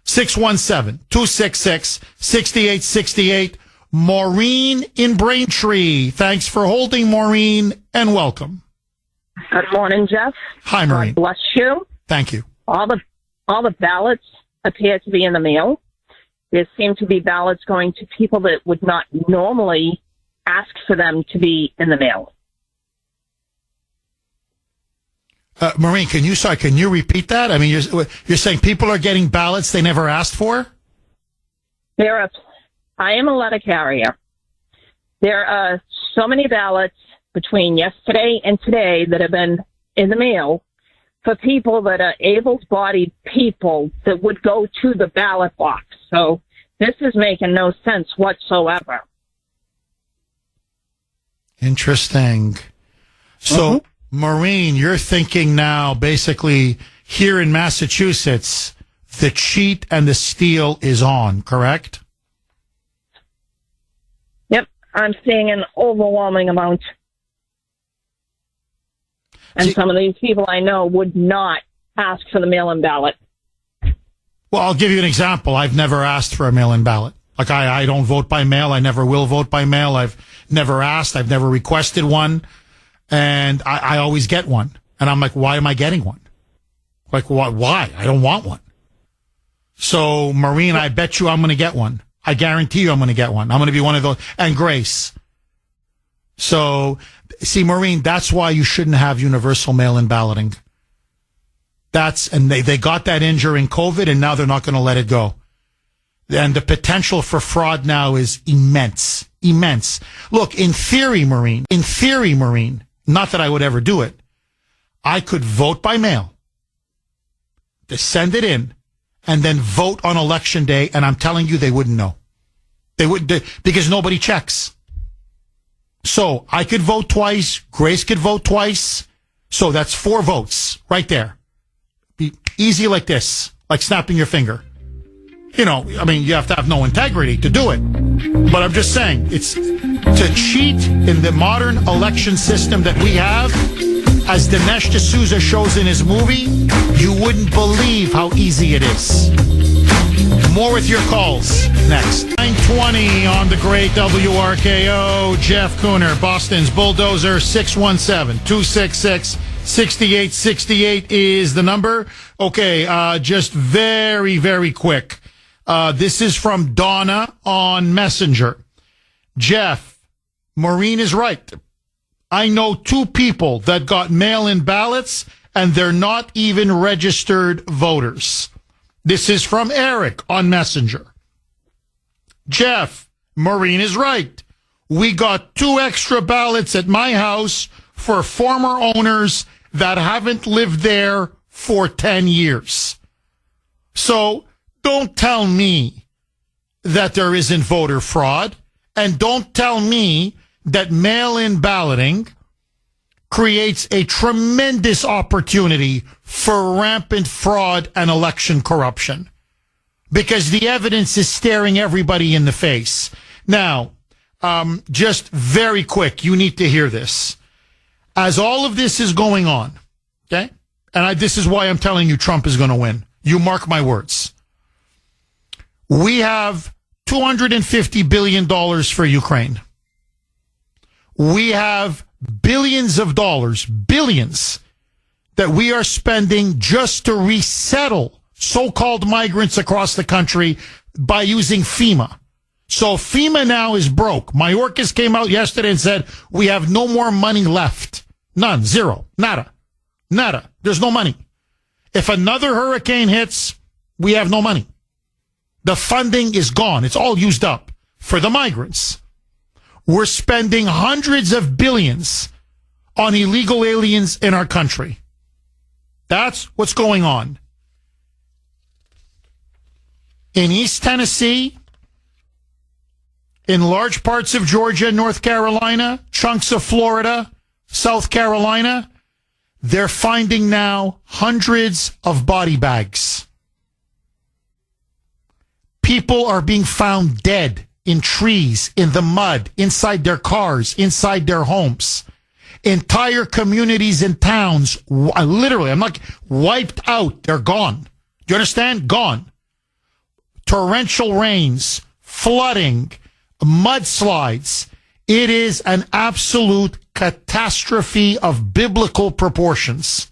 A: 617-266-6868. Maureen in Braintree. Thanks for holding, Maureen, and welcome.
S: Good morning, Jeff.
A: Hi, Maureen.
S: God bless you.
A: Thank you.
S: All the ballots appear to be in the mail. There seem to be ballots going to people that would not normally ask for them to be in the mail.
A: Maureen, can you repeat that? I mean, you're saying people are getting ballots they never asked for?
S: I am a letter carrier. There are so many ballots between yesterday and today that have been in the mail for people that are able-bodied people that would go to the ballot box. So this is making no sense whatsoever.
A: Interesting. So, Maureen, you're thinking now, basically, here in Massachusetts, the cheat and the steal is on, correct?
S: Yep, I'm seeing an overwhelming amount. And some of these people I know would not ask for the mail-in ballot.
A: Well, I'll give you an example. I've never asked for a mail-in ballot. Like, I don't vote by mail. I never will vote by mail. I've never asked. I've never requested one. And I always get one. And I'm like, why am I getting one? Like, why? I don't want one. So, Maureen, I bet you I'm going to get one. I guarantee you I'm going to get one. I'm going to be one of those. And Grace. So, see, Maureen, that's why you shouldn't have universal mail-in balloting. And they got that in during COVID, and now they're not going to let it go. And the potential for fraud now is immense. Immense. Look, in theory, Maureen, not that I would ever do it, I could vote by mail, to send it in, and then vote on election day, and I'm telling you they wouldn't know. They wouldn't, because nobody checks. So I could vote twice, Grace could vote twice, so that's 4 votes right there. Be easy like this, like snapping your finger. You know, I mean, you have to have no integrity to do it. But I'm just saying, to cheat in the modern election system that we have, as Dinesh D'Souza shows in his movie, you wouldn't believe how easy it is. More with your calls next. 9:20 on the great WRKO. Jeff Kuhner, Boston's Bulldozer. 617-266-6868 is the number. Okay, just very, very quick. This is from Donna on Messenger. Jeff, Maureen is right. I know 2 people that got mail-in ballots, and they're not even registered voters. This is from Eric on Messenger. Jeff, Maureen is right. We got 2 extra ballots at my house for former owners that haven't lived there for 10 years. So don't tell me that there isn't voter fraud, and don't tell me that mail-in balloting creates a tremendous opportunity for rampant fraud and election corruption, because the evidence is staring everybody in the face. Now, just very quick, you need to hear this. As all of this is going on, okay, and this is why I'm telling you Trump is going to win. You mark my words. We have $250 billion for Ukraine. We have billions of dollars, billions, that we are spending just to resettle so-called migrants across the country by using FEMA. So FEMA now is broke. Mayorkas came out yesterday and said, we have no more money left. None. Zero. Nada. Nada. There's no money. If another hurricane hits, we have no money. The funding is gone. It's all used up for the migrants. We're spending hundreds of billions on illegal aliens in our country. That's what's going on. In East Tennessee, in large parts of Georgia, North Carolina, chunks of Florida, South Carolina, they're finding now hundreds of body bags. People are being found dead in trees, in the mud, inside their cars, inside their homes. Entire communities and towns, literally, I'm like, wiped out. They're gone. Do you understand? Gone. Torrential rains, flooding, mudslides. It is an absolute catastrophe of biblical proportions.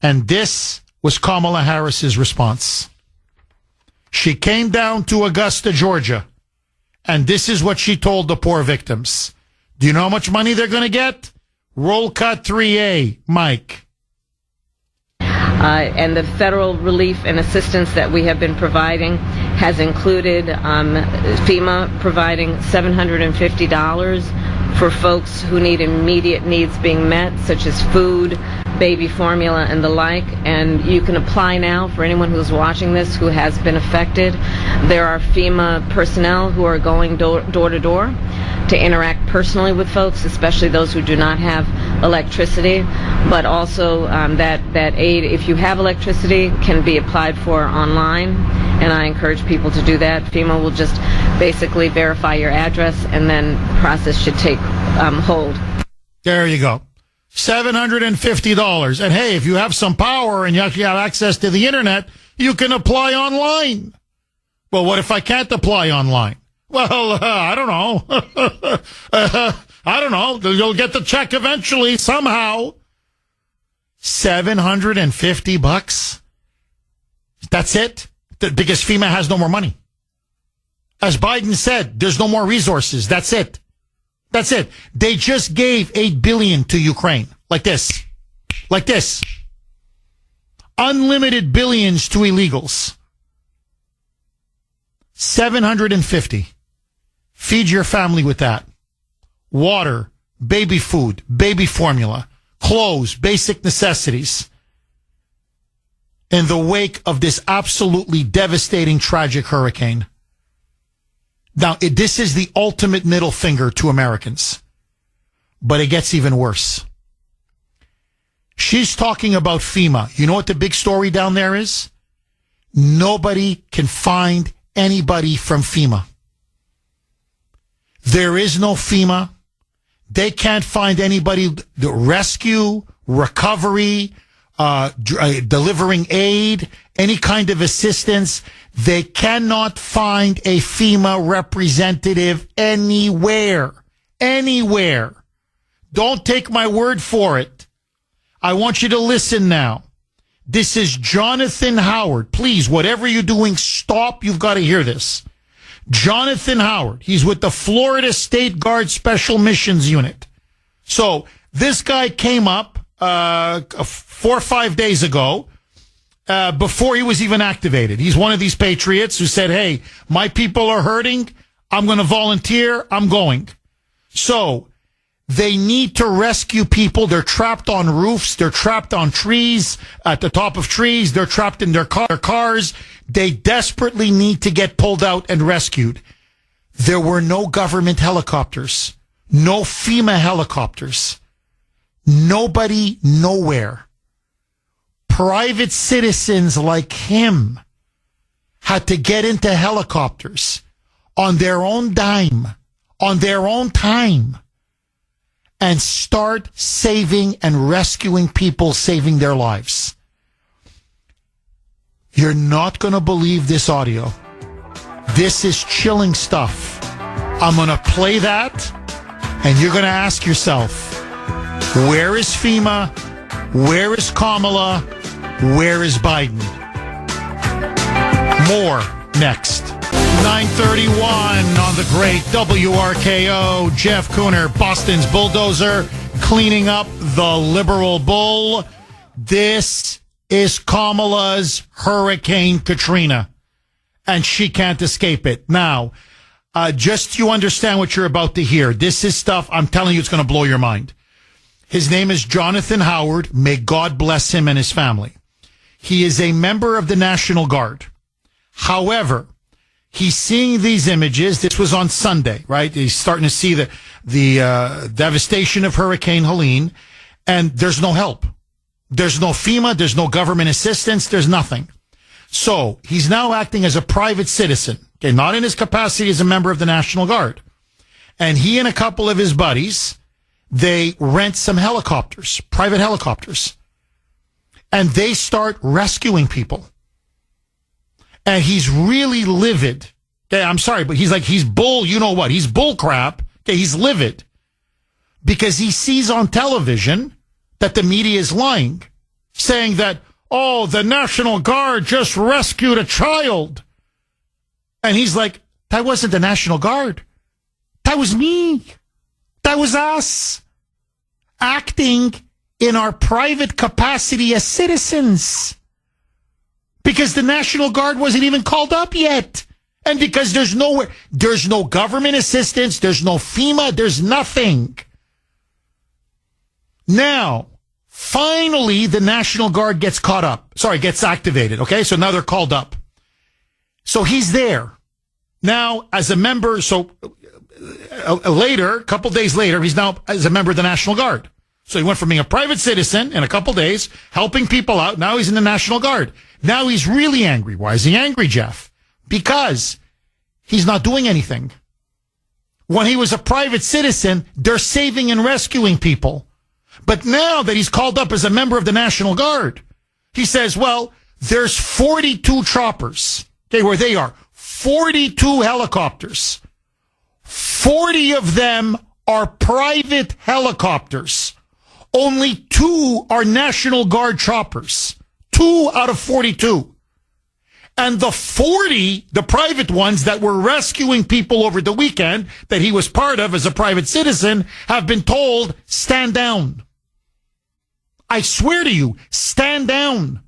A: And this was Kamala Harris's response. She came down to Augusta, Georgia, and this is what she told the poor victims. Do you know how much money they're going to get? Roll cut 3A, Mike.
T: And the federal relief and assistance that we have been providing has included FEMA providing $750 for folks who need immediate needs being met, such as food, baby formula, and the like. And you can apply now for anyone who's watching this who has been affected. There are FEMA personnel who are going door to door to interact personally with folks, especially those who do not have electricity. But also that aid, if you have electricity, can be applied for online. And I encourage people to do that. FEMA will just basically verify your address, and then the process should take hold.
A: There you go. $750. And hey, if you have some power and you actually have access to the internet, you can apply online. Well, what if I can't apply online? Well, I don't know. I don't know. You'll get the check eventually, somehow. $750? That's it? Because FEMA has no more money. As Biden said, there's no more resources. That's it. That's it. They just gave $8 billion to Ukraine. Like this. Like this. Unlimited billions to illegals. $750. Feed your family with that. Water, baby food, baby formula, clothes, basic necessities. In the wake of this absolutely devastating, tragic hurricane. Now, this is the ultimate middle finger to Americans. But it gets even worse. She's talking about FEMA. You know what the big story down there is? Nobody can find anybody from FEMA. There is no FEMA. They can't find anybody to rescue, recovery, delivering aid, any kind of assistance. They cannot find a FEMA representative anywhere. Anywhere. Don't take my word for it. I want you to listen now. This is Jonathan Howard. Please, whatever you're doing, stop. You've got to hear this. Jonathan Howard. He's with the Florida State Guard Special Missions Unit. So this guy came up 4 or 5 days ago before he was even activated. He's one of these patriots who said, hey, my people are hurting. I'm going to volunteer. I'm going. So they need to rescue people. They're trapped on roofs. They're trapped on trees, at the top of trees. They're trapped in their cars. They desperately need to get pulled out and rescued. There were no government helicopters, no FEMA helicopters, nobody, nowhere. Private citizens like him had to get into helicopters on their own dime, on their own time, and start saving and rescuing people, saving their lives. You're not going to believe this audio. This is chilling stuff. I'm going to play that, and you're going to ask yourself, where is FEMA? Where is Kamala? Where is Biden? More next. 9:31 on the great WRKO. Jeff Kuhner, Boston's bulldozer, cleaning up the liberal bull. This is Kamala's Hurricane Katrina, and she can't escape it. Now, just so you understand what you're about to hear, this is stuff, I'm telling you, it's going to blow your mind. His name is Jonathan Howard. May God bless him and his family. He is a member of the National Guard. However, he's seeing these images. This was on Sunday, right? He's starting to see the devastation of Hurricane Helene, and there's no help. There's no FEMA. There's no government assistance. There's nothing. So he's now acting as a private citizen, okay, not in his capacity as a member of the National Guard. And he and a couple of his buddies, they rent some helicopters, private helicopters, and they start rescuing people. And he's really livid. Okay, I'm sorry, but he's bull, you know what? He's bull crap. Okay, he's livid because he sees on television that the media is lying, saying that, oh, the National Guard just rescued a child. And he's like, that wasn't the National Guard. That was me. That was us acting in our private capacity as citizens. Because the National Guard wasn't even called up yet. And because there's no government assistance, there's no FEMA, there's nothing. Now, finally, the National Guard gets gets activated. Okay, so now they're called up. So he's there. Now, as a member, later, a couple days later, he's now as a member of the National Guard. So he went from being a private citizen in a couple days, helping people out. Now he's in the National Guard. Now he's really angry. Why is he angry, Jeff? Because he's not doing anything. When he was a private citizen, they're saving and rescuing people. But now that he's called up as a member of the National Guard, he says, well, there's 42 choppers, okay, where they are, 42 helicopters. 40 of them are private helicopters. Only 2 are National Guard choppers. 2 out of 42. And the 40, the private ones that were rescuing people over the weekend that he was part of as a private citizen, have been told, stand down. I swear to you, stand down.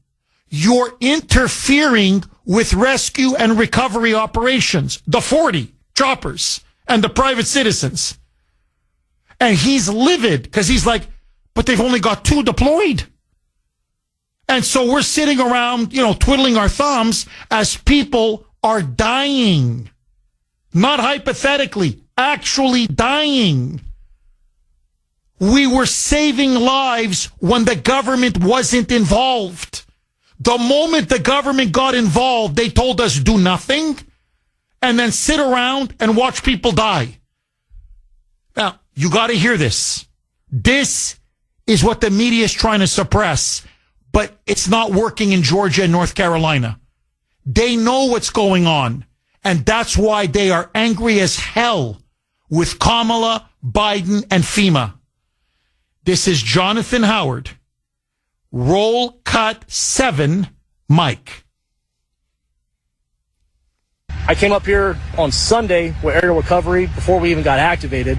A: You're interfering with rescue and recovery operations. The 40 choppers and the private citizens. And he's livid because he's like, but they've only got 2 deployed. And so we're sitting around, twiddling our thumbs as people are dying. Not hypothetically, actually dying. We were saving lives when the government wasn't involved. The moment the government got involved, they told us do nothing and then sit around and watch people die. Now, you got to hear this. This is what the media is trying to suppress, but it's not working in Georgia and North Carolina. They know what's going on, and that's why they are angry as hell with Kamala, Biden, and FEMA. This is Jonathan Howard. Roll cut 7, Mike.
U: I came up here on Sunday with aerial recovery before we even got activated.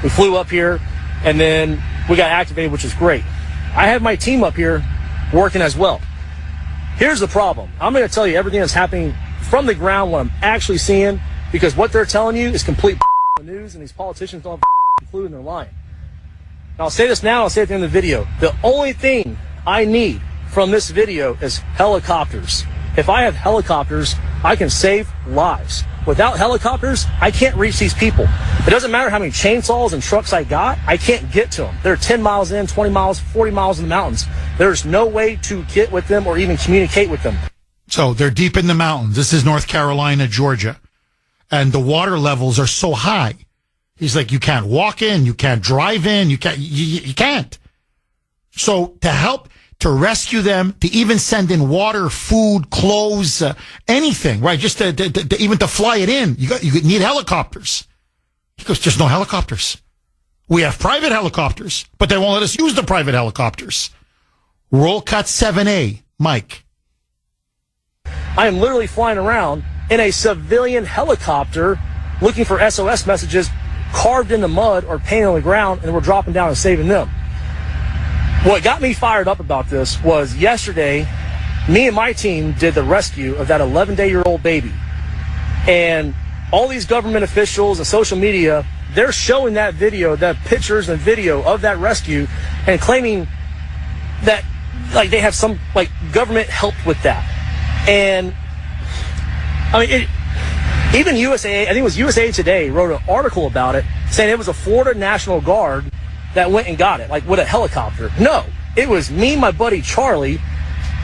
U: We flew up here, and then we got activated, which is great. I have my team up here working as well. Here's the problem. I'm going to tell you everything that's happening from the ground, what I'm actually seeing, because what they're telling you is complete news, and these politicians don't have a clue, and they're lying. Now, I'll say this now, I'll say it at the end of the video. The only thing I need from this video is helicopters. If I have helicopters, I can save lives. Without helicopters, I can't reach these people. It doesn't matter how many chainsaws and trucks I got, I can't get to them. They're 10 miles in, 20 miles, 40 miles in the mountains. There's no way to get with them or even communicate with them.
A: So they're deep in the mountains. This is North Carolina, Georgia. And the water levels are so high. He's like, you can't walk in, you can't drive in, you can't. So to help, to rescue them, to even send in water, food, clothes, anything, right? Just to even to fly it in, you need helicopters. He goes, there's no helicopters. We have private helicopters, but they won't let us use the private helicopters. Roll cut 7A, Mike.
U: I am literally flying around in a civilian helicopter looking for SOS messages carved in the mud or painted on the ground, and we're dropping down and saving them. What got me fired up about this was yesterday, me and my team did the rescue of that 11-day-old baby. And all these government officials and social media, they're showing that video, that pictures and video of that rescue, and claiming that like they have some like government help with that. And I mean, even USA, I think it was USA Today, wrote an article about it saying it was a Florida National Guard that went and got it, like with a helicopter. No, it was me, my buddy Charlie,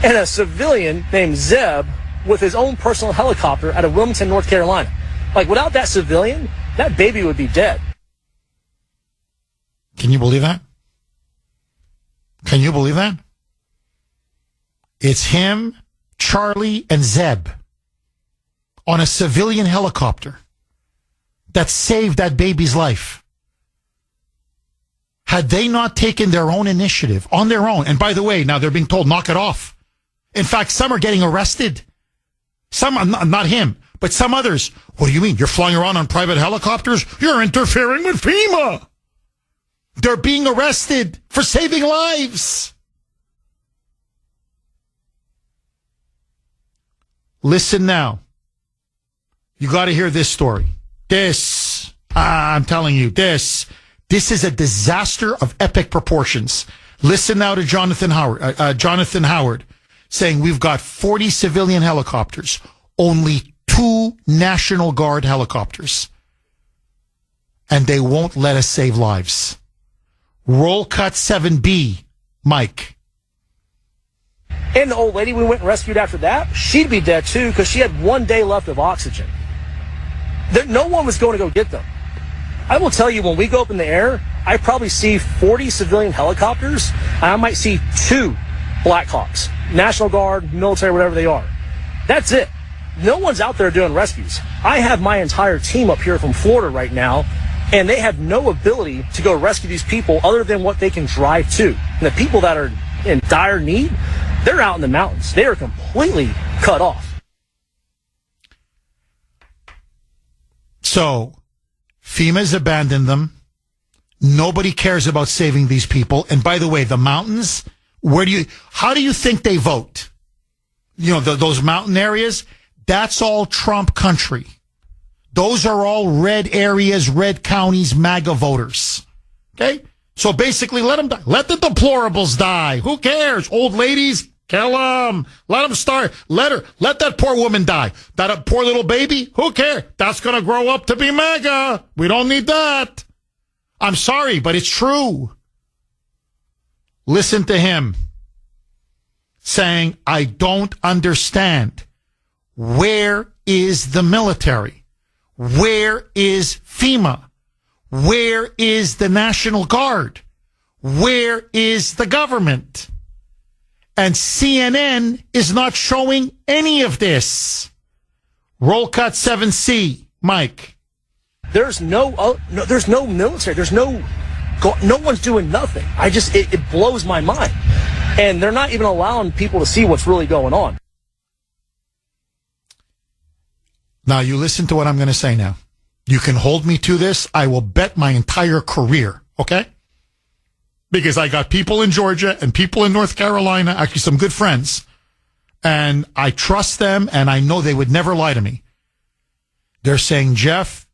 U: and a civilian named Zeb with his own personal helicopter out of Wilmington, North Carolina. Like without that civilian, that baby would be dead.
A: Can you believe that? Can you believe that? It's him, Charlie, and Zeb on a civilian helicopter that saved that baby's life. Had they not taken their own initiative on their own, and by the way, now they're being told, knock it off. In fact, some are getting arrested. Some, not him, but some others. What do you mean? You're flying around on private helicopters? You're interfering with FEMA. They're being arrested for saving lives. Listen now. You got to hear this story. I'm telling you, this is a disaster of epic proportions. Listen now to Jonathan Howard saying we've got 40 civilian helicopters, only 2 National Guard helicopters, and they won't let us save lives. Roll cut 7B, Mike.
U: And the old lady we went and rescued after that, she'd be dead too because she had 1 day left of oxygen. No one was going to go get them. I will tell you, when we go up in the air, I probably see 40 civilian helicopters, and I might see 2 Blackhawks, National Guard, military, whatever they are. That's it. No one's out there doing rescues. I have my entire team up here from Florida right now, and they have no ability to go rescue these people other than what they can drive to. And the people that are in dire need, they're out in the mountains. They are completely cut off.
A: So, FEMA's abandoned them. Nobody cares about saving these people. And by the way, the mountains, how do you think they vote? You know, those mountain areas, that's all Trump country. Those are all red areas, red counties, MAGA voters. Okay? So basically, let them die. Let the deplorables die. Who cares? Old ladies, kill them. Let them starve. Let that poor woman die. That poor little baby, who cares? That's going to grow up to be MAGA. We don't need that. I'm sorry, but it's true. Listen to him saying, I don't understand. Where is the military? Where is FEMA? Where is the National Guard? Where is the government? And CNN is not showing any of this. Roll cut 7C, Mike.
U: There's no military. There's no one's doing nothing. It blows my mind. And they're not even allowing people to see what's really going on.
A: Now, you listen to what I'm going to say now. You can hold me to this. I will bet my entire career, okay? Because I got people in Georgia and people in North Carolina, actually some good friends, and I trust them, and I know they would never lie to me. They're saying, Jeff,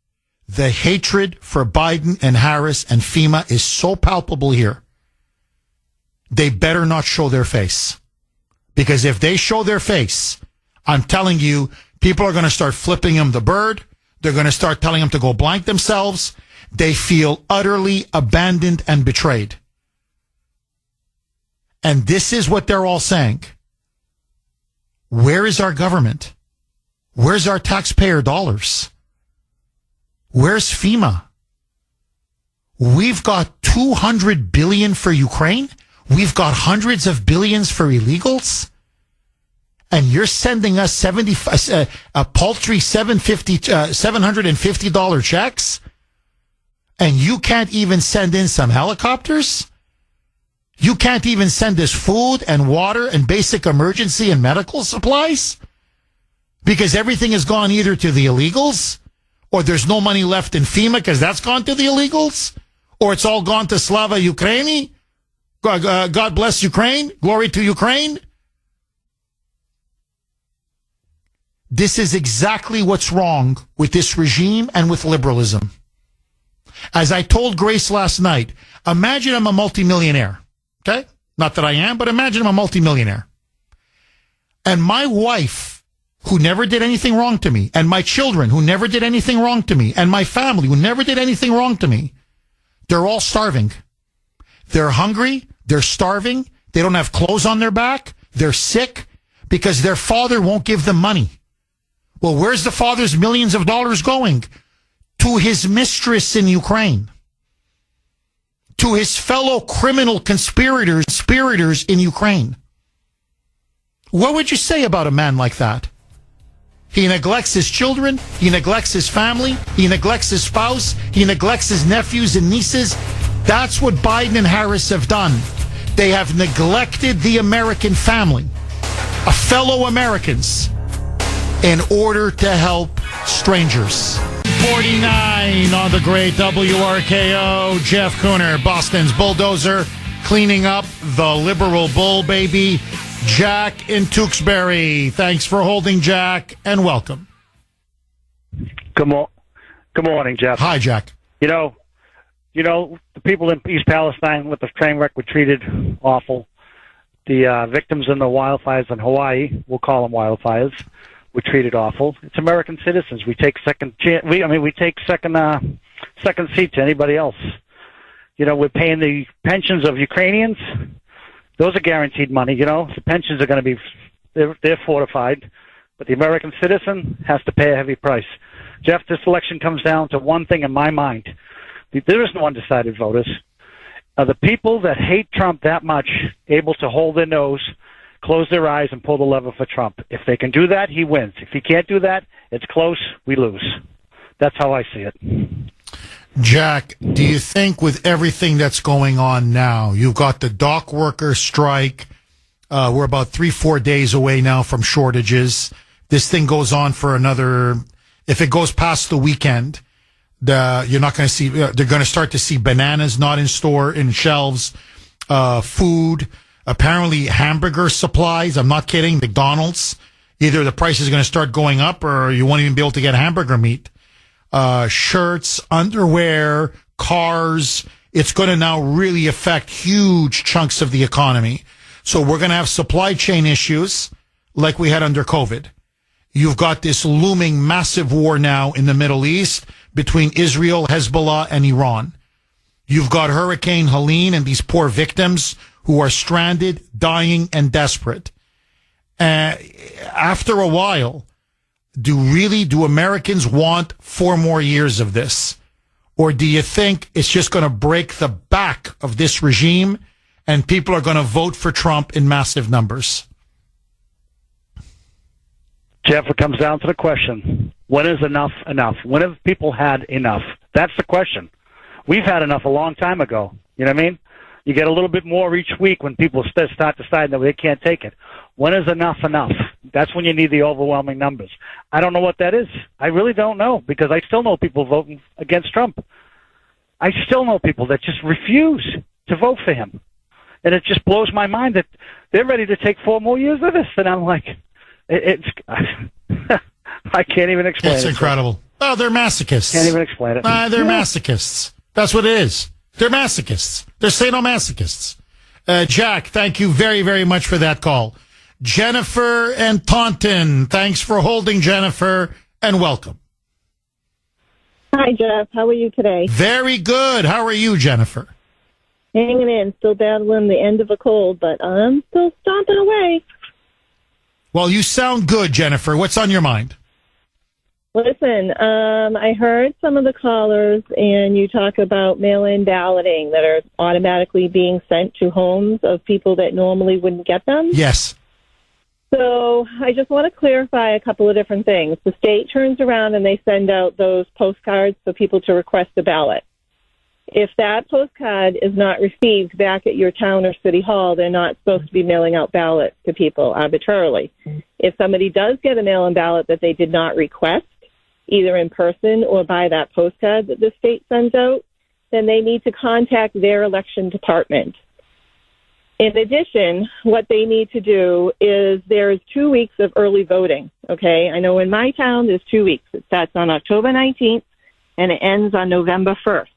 A: the hatred for Biden and Harris and FEMA is so palpable here. They better not show their face. Because if they show their face, I'm telling you, people are going to start flipping them the bird. They're going to start telling them to go blank themselves. They feel utterly abandoned and betrayed. And this is what they're all saying. Where is our government? Where's our taxpayer dollars? Where's FEMA? We've got $200 billion for Ukraine. We've got hundreds of billions for illegals. And you're sending us a paltry $750 checks? And you can't even send in some helicopters? You can't even send us food and water and basic emergency and medical supplies? Because everything has gone either to the illegals, or there's no money left in FEMA because that's gone to the illegals, or it's all gone to Slava Ukraini. God bless Ukraine. Glory to Ukraine. This is exactly what's wrong with this regime and with liberalism. As I told Grace last night, imagine I'm a multimillionaire. Okay? Not that I am, but imagine I'm a multimillionaire. And my wife, who never did anything wrong to me, and my children, who never did anything wrong to me, and my family, who never did anything wrong to me, they're all starving. They're hungry. They're starving. They don't have clothes on their back. They're sick because their father won't give them money. Well, where's the father's millions of dollars going? To his mistress in Ukraine. To his fellow criminal conspirators in Ukraine. What would you say about a man like that? He neglects his children. He neglects his family. He neglects his spouse. He neglects his nephews and nieces. That's what Biden and Harris have done. They have neglected the American family, fellow Americans, in order to help strangers. 49 on the great WRKO. Jeff Kuhner, Boston's bulldozer, cleaning up the liberal bull, baby. Jack in Tewksbury. Thanks for holding, Jack, and welcome.
E: Good morning, Jeff.
A: Hi, Jack.
E: You know, the people in East Palestine with the train wreck were treated awful. The victims in the wildfires in Hawaii, we'll call them wildfires, were treated awful. It's American citizens. We take second seat to anybody else. We're paying the pensions of Ukrainians. Those are guaranteed money. The pensions are going to be they're fortified, but the American citizen has to pay a heavy price. Jeff, this election comes down to one thing in my mind. There is no undecided voters. Are the people that hate Trump that much able to hold their nose, close their eyes, and pull the lever for Trump? If they can do that, he wins. If he can't do that, it's close, we lose. That's how I see it.
A: Jack, do you think with everything that's going on now, you've got the dock worker strike, we're about 3-4 days away now from shortages. This thing goes on for another, if it goes past the weekend, you're not going to see, they're going to start to see bananas not in shelves, food, apparently hamburger supplies. I'm not kidding. McDonald's, either the price is going to start going up or you won't even be able to get hamburger meat. Shirts, underwear, cars. It's going to now really affect huge chunks of the economy. So we're going to have supply chain issues like we had under COVID. You've got this looming massive war now in the Middle East between Israel, Hezbollah, and Iran. You've got Hurricane Helene and these poor victims who are stranded, dying, and desperate. After a while, do Americans want 4 more years of this? Or do you think it's just going to break the back of this regime and people are going to vote for Trump in massive numbers?
E: Jeff, it comes down to the question, when is enough enough? When have people had enough? That's the question. We've had enough a long time ago. You know what I mean? You get a little bit more each week when people start deciding that they can't take it. When is enough enough? That's when you need the overwhelming numbers. I don't know what that is. I really don't know, because I still know people voting against Trump. I still know people that just refuse to vote for him. And it just blows my mind that they're ready to take 4 more years of this. And I'm like, I can't even explain it.
A: It's incredible. Oh, they're masochists.
E: Can't even explain it.
A: They're masochists. That's what it is. They're masochists. They're sadomasochists. Jack, thank you very, very much for that call. Jennifer and Taunton, thanks for holding, Jennifer, and welcome.
F: Hi, Jeff. How are you today?
A: Very good. How are you, Jennifer?
F: Hanging in. Still battling the end of a cold, but I'm still stomping away.
A: Well, you sound good, Jennifer. What's on your mind?
F: Listen, I heard some of the callers, and you talk about mail-in balloting that are automatically being sent to homes of people that normally wouldn't get them.
A: Yes.
F: So I just want to clarify a couple of different things. The state turns around and they send out those postcards for people to request a ballot. If that postcard is not received back at your town or city hall, they're not supposed to be mailing out ballots to people arbitrarily. If somebody does get a mail-in ballot that they did not request, either in person or by that postcard that the state sends out, then they need to contact their election department. In addition, what they need to do is there's 2 weeks of early voting, okay? I know in my town there's 2 weeks. It starts on October 19th and it ends on November 1st.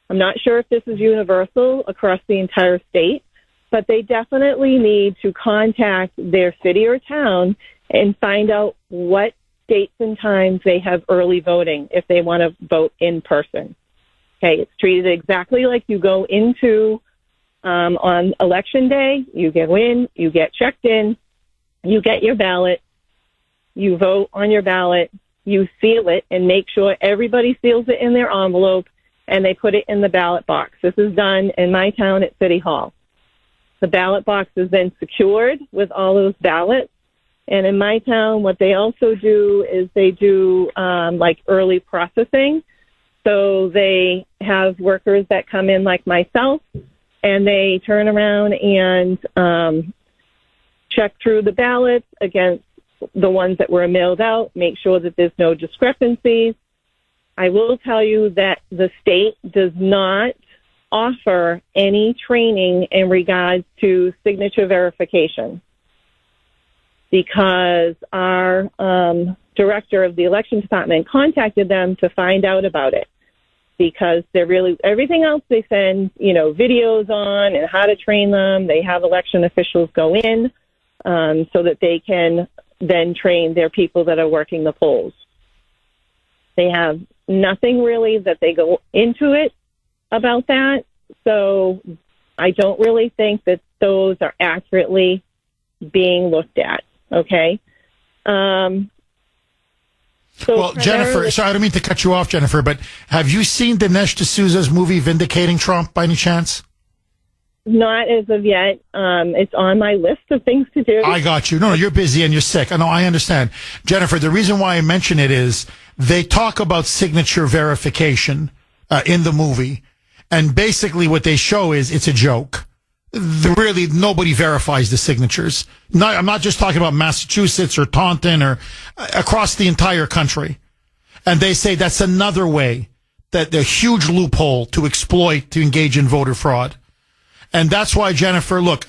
F: I'm not sure if this is universal across the entire state, but they definitely need to contact their city or town and find out what dates and times they have early voting if they want to vote in person. Okay, it's treated exactly like you go into on election day. You go in, you get checked in, you get your ballot, you vote on your ballot, you seal it and make sure everybody seals it in their envelope and they put it in the ballot box. This is done in my town at City Hall. The ballot box is then secured with all those ballots. And in my town, what they also do is they do like early processing. So they have workers that come in like myself, and they turn around and check through the ballots against the ones that were mailed out, make sure that there's no discrepancies. I will tell you that the state does not offer any training in regards to signature verification, because our director of the election department contacted them to find out about it, because they're really, everything else they send, videos on and how to train them. They have election officials go in so that they can then train their people that are working the polls. They have nothing really that they go into it about that. So I don't really think that those are accurately being looked at. Okay. Well,
A: Jennifer, sorry, I don't mean to cut you off, Jennifer, but have you seen Dinesh D'Souza's movie Vindicating Trump by any chance?
F: Not as of yet. It's on my list of things to do.
A: I got you. No, you're busy and you're sick. I know, I understand. Jennifer, the reason why I mention it is they talk about signature verification in the movie, and basically what they show is it's a joke. Really, nobody verifies the signatures. I'm not just talking about Massachusetts or Taunton or across the entire country. And they say that's another way, that the huge loophole to exploit, to engage in voter fraud. And that's why, Jennifer, look,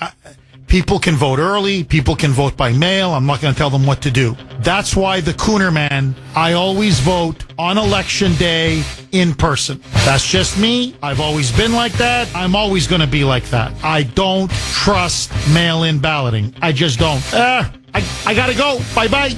A: people can vote early. People can vote by mail. I'm not going to tell them what to do. That's why the Kuhner man, I always vote on election day in person. That's just me. I've always been like that. I'm always going to be like that. I don't trust mail-in balloting. I just don't. I got to go. Bye-bye.